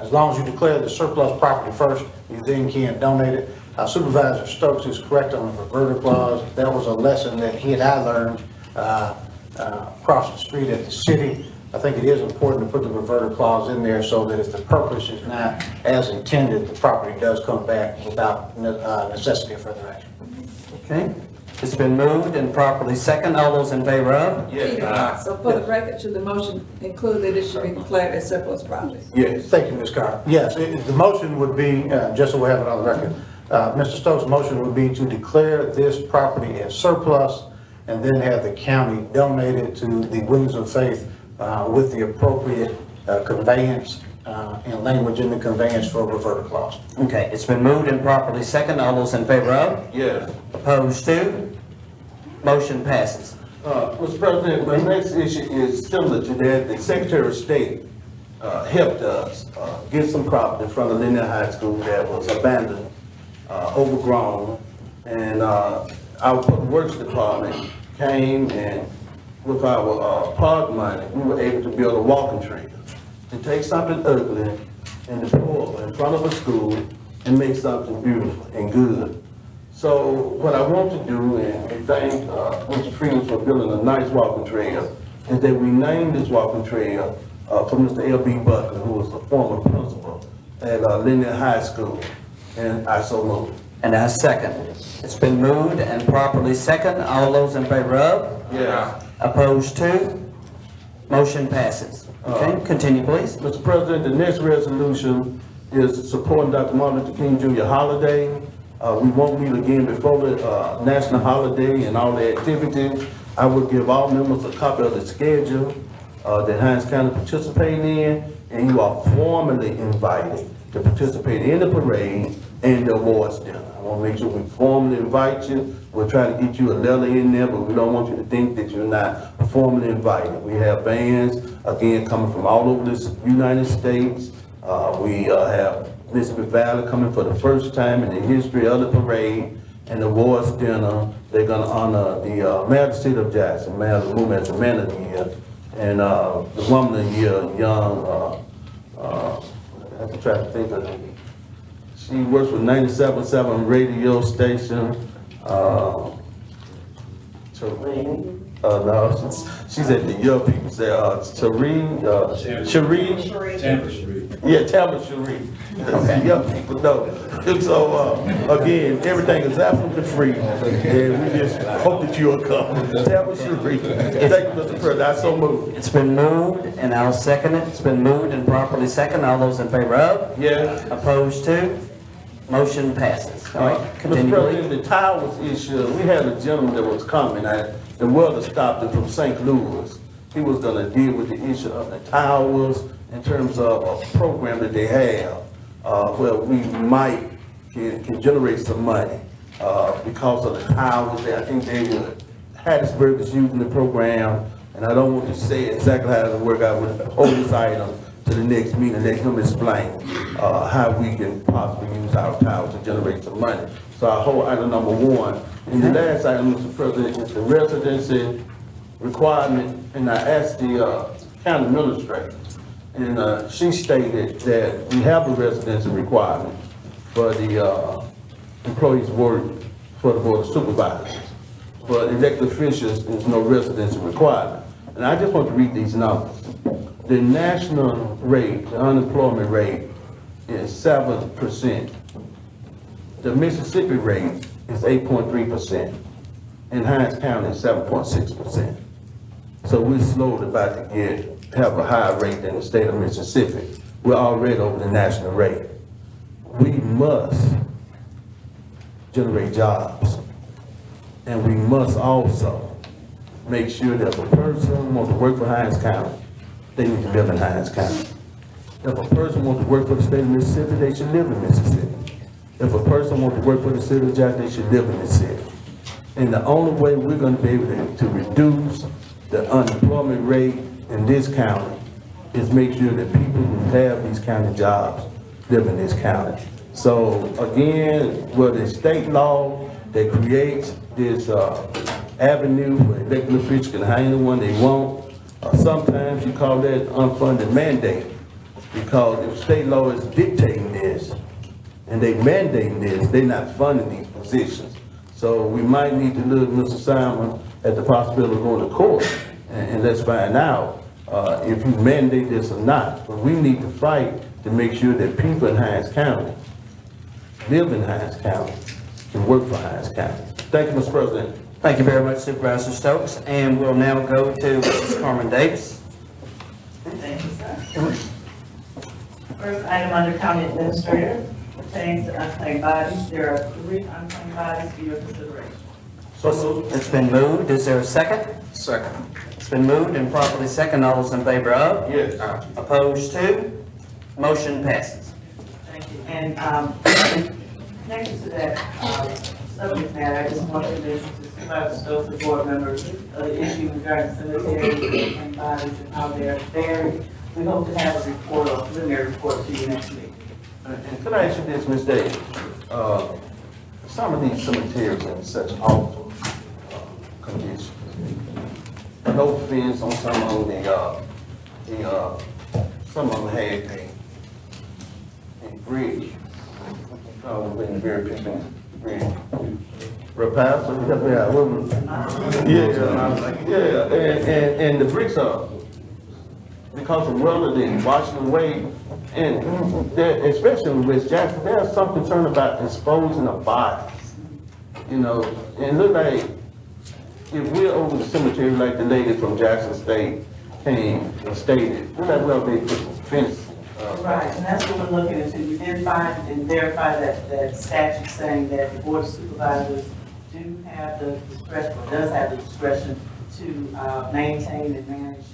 as long as you declare the surplus property first, you then can donate it. Supervisor Stokes is correct on the reverter clause. That was a lesson that he and I learned across the street at the city. I think it is important to put the reverter clause in there so that if the purpose is not as intended, the property does come back without necessity of further action. Okay. It's been moved and properly second. All those in favor of? Yes. So for the record, should the motion include that it should be declared as surplus property? Yes, thank you, Ms. Carter. Yes, the motion would be, just so we have it on the record, Mr. Stokes' motion would be to declare this property as surplus and then have the county donate it to the Wings of Faith with the appropriate conveyance and language in the conveyance for a reverter clause. Okay, it's been moved and properly second. All those in favor of? Yes. Opposed to? Motion passes. Mr. President, my next issue is similar to that. The Secretary of State helped us get some property in front of Linear High School that was abandoned, overgrown, and our Public Works Department came and with our park money, we were able to build a walking trail to take something ugly and to pull in front of a school and make something beautiful and good. So what I want to do, and we thank Mr. Freeman for building a nice walking trail, is that we named this walking trail for Mr. L.B. Butler, who was the former principal at Linear High School, and I so move. And I second. It's been moved and properly second. All those in favor of? Yeah. Opposed to? Motion passes. Okay, continue, please. Mr. President, the next resolution is supporting Dr. Martin Luther King Jr. holiday. We won't meet again before the national holiday and all the activities. I will give all members a copy of the schedule that Hinds County participating in, and you are formally invited to participate in the parade and the awards dinner. I want to make sure we formally invite you. We'll try to get you a letter in there, but we don't want you to think that you're not formally invited. We have bands, again, coming from all over the United States. We have Mississippi Valley coming for the first time in the history of the parade and the awards dinner. They're gonna honor the mayor of the city of Jackson, Mayor of the movement as the man of the year, and the woman of the year, young, I have to try to think of it. She works with 97.7 radio station. No, she's at the young people say, Cherie. Tampa Street. Yeah, Tampa Cherie. Okay. Young people know. So, again, everything is absolutely free, and we just hope that you'll come. Tampa Cherie. Thank you, Mr. President. I so moved. It's been moved, and I'll second it. It's been moved and properly second. All those in favor of? Yes. Opposed to? Motion passes. All right, Mr. continue. President, the towers issue, we had a gentleman that was coming, the weather stopped him from St. Louis. He was gonna deal with the issue of the towers in terms of a program that they have, where we might can generate some money, because of the towers. I think they would, Hattiesburg is using the program, and I don't want to say exactly how it'll work out with hold this item to the next meeting, let him explain, how we can possibly use our towers to generate some money. So I hold item number one. And the last item, Mr. President, is the residency requirement, and I asked the county administrator, and she stated that we have a residency requirement for the employees work for the Board of Supervisors. But elected officials, there's no residency requirement. And I just want to read these numbers. The national rate, the unemployment rate, is 7%. The Mississippi rate is 8.3%. In Hinds County, it's 7.6%. So we're slowly about to have a higher rate than the state of Mississippi. We're already over the national rate. We must generate jobs. And we must also make sure that if a person wants to work for Hinds County, they need to live in Hinds County. If a person wants to work for the state of Mississippi, they should live in Mississippi. If a person wants to work for the city of Jackson, they should live in the city. And the only way we're going to be able to reduce the unemployment rate in this county is make sure that people who have these county jobs live in this county. So again, with the state law that creates this avenue where elected officials can hire anyone they want, sometimes you call that unfunded mandate, because if state law is dictating this and they mandating this, they're not funding these positions. So we might need to look, Mr. Simon, at the possibility of going to court and let's find out if you mandate this or not. But we need to fight to make sure that people in Hinds County live in Hinds County and work for Hinds County. Thank you, Mr. President. Thank you very much, Supervisor Stokes. And we'll now go to Mrs. Carmen Davis. Thank you, sir. First item under County Administrator pertains to unclaimed bodies. There are 3 unclaimed bodies for your consideration. It's been moved. Is there a second? Second. It's been moved and properly second. All those in favor of? Yes. Opposed to? Motion passes. Thank you. And connected to that subject matter, I just want to mention to Supervisor Stokes and board members the issue regarding cemeteries and bodies and how they're buried. We hope to have a report or preliminary report to you next week. And could I ask you this, Ms. Davis? Some of these cemeteries are in such awful condition. No fence on some of them, some of them had a bridge. When the very people bridge. Repairs, and the bricks are, because of weather, they wash them away. And especially in West Jackson, there's some concern about exposing of bodies. You know, and look like, if we're over the cemetery like the lady from Jackson State came and stated, look like well they put some fence. Right, and that's what we're looking into. We did find and verify that statute saying that the Board of Supervisors do have the discretion, or does have the discretion to maintain and manage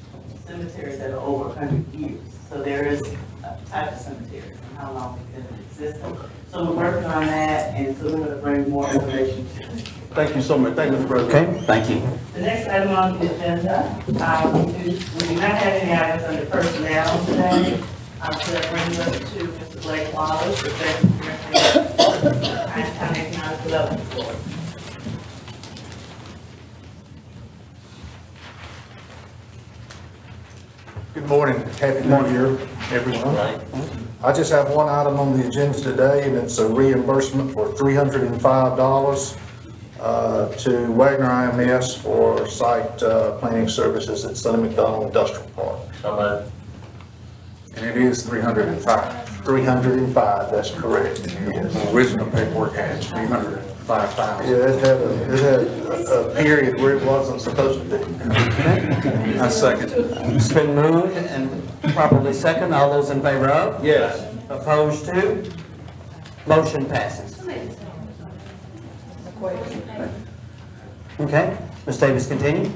cemeteries that are over 100 years. So there is a type of cemeteries and how long they've been in existence. So we're working on that, and so we're gonna bring more information to you. Thank you so much. Thank you, Mr. President. Okay, thank you. The next item on the agenda, we do not have any items under personnel today. So that brings us to Mr. Blake Wallace, the Executive Director of the Hinds County Economic Development Board. Good morning, happy New Year, everyone. I just have one item on the agenda today, and it's a reimbursement for $305 to Wagner IMS for site planning services at Sonny McDonald Industrial Park. And it is 305. 305, that's correct, yes. The original paperwork had 305,000. Yeah, it had a period where it wasn't supposed to be. I second. It's been moved and properly second. All those in favor of? Yes. Opposed to? Motion passes. Okay, Ms. Davis, continue.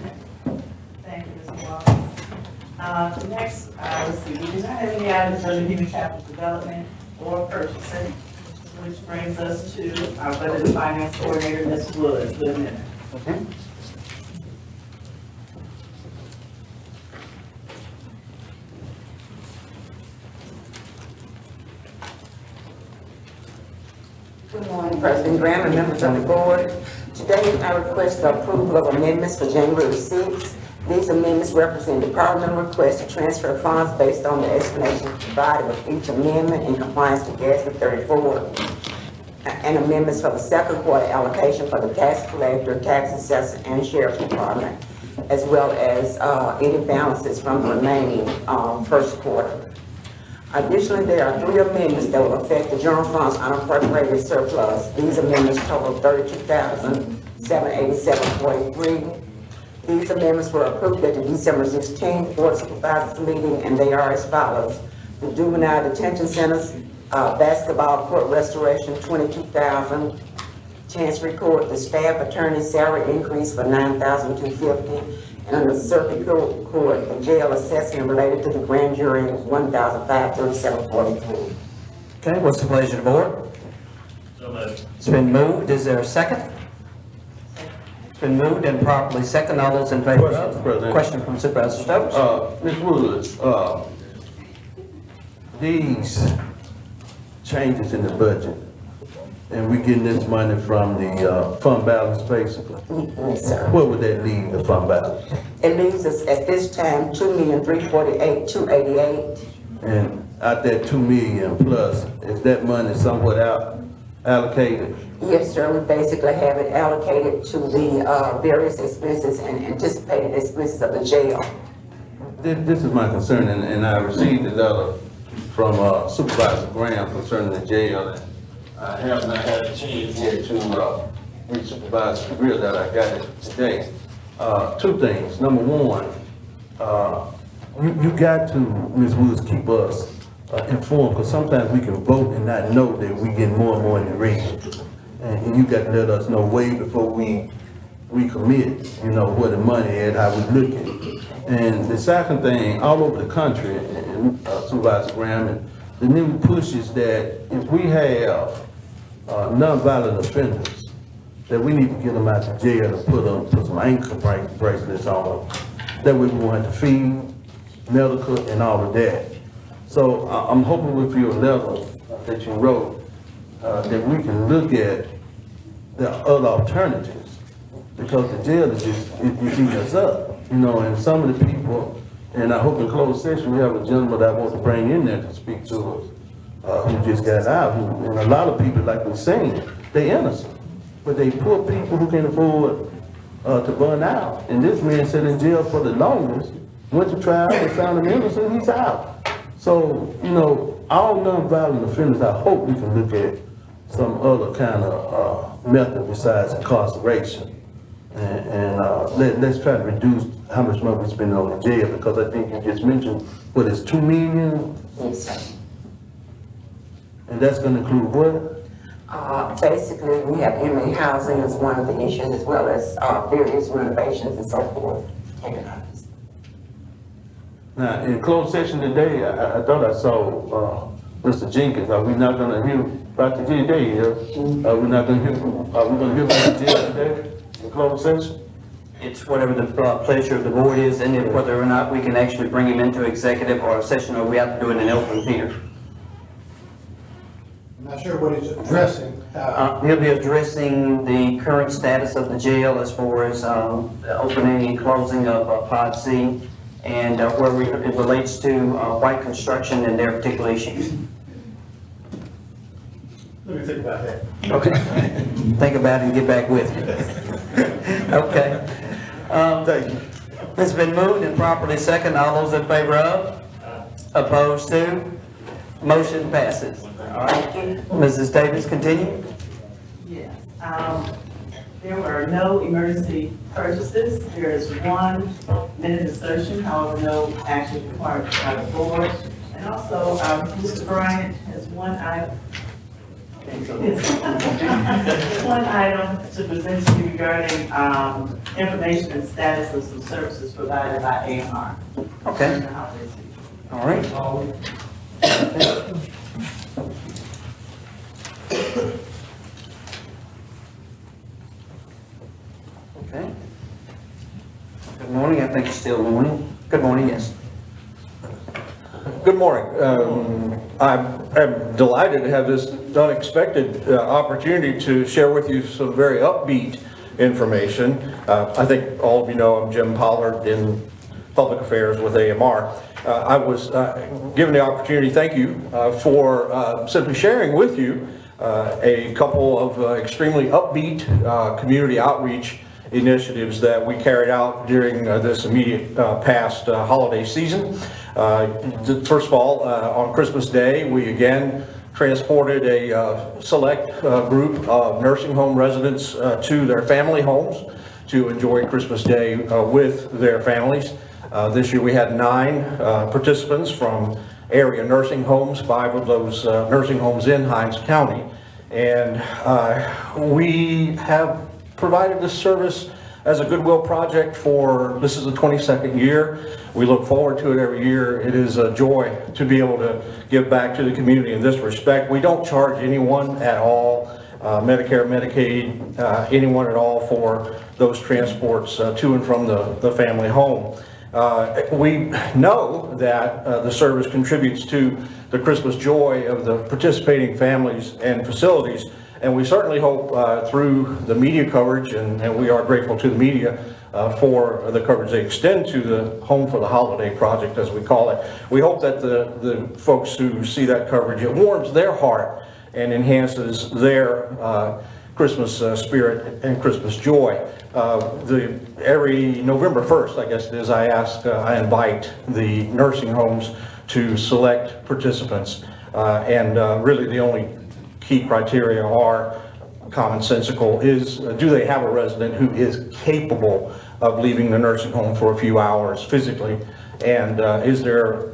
Thank you, Mr. Wallace. Next, let's see, we do not have any items under human capital development or purchasing, which brings us to our budget and finance coordinator, Ms. Woods, with a minute. Okay. Good morning, President Graham and members of the board. Today, I request the approval of amendments for January 6th. These amendments represent departmental requests to transfer funds based on the explanation provided with each amendment in compliance with GASB 34. And amendments for the second quarter allocation for the tax collector, tax assessor, and sheriff's department, as well as any balances from the remaining first quarter. Additionally, there are 3 amendments that will affect the general fund's unappropriated surplus. These amendments total $32,787.43. These amendments were approved at the December 16th Board of Supervisors meeting, and they are as follows. The juvenile detention centers, basketball court restoration, $22,000. Chancery court, the staff attorney salary increase for $9,250. And under the circuit court, the jail assessment related to the grand jury, $1,537.43. Okay, what's the pleasure of the board? So moved. It's been moved. Is there a second? It's been moved and properly second. All those in favor? Mr. President. Question from Supervisor Stokes. Ms. Woods, these changes in the budget, and we getting this money from the fund balance, basically. Yes, sir. What would that leave the fund balance? It leaves us at this time $2,348,288. And out that 2 million plus, is that money somewhat allocated? Yes, sir. We basically have it allocated to the various expenses and anticipated expenses of the jail. This is my concern, and I received a letter from Supervisor Graham concerning the jail. And I have not had a chance yet to reach Supervisor Grill that I got it today. 2 things. Number one, you got to, Ms. Woods, keep us informed, because sometimes we can vote and not know that we get more and more in the red. And you got to let us know way before we commit, where the money is, how we looking. And the second thing, all over the country, and Supervisor Graham, and the new push is that if we have nonviolent offenders, that we need to get them out of jail and put some ankle bracelets on them. That way we won't have to feed, medical, and all of that. So I'm hoping with your letter that you wrote, that we can look at the other alternatives, because the jail is just, it's eating us up, and some of the people, and I hope in closed session we have a gentleman that I want to bring in there to speak to us, who just got out, and a lot of people, like we're saying, they innocent, but they poor people who can afford to burn out. And this man sat in jail for the longest, went to trial, they found him innocent, he's out. So, all nonviolent offenders, I hope we can look at some other kind of method besides incarceration. And let's try to reduce how much money we spend on the jail, because I think you just mentioned, what is 2 million? Yes, sir. And that's gonna include what? Basically, we have inmate housing as one of the issues, as well as various renovations and so forth. Now, in closed session today, I thought I saw Mr. Jenkins. Are we not gonna hear about the today here. Are we not gonna hear, are we gonna hear about the jail today in closed session? It's whatever the pleasure of the board is, and then whether or not we can actually bring him into executive or a session, or we have to do it in open here. I'm not sure what he's addressing. He'll be addressing the current status of the jail as far as the opening and closing of Pod C, and where it relates to white construction and their particular issues. Let me think about that. Okay. Think about it and get back with me. Okay. Thank you. It's been moved and properly second. All those in favor of? Opposed to? Motion passes. All right. Mrs. Davis, continue. Yes. There were no emergency purchases. There is one minute insertion, however, no action required by the board. And also, Mr. Bryant has one item. One item to present to you regarding information and status of some services provided by AMR. Okay. All right. Okay. Good morning. I think it's still morning. Good morning, yes. Good morning. I'm delighted to have this unexpected opportunity to share with you some very upbeat information. I think all of you know I'm Jim Pollard in Public Affairs with AMR. I was given the opportunity, thank you, for simply sharing with you a couple of extremely upbeat community outreach initiatives that we carried out during this immediate past holiday season. First of all, on Christmas Day, we again transported a select group of nursing home residents to their family homes to enjoy Christmas Day with their families. This year we had 9 participants from area nursing homes, 5 of those nursing homes in Hinds County. And we have provided this service as a goodwill project for, this is the 22nd year. We look forward to it every year. It is a joy to be able to give back to the community in this respect. We don't charge anyone at all, Medicare, Medicaid, anyone at all for those transports to and from the family home. We know that the service contributes to the Christmas joy of the participating families and facilities. And we certainly hope through the media coverage, and we are grateful to the media for the coverage they extend to the Home for the Holiday project, as we call it. We hope that the folks who see that coverage, it warms their heart and enhances their Christmas spirit and Christmas joy. Every November 1st, I guess it is, I invite the nursing homes to select participants. Really the only key criteria are commonsensical. Do they have a resident who is capable of leaving the nursing home for a few hours physically? And is there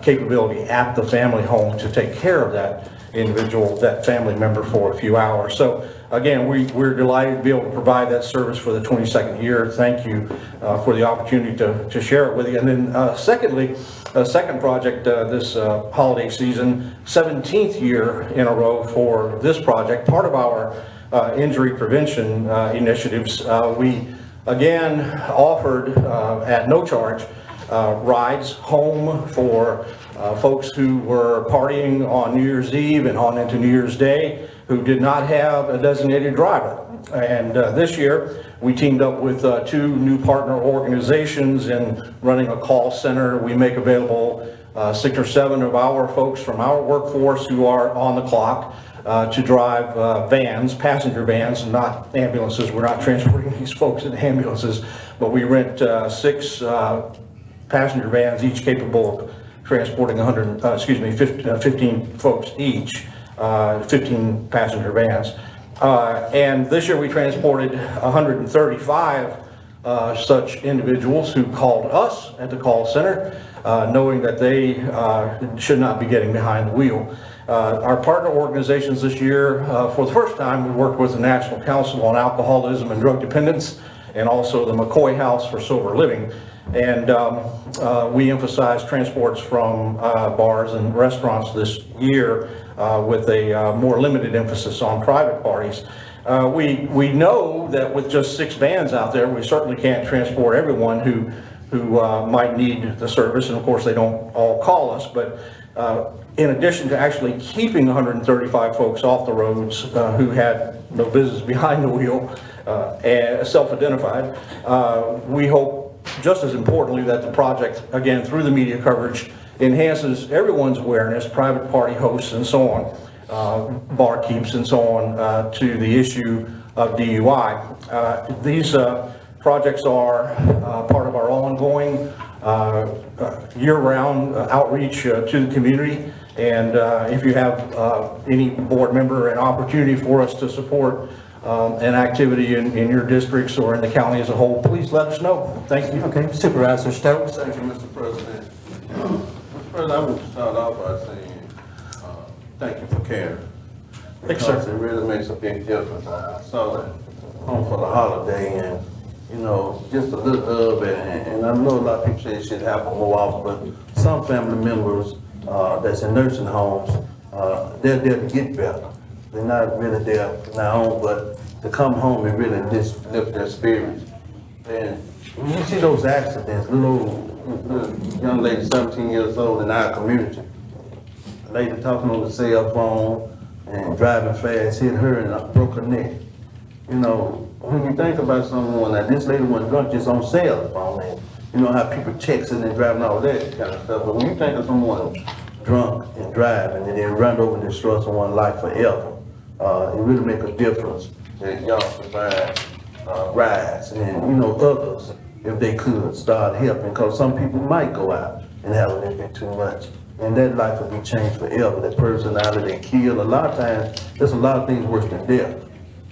capability at the family home to take care of that individual, that family member, for a few hours? So again, we're delighted to be able to provide that service for the 22nd year. Thank you for the opportunity to share it with you. And then secondly, a second project this holiday season, 17th year in a row for this project, part of our injury prevention initiatives. We again offered at no charge rides home for folks who were partying on New Year's Eve and on into New Year's Day who did not have a designated driver. And this year, we teamed up with 2 new partner organizations in running a call center. We make available 6 or 7 of our folks from our workforce who are on the clock to drive vans, passenger vans, not ambulances. We're not transporting these folks in ambulances, but we rent 6 passenger vans, each capable of transporting 15 folks each, 15 passenger vans. And this year we transported 135 such individuals who called us at the call center, knowing that they should not be getting behind the wheel. Our partner organizations this year, for the first time, we worked with the National Council on Alcoholism and Drug Dependence, and also the McCoy House for Sober Living. And we emphasize transports from bars and restaurants this year with a more limited emphasis on private parties. We know that with just 6 vans out there, we certainly can't transport everyone who might need the service, and of course they don't all call us, but in addition to actually keeping 135 folks off the roads who had no business behind the wheel, and self-identified, we hope, just as importantly, that the project, again, through the media coverage, enhances everyone's awareness, private party hosts and so on, barkeeps and so on, to the issue of DUI. These projects are part of our ongoing year-round outreach to the community. And if you have any board member an opportunity for us to support an activity in your districts or in the county as a whole, please let us know. Thank you. Okay, Supervisor Stokes. Thank you, Mr. President. Mr. President, I would start off by saying, thank you for caring. Thanks, sir. Because it really makes a big difference. I saw that home for the holiday and, you know, just a little of it. And I know a lot of people say it should happen more often, but some family members that's in nursing homes, they're there to get better. They're not really there for now on, but to come home and really just lift their spirits. And when you see those accidents, little young lady, 17 years old in our community, a lady talking on the cell phone and driving fast, hit her and broke her neck. You know, when you think about someone, like this lady wasn't drunk, just on cell phone, and you know how people texting and driving, all that kind of stuff. But when you think of someone drunk and driving and then run over and destroy someone's life forever, it really make a difference that y'all provide rides and, you know, others, if they could, start helping, because some people might go out and have a little bit too much. And that life will be changed forever. That personality, they kill. A lot of times, there's a lot of things worse than death.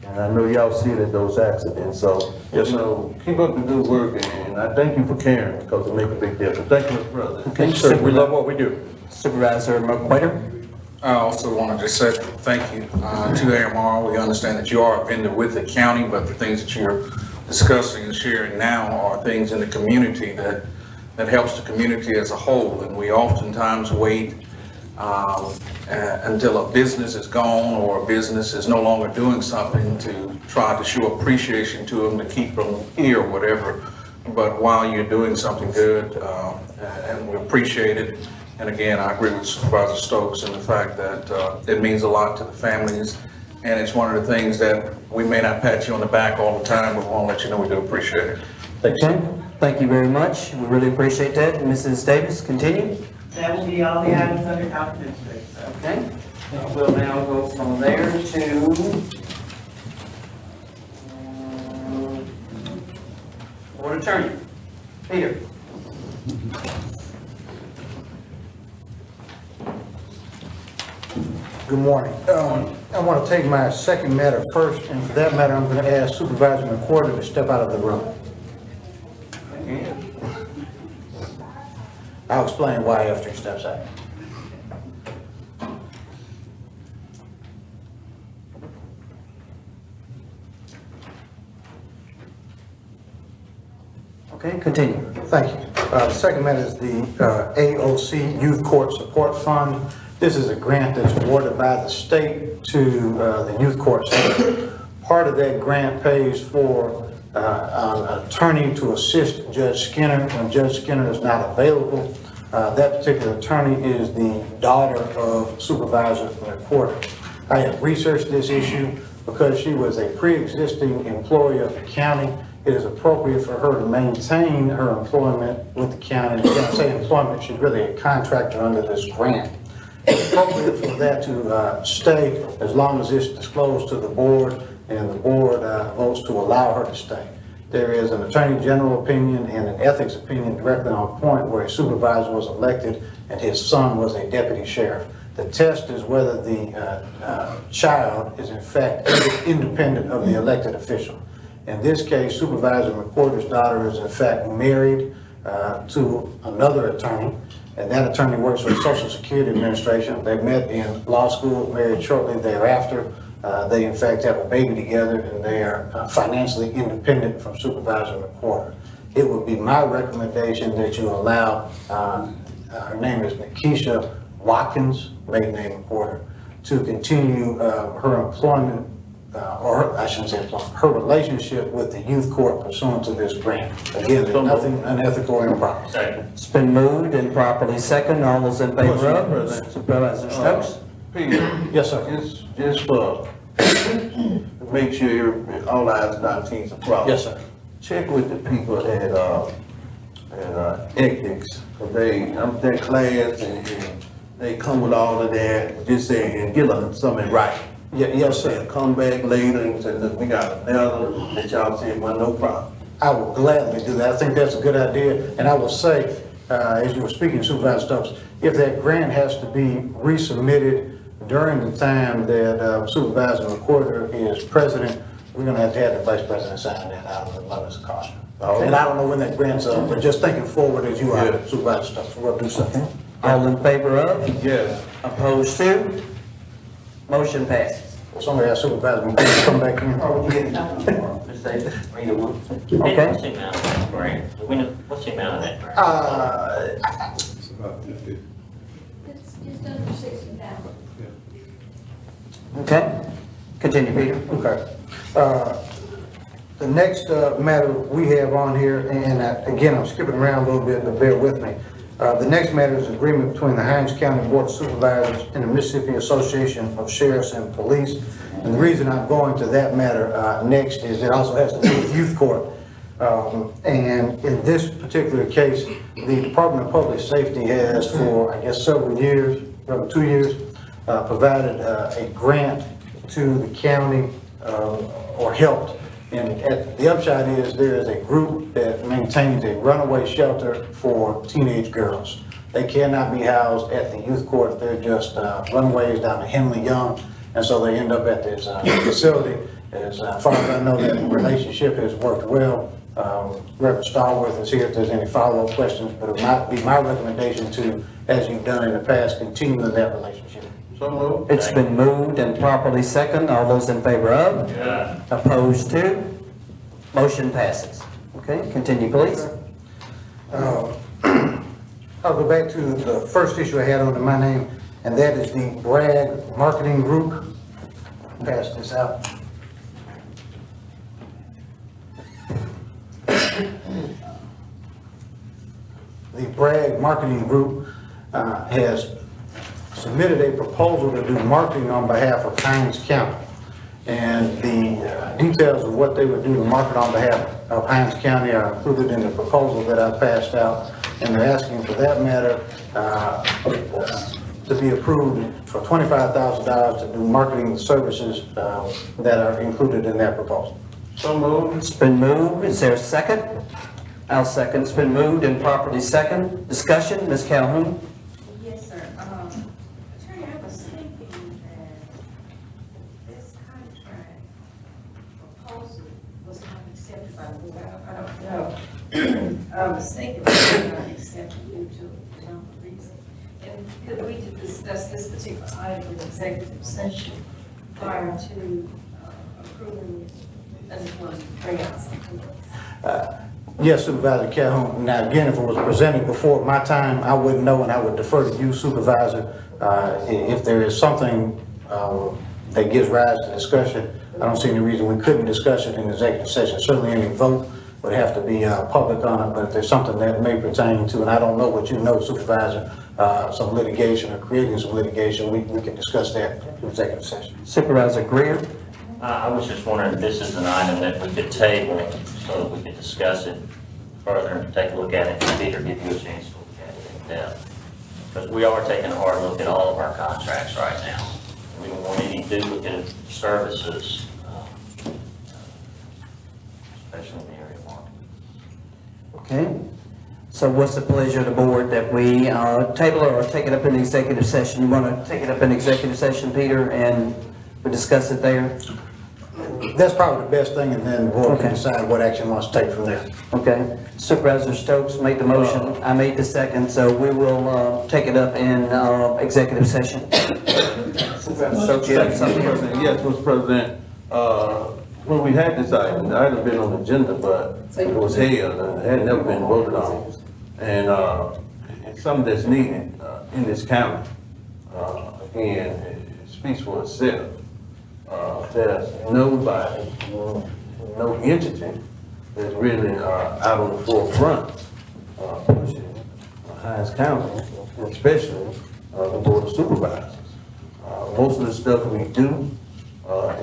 And I know y'all see it at those accidents. So, yes, you know, keep up the good work, and I thank you for caring, because it makes a big difference. Thank you, Mr. President. Okay, sir, we love what we do. Supervisor McQuater. I also want to just say thank you to AMR. We understand that you are a vendor with the county, but the things that you're discussing and sharing now are things in the community that helps the community as a whole. And we oftentimes wait until a business is gone or a business is no longer doing something to try to show appreciation to them, to keep them here or whatever. But while you're doing something good, and we appreciate it. And again, I agree with Supervisor Stokes in the fact that it means a lot to the families. And it's one of the things that we may not pat you on the back all the time, but we want to let you know we do appreciate it. Thanks. Thank you very much. We really appreciate that. Mrs. Davis, continue. That will be all the items under confidential. Okay, we'll now go from there to Board Attorney, Peter. Good morning. I want to take my second matter first, and for that matter, I'm going to ask Supervisor McQuarter to step out of the room. I'll explain why after he steps out. Okay, continue. Thank you. The second matter is the AOC Youth Court Support Fund. This is a grant that's awarded by the state to the youth court center. Part of that grant pays for an attorney to assist Judge Skinner when Judge Skinner is not available. That particular attorney is the daughter of Supervisor McQuarter. I have researched this issue because she was a pre-existing employee of the county. It is appropriate for her to maintain her employment with the county. When I say employment, she's really a contractor under this grant. It's appropriate for that to stay as long as it's disclosed to the board and the board votes to allow her to stay. There is an attorney general opinion and an ethics opinion directly on point where a supervisor was elected and his son was a deputy sheriff. The test is whether the child is in fact independent of the elected official. In this case, Supervisor McQuarter's daughter is in fact married to another attorney, and that attorney works for the Social Security Administration. They met in law school, married shortly thereafter. They in fact have a baby together, and they are financially independent from Supervisor McQuarter. It would be my recommendation that you allow, her name is Nikisha Watkins, maiden name McQuarter, to continue her employment, I shouldn't say employment, her relationship with the youth court pursuant to this grant. Again, there's nothing unethical or improper. It's been moved and properly second. All those in favor of? Supervisor Stokes? Peter, Yes, sir. just for, make sure all eyes and our T's are crossed. Yes, sir. Check with the people at ethics, cause I'm their class and they come with all of that, just saying, and give them something right. Yeah, yes, sir. Come back later and say, look, we got another, that y'all said, well, no problem. I will gladly do that. I think that's a good idea. And I will say, as you were speaking, Supervisor Stokes, if that grant has to be resubmitted during the time that Supervisor McQuarter is president, we're gonna have to have the vice president sign that out of the abundance of caution. And I don't know when that grant's up, but just thinking forward as you are, Supervisor Stokes, we'll do something. All in favor of? Yes. Opposed to? Motion passes. Somebody asked Supervisor McQuarter to come back in. Okay. What's the amount of that grant? What's the amount of that grant? It's just under 60,000. Okay. Continue, Peter. Okay. The next matter we have on here, and again, I'm skipping around a little bit, but bear with me. The next matter is agreement between the Hinds County Board of Supervisors and the Mississippi Association of Sheriffs and Police. And the reason I'm going to that matter next is it also has to do with youth court. And in this particular case, the Department of Public Safety has for, I guess, several years, probably 2 years, provided a grant to the county or helped. And the upshot is there is a group that maintains a runaway shelter for teenage girls. They cannot be housed at the youth court. They're just runaways down to Henley Young. And so they end up at this facility. As far as I know, that relationship has worked well. Reverend Stallworth is here if there's any follow-up questions, but it might be my recommendation to, as you've done in the past, continue in that relationship. So moved. It's been moved and properly second. All those in favor of? Yeah. Opposed to? Motion passes. Okay, continue, please. I'll go back to the first issue I had under my name, and that is the Bragg Marketing Group. Pass this out. The Bragg Marketing Group has submitted a proposal to do marketing on behalf of Hinds County. And the details of what they would do to market on behalf of Hinds County are included in the proposal that I passed out. And they're asking for that matter to be approved for $25,000 to do marketing services that are included in that proposal. So moved. It's been moved. Is there a second? I'll second. It's been moved and properly second. Discussion, Ms. Calhoun? Yes, sir. Attorney, I was thinking that this contract proposal was not accepted by the board. I don't know. I was thinking it was not accepted due to a number of reasons. And could we discuss this particular item in executive session prior to approving unemployment grants? Yes, Supervisor Calhoun. Now, again, if it was presented before my time, I wouldn't know, and I would defer to you, Supervisor. If there is something that gives rise to discussion, I don't see any reason we couldn't discuss it in executive session. Certainly any vote would have to be public on it, but if there's something that may pertain to, and I don't know what you know, Supervisor, some litigation or creating some litigation, we can discuss that in executive session. Supervisor Greer? I was just wondering if this is an item that we could table so that we could discuss it further and take a look at it, and Peter give you a chance to look at it in depth. Because we are taking a hard look at all of our contracts right now. We don't want any duplicate services, especially in the area market. Okay. So what's the pleasure of the board, that we table it or take it up in executive session? You want to take it up in executive session, Peter, and we discuss it there? That's probably the best thing, and then the board can decide what action wants to take from there. Okay. Supervisor Stokes made the motion. I made the second, so we will take it up in executive session. Stokes, you have something? Yes, Mr. President. When we had this item, the item been on the agenda, but it was held and it had never been voted on. And it's something that's needed in this county. Again, speaks for itself. There's nobody, no entity that's really out on the forefront pushing Hinds County, especially the Board of Supervisors. Most of the stuff we do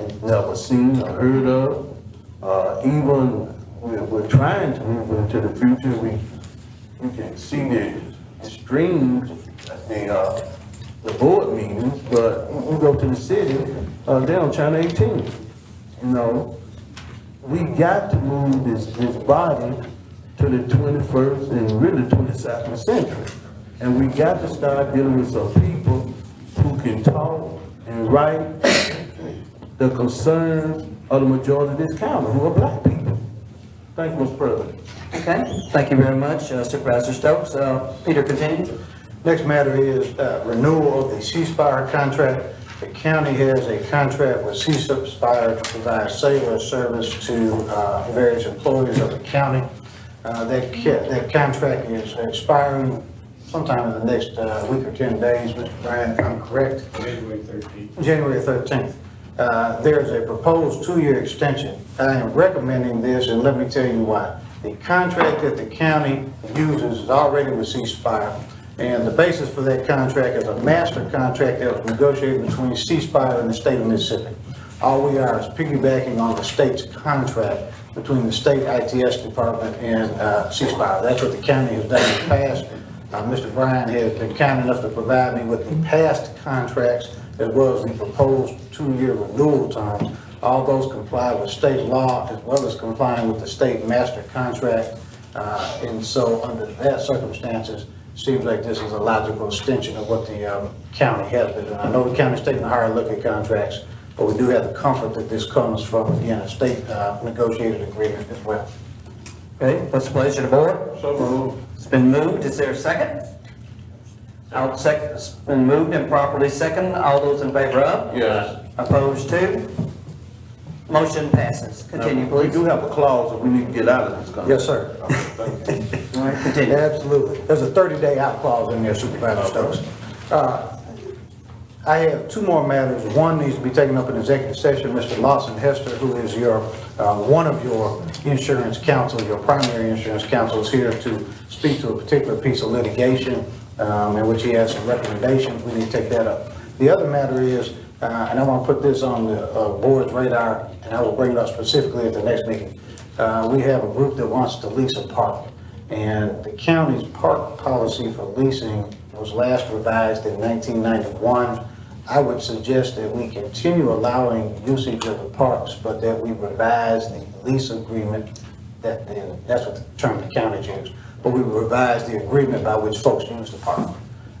is never seen or heard of. Even we're trying to move into the future. We can see the streams at the board meetings, but when we go to the city, they're on China 18. You know, we got to move this body to the 21st and really 22nd century. And we got to start dealing with some people who can talk and write the concerns of the majority of this county, who are black people. Thank you, Mr. President. Okay, thank you very much, Supervisor Stokes. Peter, continue. Next matter is renewal of the C-Spire contract. The county has a contract with C-Spire to provide cellular service to various employees of the county. That contract is expiring sometime in the next week or 10 days, Mr. Bryan, if I'm correct. January 13th. There's a proposed 2-year extension. I am recommending this, and let me tell you why. The contract that the county uses is already with C-Spire, and the basis for that contract is a master contract that was negotiated between C-Spire and the state of Mississippi. All we are is piggybacking on the state's contract between the state ITS department and C-Spire. That's what the county has done in the past. Mr. Bryan has been kind enough to provide me with the past contracts as well as the proposed 2-year renewal term. All those comply with state law as well as complying with the state master contract. And so under that circumstances, seems like this is a logical extension of what the county has been doing. I know the county's taking a hard look at contracts, but we do have the comfort that this comes from, again, a state negotiated agreement as well. Okay, what's the pleasure of the board? So moved. It's been moved. Is there a second? I'll second. It's been moved and properly second. All those in favor of? Yes. Opposed to? Motion passes. Continue, We please. do have a clause that we need to get out of this contract. Yes, sir. All right, continue. Absolutely. There's a 30-day out clause in there, Supervisor Stokes. I have 2 more matters. One needs to be taken up in executive session. Mr. Lawson Hester, who is your one of your insurance counsel, your primary insurance counsel, is here to speak to a particular piece of litigation in which he has some recommendations. We need to take that up. The other matter is, and I want to put this on the board's radar, and I will bring it up specifically at the next meeting. We have a group that wants to lease a park, and the county's park policy for leasing was last revised in 1991. I would suggest that we continue allowing usage of the parks, but that we revise the lease agreement, that's what the term the county used, but we revise the agreement by which folks use the park.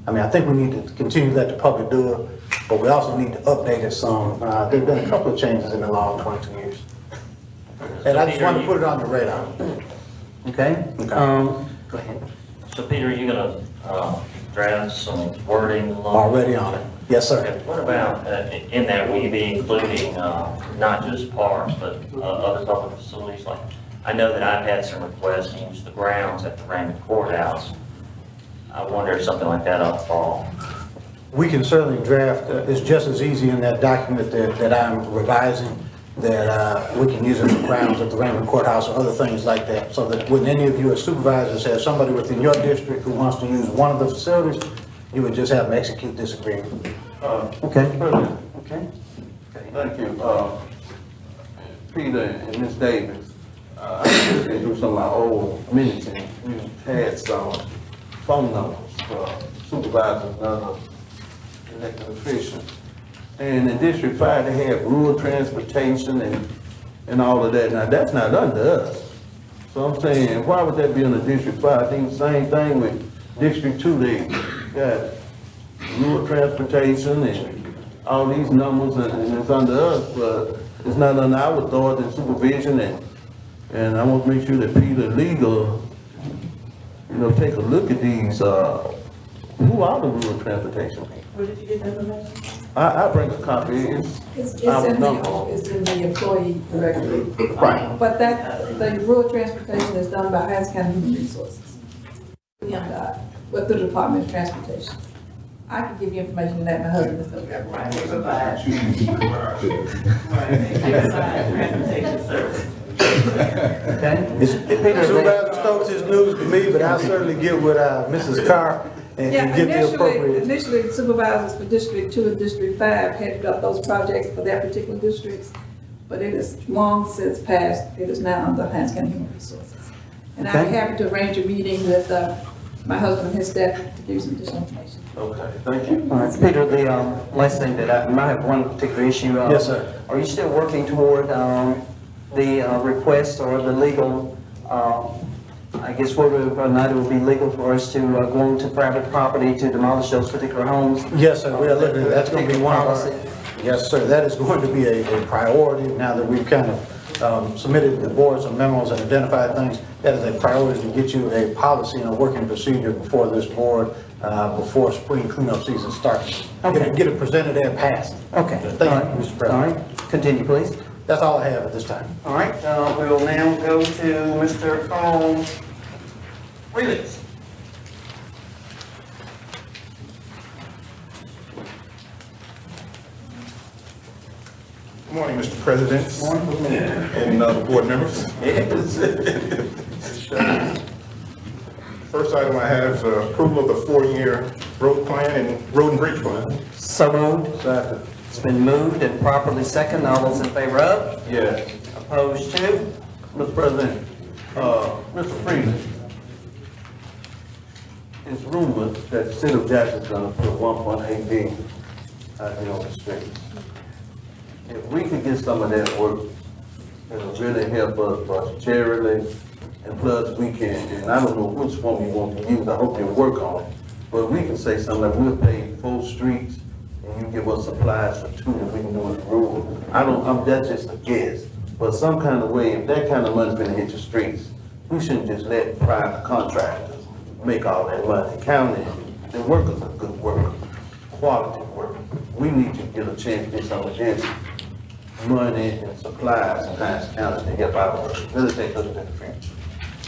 I mean, I think we need to continue to let the public do it, but we also need to update it some. There've been a couple of changes in the law in 22 years. And I just wanted to put it on the radar. Okay. Go ahead. So Peter, are you gonna draft some wording along? Already on it. Yes, sir. Okay, what about, in that, will you be including, not just parks, but other public facilities? Like, I know that I've had some requests to use the grounds at the Raymond Courthouse. I wonder if something like that ought to fall. We can certainly draft, it's just as easy in that document that I'm revising, that we can use it for grounds at the Raymond Courthouse or other things like that, so that when any of you as supervisors have somebody within your district who wants to use one of the facilities, you would just have them execute this agreement. Okay. President, Okay. thank you. Peter and Ms. Davis, I was looking through some of my old minutes, and we had some phone numbers for supervisors and other elected officials. And in District 5, they had rural transportation and all of that. Now, that's not under us. So I'm saying, why would that be under District 5? I think the same thing with District 2, they got rural transportation and all these numbers, and it's under us, but it's not under our authority and supervision, and I want to make sure that Peter Legal, take a look at these, who are the rural transportation people? Where did you get that information? I bring a copy, It's our in number. the employee directory. Right. But the rural transportation is done by Hinds County Human Resources. With the Department of Transportation. I can give you information on that, my husband is going to. Transportation service. Okay? Supervisor Stokes is news to me, but I'll certainly get with Mrs. Carr and Yeah, get the appropriate. initially supervisors for District 2 and District 5 headed up those projects for their particular districts, but it is long since passed. It is now under Hinds County Human Resources. And I'm Okay. happy to arrange a meeting with my husband and his staff to give you some additional information. Okay, thank you. All right, Peter, the last thing that I might have one particular issue. Yes, sir. Are you still working toward the request or the legal, I guess whether or not it would be legal for us to go onto private property to demolish those particular homes? Yes, sir, we are looking at, that's gonna be one of our, Policy. yes, sir, that is going to be a priority now that we've kind of submitted the board some memos and identified things. That is a priority to get you a policy and a working procedure before this board, before spring cleanup season starts. Okay. Get it presented and passed. Okay. Thank All you, right. Mr. President. All right, continue, please. That's all I have at this time. All right, we will now go to Mr. Carl Willis. Good morning, Mr. President. And board members. First item I have is approval of the 4-year road plan and road and bridge plan. So moved. Second. It's been moved and properly second. All those in favor of? Yes. Opposed to? Mr. President, Mr. Freeman, it's rumored that the city of Jackson's gonna put 1.8 billion out there on the street. If we could get some of that work, it'll really help us budgetarily, and plus we can, and I don't know which form you want to use, I hope you work on it, but we can say something like, we'll pay 4 streets, and you give us supplies for 2 that we can do in the rural. That's just a guess, but some kind of way, if that kind of money's gonna hit the streets, we shouldn't just let private contractors make all that money. County, the workers are good workers, quality work. We need to get a chance to get some of this money and supplies in Hinds County to help our workers. Really take us to the future.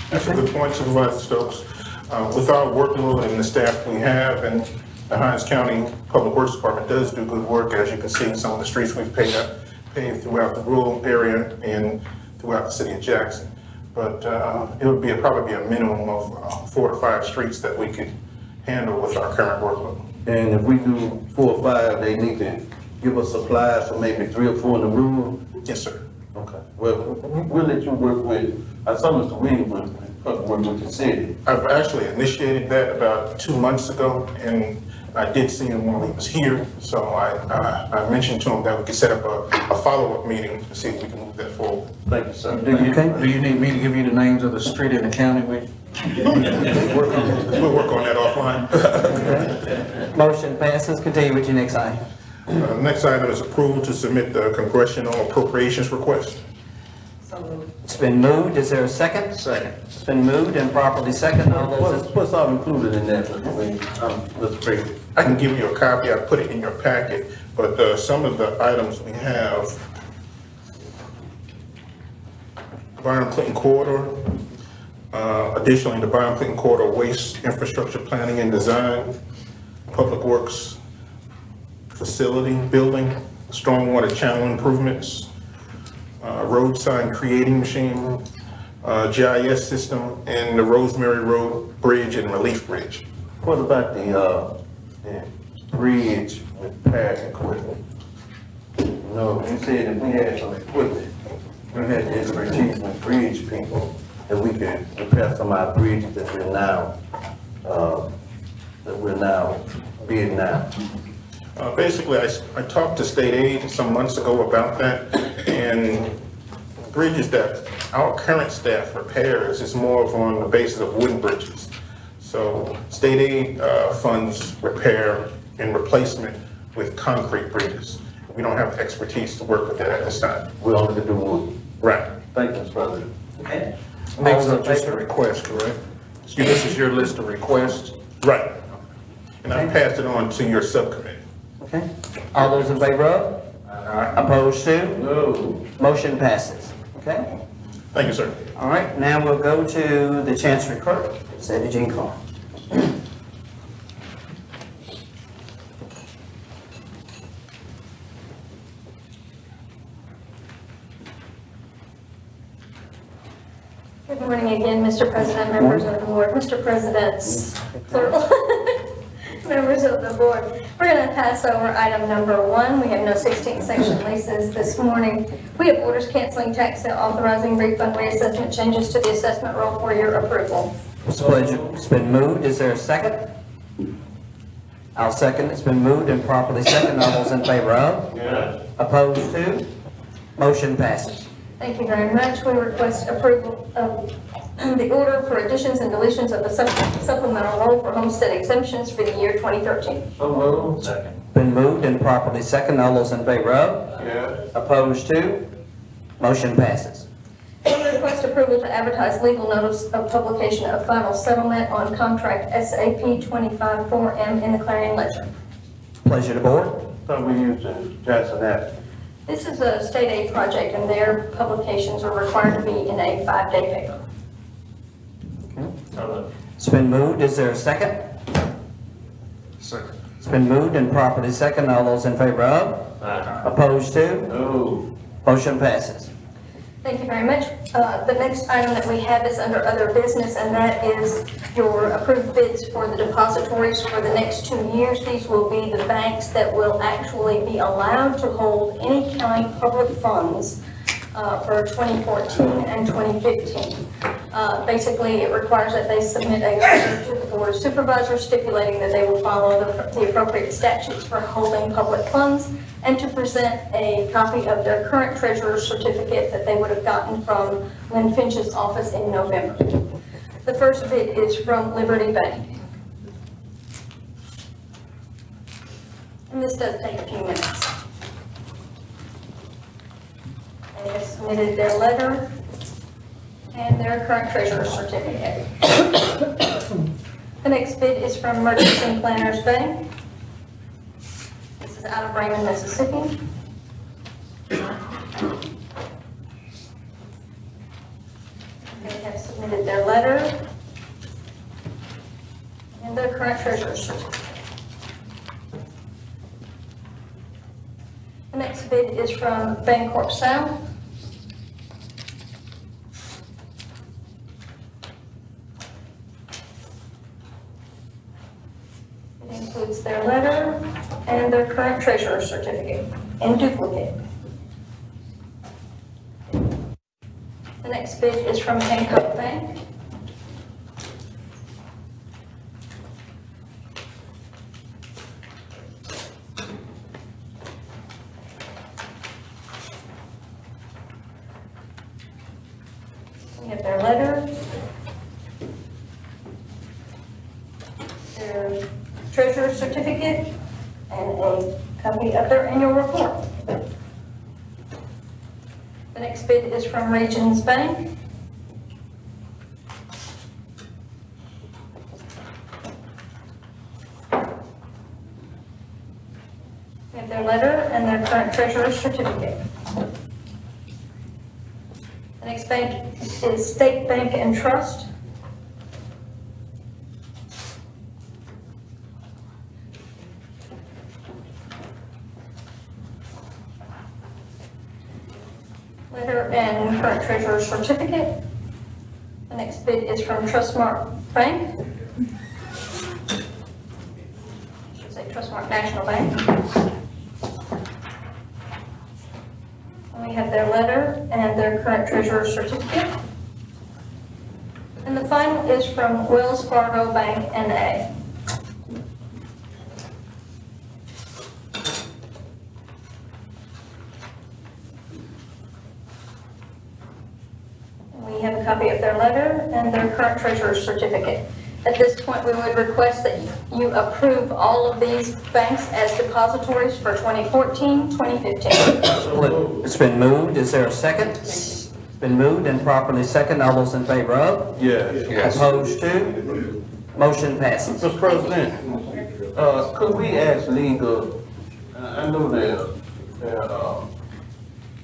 That's a good point, Supervisor Stokes. With our workload and the staff we have, and the Hinds County Public Works Department does do good work, as you can see in some of the streets we've paved throughout the rural area and throughout the city of Jackson. But it would probably be a minimum of 4 to 5 streets that we could handle with our current workload. And if we do 4 or 5, they need to give us supplies for maybe 3 or 4 in the room? Yes, sir. Okay. Well, we'll let you work with, I saw Mr. Williams work with the city. I've actually initiated that about 2 months ago, and I did see him while he was here, so I mentioned to him that we could set up a follow-up meeting to see if we can move that forward. Thank you, sir. Do you need me to give you the names of the street in the county with? We'll work on that offline. Motion passes. Continue with your next item. Next item is approval to submit the congressional appropriations request. It's been moved. Is there a second? Second. It's been moved and properly second. All those What's all included in that, Mr. Freeman? I can give you a copy, I put it in your packet, but some of the items we have, Byron Clinton Corridor, additionally, the Byron Clinton Corridor Waste Infrastructure Planning and Design, Public Works Facility Building, Stormwater Channel Improvements, Road Sign Creating Machine, GIS System, and the Rosemary Road Bridge and Relief Bridge. What about the bridge repair equipment? No, you said that we had some equipment, we had the expertise with bridge people, that we could repair some of our bridges that we're now bidding out. Basically, I talked to state aid some months ago about that, and bridges that our current staff repairs is more of on the basis of wooden bridges. So state aid funds repair and replacement with concrete bridges. We don't have the expertise to work with that at this time. We only can do wood. Right. Thank you, Mr. President. Okay. These are just a request, correct? This is your list of requests? Right. And I passed it on to your subcommittee. Okay. All those in favor of? Opposed to? No. Motion passes. Okay. Thank you, sir. All right, now we'll go to the Chancery Clerk, Sadie Jean Carr. Mr. President, members of the board. Mr. President's plural. Members of the board. We're going to pass over item number 1. We have no 16th section leases this morning. We have orders canceling tax sale, authorizing refund reassessment changes to the assessment roll for your approval. Mr. Pleasure, it's been moved. Is there a second? I'll second. It's been moved and properly second. All those in favor of? Yes. Opposed to? Motion passes. Thank you very much. We request approval of the order for additions and deletions of the supplemental roll for homestead exemptions for the year 2013. So moved. Second. Been moved and properly second. All those in favor of? Yes. Opposed to? Motion passes. We request approval to advertise legal notice of publication of final settlement on contract SAP 25-4M in the Clarion Ledger. Pleasure to board. Thought we used to Jackson Avenue. This is a state aid project, and their publications are required to be in a 5-day paper. It's been moved. Is there a second? Second. It's been moved and properly second. All those in favor of? Opposed to? No. Motion passes. Thank you very much. The next item that we have is under other business, and that is your approved bids for the depositories for the next 2 years. These will be the banks that will actually be allowed to hold any county public funds for 2014 and 2015. Basically, it requires that they submit a letter to the Board of Supervisors stipulating that they will follow the appropriate statutes for holding public funds, and to present a copy of their current treasurer's certificate that they would have gotten from Lynn Finch's office in November. The first bid is from Liberty Bank. And this does take a few minutes. They have submitted their letter and their current treasurer's certificate. The next bid is from Merchants and Planners Bank. This is out of Raymond, Mississippi. They have submitted their letter and their current treasurer's certificate. The next bid is from Bancorp South. It includes their letter and their current treasurer's certificate in duplicate. The next bid is from Hancock Bank. We have their letter, their treasurer's certificate, and a copy of their annual report. The next bid is from Regions Bank. We have their letter and their current treasurer's certificate. The next bank is State Bank and Trust. Letter and current treasurer's certificate. The next bid is from Trustmark Bank. I should say Trustmark National Bank. And we have their letter and their current treasurer's certificate. And the final is from Wells Fargo Bank N.A. We have a copy of their letter and their current treasurer's certificate. At this point, we would request that you approve all of these banks as depositories for 2014, 2015. It's been moved. Is there a second? It's been moved and properly second. All those in favor of? Yes. Opposed to? Motion passes. Mr. President, could we ask legal, I know they're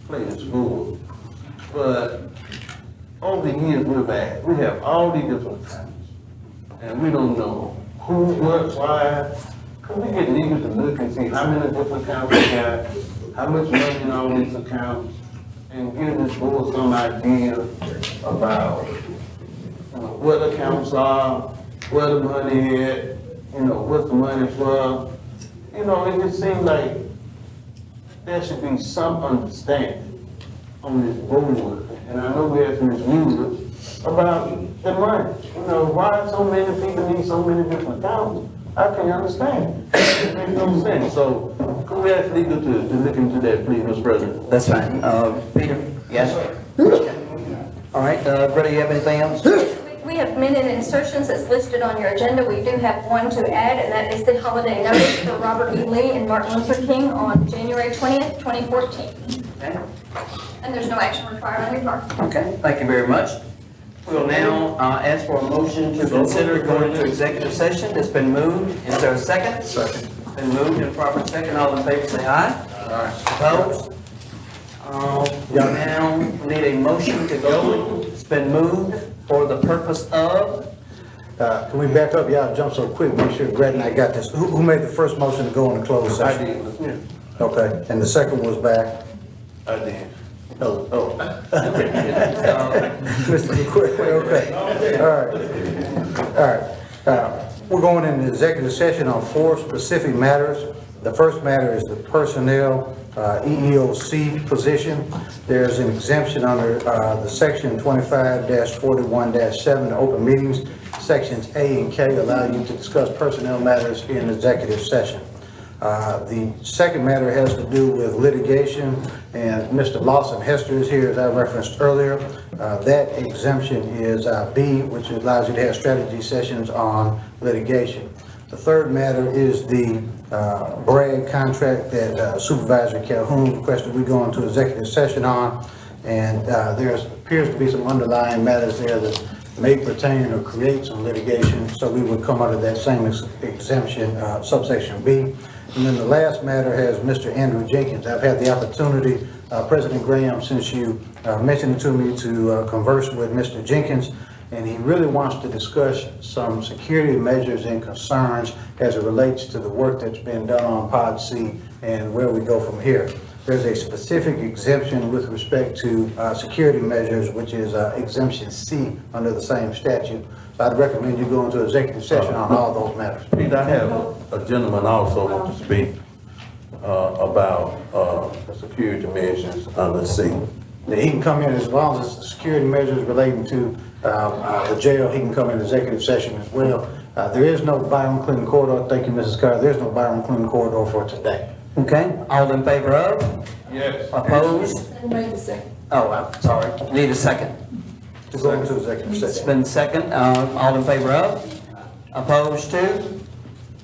playing school, but over the years we've had, we have all these different accounts, and we don't know who, what, why. Could we get legal to look and see how many different accounts we got, how much money in all these accounts, and give this board some idea about what accounts are, where the money at, what's the money for. It just seems like there should be some understanding on this board. And I know we asked Ms. Wheeler about the money. Why so many people need so many different accounts? I can't understand. It makes no sense. So could we ask legal to look into that, please, Mr. President? That's fine. Peter? Yes? All right, Greta, you have anything else? We have minute insertions that's listed on your agenda. We do have one to add, and that is the holiday notice for Robert E. Lee and Martin Luther King on January 20th, 2014. Okay. And there's no action required on your part. Okay, thank you very much. We'll now ask for a motion to consider going into executive session. It's been moved. Is there a second? Second. Been moved and proper second. All in favor say aye. Aye. Opposed? We now need a motion to go. It's been moved for the purpose of. Can we back up? Y'all jump so quick, make sure Brett and I got this. Who made the first motion to go into closed session? I did. Okay, and the second was back? I did. Oh. Mr. Quick, okay. All right. We're going into executive session on 4 specific matters. The first matter is the personnel EEOC position. There's an exemption under the section 25-41-7 open meetings. Sections A and K allow you to discuss personnel matters in executive session. The second matter has to do with litigation, and Mr. Lawson Hester is here, as I referenced earlier. That exemption is B, which allows you to have strategy sessions on litigation. The third matter is the Bragg contract that Supervisor Calhoun requested we go into executive session on, and there appears to be some underlying matters there that may pertain or create some litigation, so we would come under that same exemption, subsection B. And then the last matter has Mr. Andrew Jenkins. I've had the opportunity, President Graham, since you mentioned it to me, to converse with Mr. Jenkins, and he really wants to discuss some security measures and concerns as it relates to the work that's been done on Pod C and where we go from here. There's a specific exemption with respect to security measures, which is exemption C under the same statute. So I'd recommend you go into executive session on all those matters. Pete, I have a gentleman also want to speak about the security measures under C. He can come in as long as it's the security measures relating to the jail. He can come in executive session as well. There is no Byron Clinton corridor. Thank you, Mrs. Carter. There's no Byron Clinton corridor for today. Okay, all in favor of? Yes. Opposed? Who made the second? Oh, I'm sorry. Need a second. To go into executive It's session. been second. All in favor of? Opposed to?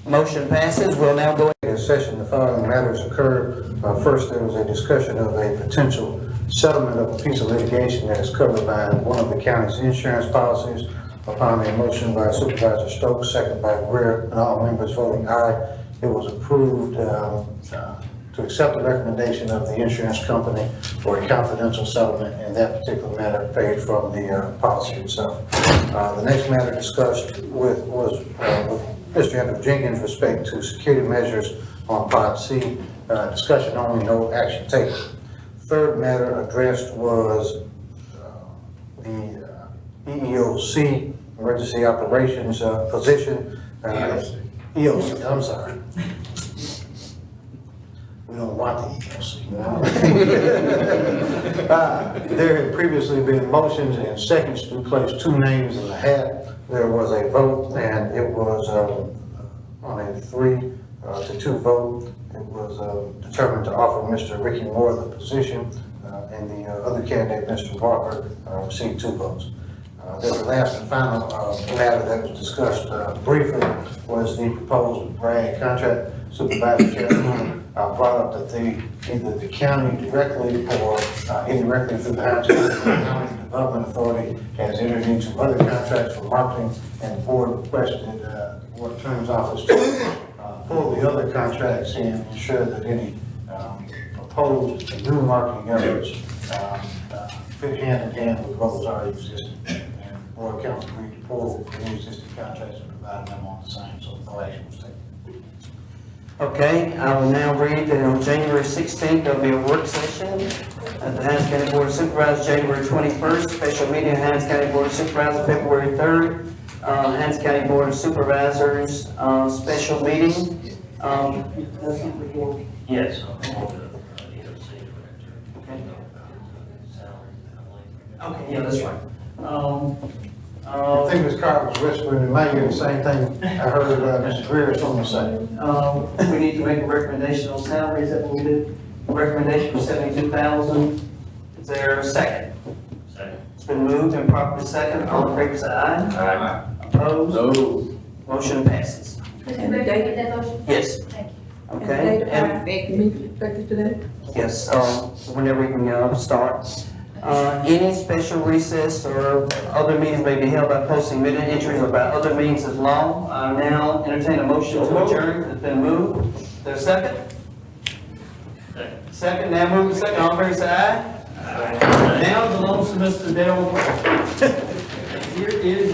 Motion passes. We'll now go. In this session, the following matters occurred. First, there was a discussion of a potential settlement of a piece of litigation that is covered by one of the county's insurance policies. Upon a motion by Supervisor Stokes, second by Greer, and all members voting aye, it was approved to accept the recommendation of the insurance company for a confidential settlement in that particular matter paid from the policy itself. The next matter discussed was with Mr. Andrew Jenkins respect to security measures on Pod C. Discussion only, no action taken. Third matter addressed was the EEOC, Emergency Operations position. EOC, I'm sorry. We don't want the EOC. There had previously been motions and seconds to place 2 names in the hat. There was a vote, and it was on a 3-2 vote. It was determined to offer Mr. Ricky Moore the position, and the other candidate, Mr. Walker, received 2 votes. The last and final matter that was discussed briefly was the proposed Bragg contract. Supervisor Calhoun brought up that either the county directly or indirectly through the Hinds County Development Authority has entered into other contracts for marketing, and the board requested the board attorney's office to pull the other contracts in and ensure that any proposed new marketing efforts fit hand in hand with what was already existing. And board council agreed to pull the existing contracts and provide them on the same, so no action was taken. Okay, I will now read that on January 16th, there'll be a work session at the Hinds County Board of Supervisors, January 21st, special meeting of Hinds County Board of Supervisors, February 3rd, Hinds County Board of Supervisors, special meeting. Yes. Okay, yeah, that's right. I think Ms. Carter was whispering to me the same thing I heard Mr. Greer someone say. We need to make a recommendation on salaries that we did. Recommendation for 72,000. Is there a second? Second. It's been moved and properly second. All in favor say aye. Aye. Opposed? No. Motion passes. Mr. Becker, make that motion? Yes. Thank you. Okay. And Immediately effective today? yes, whenever we can start. Any special recess or other meetings may be held by posting minute entries or by other means as law. Now entertain a motion to adjourn. It's been moved. Is there a second? Second. Second, now move to second. All in favor say aye. Now belongs to Mr. Darrell. Here is